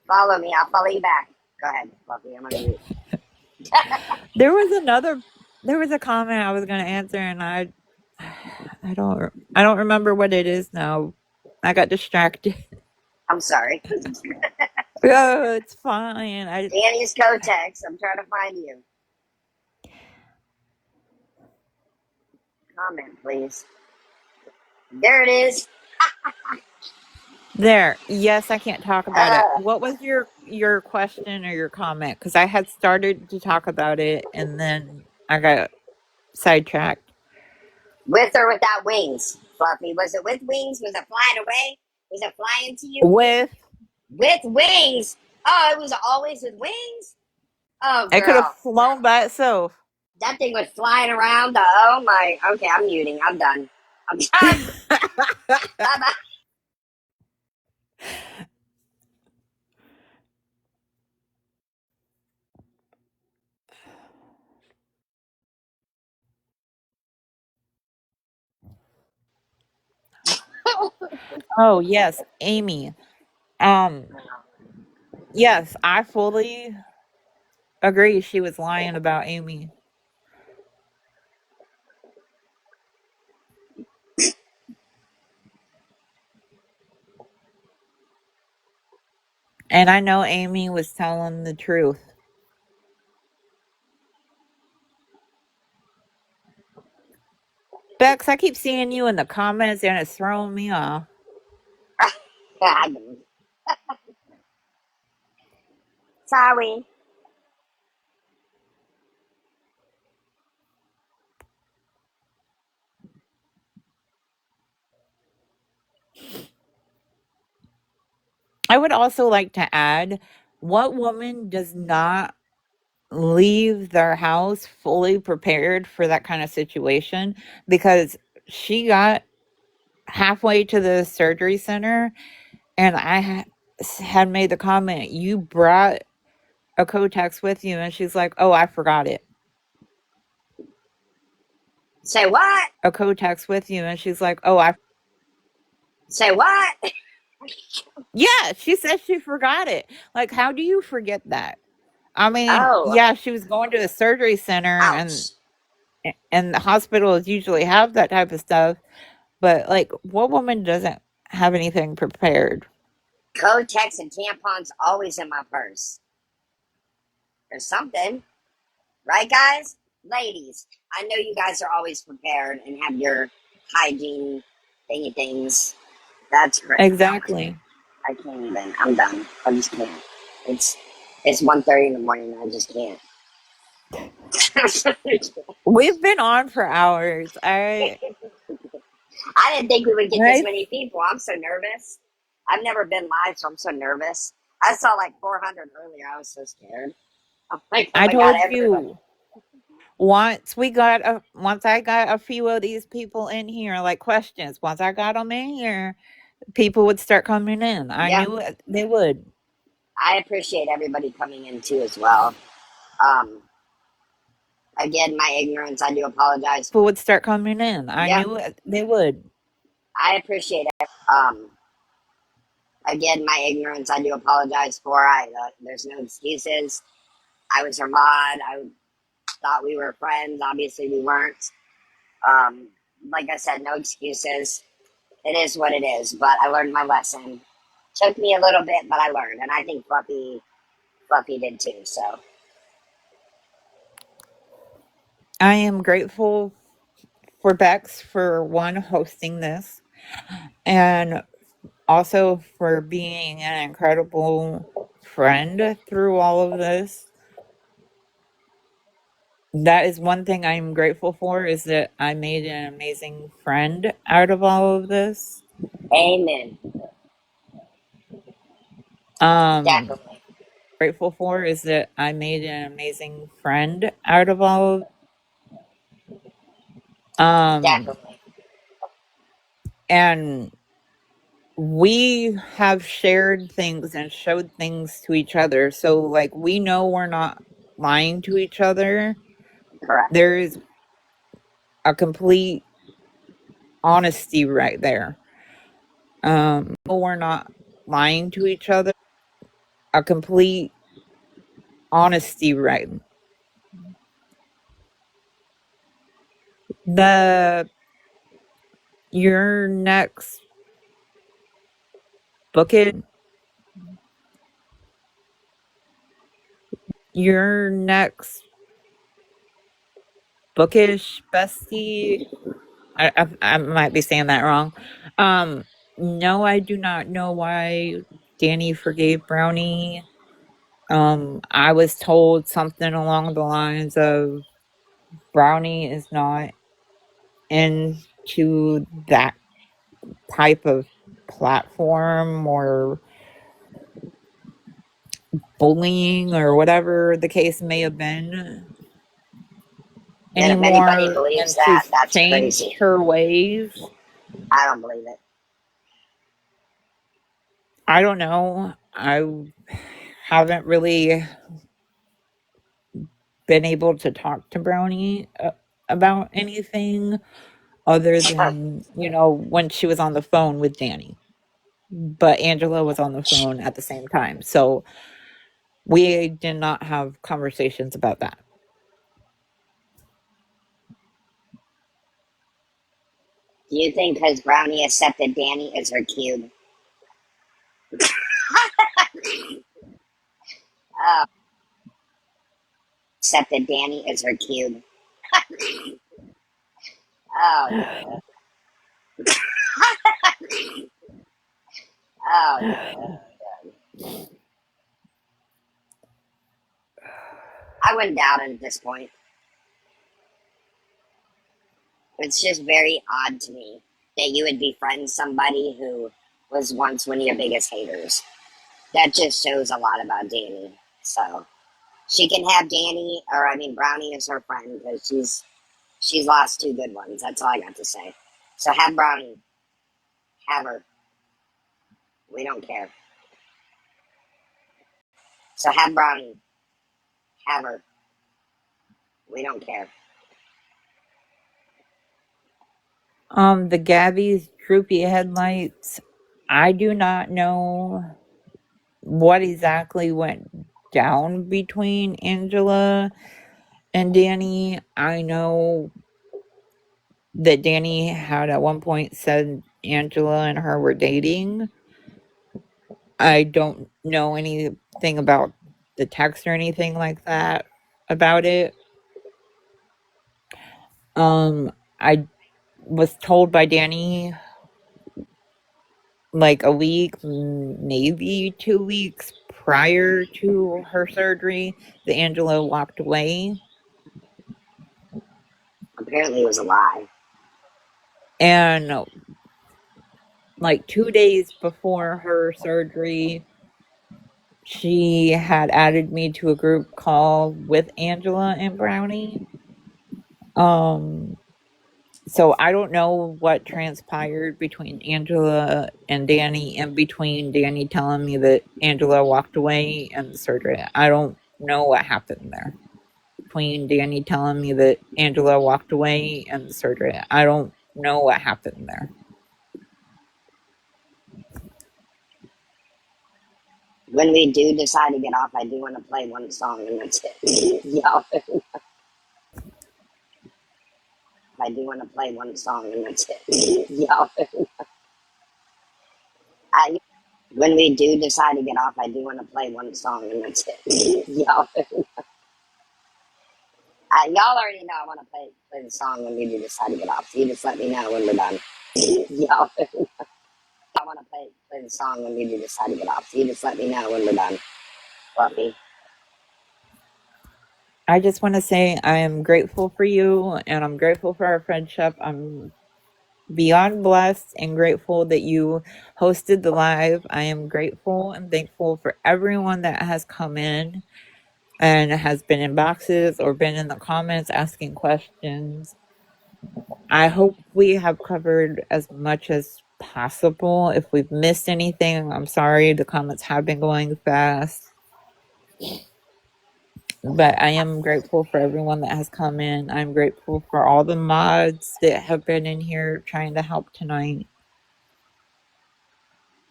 Follow me. I'll follow you back. Go ahead, Fluffy. I'm on mute. there was another there was a comment I was going to answer, and I don't remember what it is now. I got distracted. I'm sorry. Oh, it's fine. Dani's Kotex. I'm trying to find you. Comment, please. There it is. There. Yes, I can't talk about it. Uh, What was your question or your comment? Because I had started to talk about it, and then I got sidetracked. with or without wings, Fluffy? Was it with wings? Was it flying away? Was it flying to you? With With wings. Oh, it was always with wings? Oh, it could have girl. flown by itself. That thing was flying around. Oh, my. Okay, I'm muting. I'm done. I'm done. Bye-bye. Oh yes, Amy. Um, yes, I fully agree. She was lying about Amy, and I know Amy was telling the truth. Bex, I keep seeing you in the comments, and it's throwing me off. God. Sorry. I would also like to add, what woman does not leave their house fully prepared for that kind of situation? Because she got halfway to the surgery center, and had made the comment, "You brought a Kotex with you," and she's like, "Oh, I forgot it." Say what? A Kotex with you, and she's like, "Oh, I." Say what? Yeah, she said she forgot it. Like, how do you forget that? I mean, Oh, yeah, she was going to a surgery center, ouch. and the hospitals usually have that type of stuff, but like, what woman doesn't have anything prepared? Kotex and tampons always in my purse. There's something. Right, guys? Ladies, I know you guys are always prepared and have your hygiene thingy things. That's great. Exactly. I can't even. I'm done. I just can't. It's 1:30 in the morning and I just can't. We've been on for hours. I didn't think we would get this I many people. I'm so nervous. I've never been live, so I'm so nervous. I saw like 400 earlier. I was so scared. I'm like, oh I my god, told everybody. you once I got a few of these people in here, like questions. Once I got them in here, people would start coming in. I Yeah, knew they would. I appreciate everybody coming in too as well. Um, Again, my ignorance, I do apologize. People would start coming in. I Yeah, knew they would. I appreciate it. Again, my ignorance, I do apologize for. There's no excuses. I was her mod. I thought we were friends. Obviously, we weren't. Um, like I said, no excuses. It is what it is. But I learned my lesson. Took me a little bit, but I learned, and I think Fluffy did too. So I am grateful for Bex for one hosting this and also for being an incredible friend through all of this. That is one thing I'm grateful for is that I made an amazing friend out of all of this. amen. Um Definitely, grateful for is that I made an amazing friend out of all of um definitely. and we have shared things and showed things to each other. So like we know we're not lying to each other. Correct. There's a complete honesty right there. We're not lying to each other. A complete honesty right. The your next bookish your next bookish bestie. I might be saying that wrong. Um, no, I do not know why Danny forgave Brownie. I was told something along the lines of Brownie is not into that type of platform or bullying or whatever the case may have been And if anybody anymore, believes and that, she's that's changed crazy. her ways. I don't believe it. I don't know. I haven't really been able to talk to Brownie about anything other than, when she was on the phone with Danny. But Angela was on the phone at the same time. So we did not have conversations about that. Do you think because Brownie accepted Danny as her cube? Oh, accepted Danny as her cube. Oh yeah. Oh yeah. I wouldn't doubt it at this point. It's just very odd to me that you would befriend somebody who was once one of your biggest haters. That just shows a lot about Danny. So she can have Danny, or I mean Brownie as her friend because she's lost two good ones. That's all I got to say. So have Brownie, have her. We don't care. So have Brownie, have her. We don't care. The Gabby's droopy headlights. I do not know what exactly went down between Angela and Danny. I know that Danny had at one point said Angela and her were dating. I don't know anything about the text or anything like that about it. I was told by Danny like a week, maybe 2 weeks prior to her surgery that Angela walked away. Apparently it was a lie. And like 2 days before her surgery, she had added me to a group call with Angela and Brownie. So I don't know what transpired between Angela and Dani, and between Dani telling me that Angela walked away and the surgery. I don't know what happened there. Between Dani telling me that Angela walked away and the surgery. I don't know what happened there. When we do decide to get off, I do want to play one song and that's it. Y'all, I do want to play one song and that's it. Y'all, I, when we do decide to get off, I do want to play one song and that's it. Y'all, y'all already know I want to play the song when we do decide to get off. So you just let me know when we're done. Y'all, I want to play the song when we do decide to get off. So you just let me know when we're done. Fluffy. I just want to say I am grateful for you, and I'm grateful for our friendship. I'm beyond blessed and grateful that you hosted the live. I am grateful and thankful for everyone that has come in and has been in boxes or been in the comments asking questions. I hope we have covered as much as possible. If we've missed anything, I'm sorry. The comments have been going fast. But I am grateful for everyone that has come in. I'm grateful for all the mods that have been in here trying to help tonight.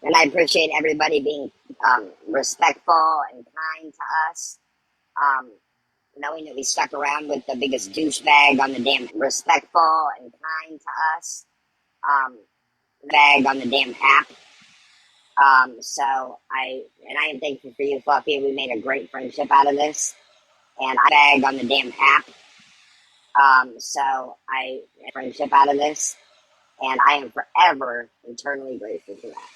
And I appreciate everybody being respectful and kind to us. Knowing that we stuck around with the biggest douchebag on the damn respectful and kind to us. Bag on the damn app. So I am thankful for you, Fluffy. We made a great friendship out of this. And I bag on the damn app. So I friendship out of this. And I am forever eternally grateful for that.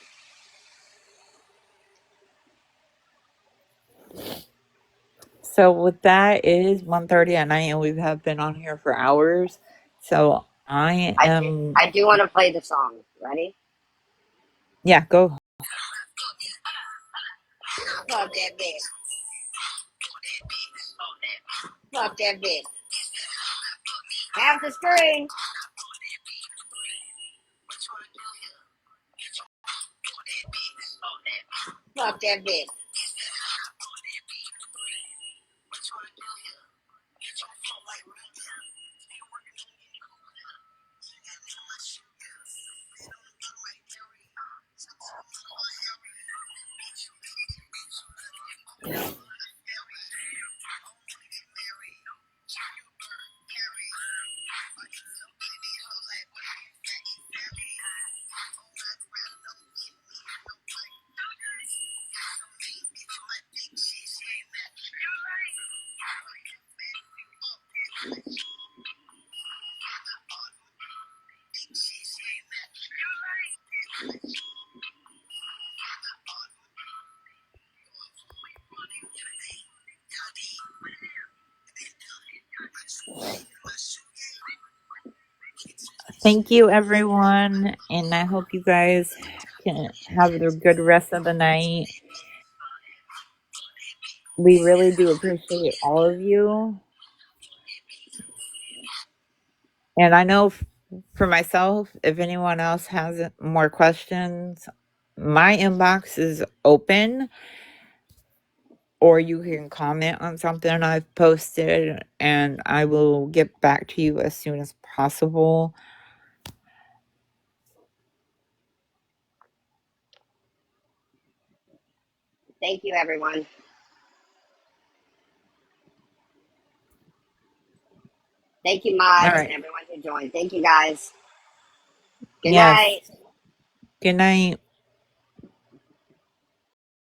So with that, it is 1:30 at night and we have been on here for hours. So I am I do want to play the song. Ready? yeah, go. Fuck that bitch. Fuck that bitch. Half the screen. Fuck that bitch. Thank you everyone, and I hope you guys can have the good rest of the night. We really do appreciate all of you. And I know for myself, if anyone else has more questions, my inbox is open, or you can comment on something I've posted and I will get back to you as soon as possible. Thank you, everyone. Thank you, All mods, and right. everyone who joined. Thank you, guys. Good Yes. night. Good night.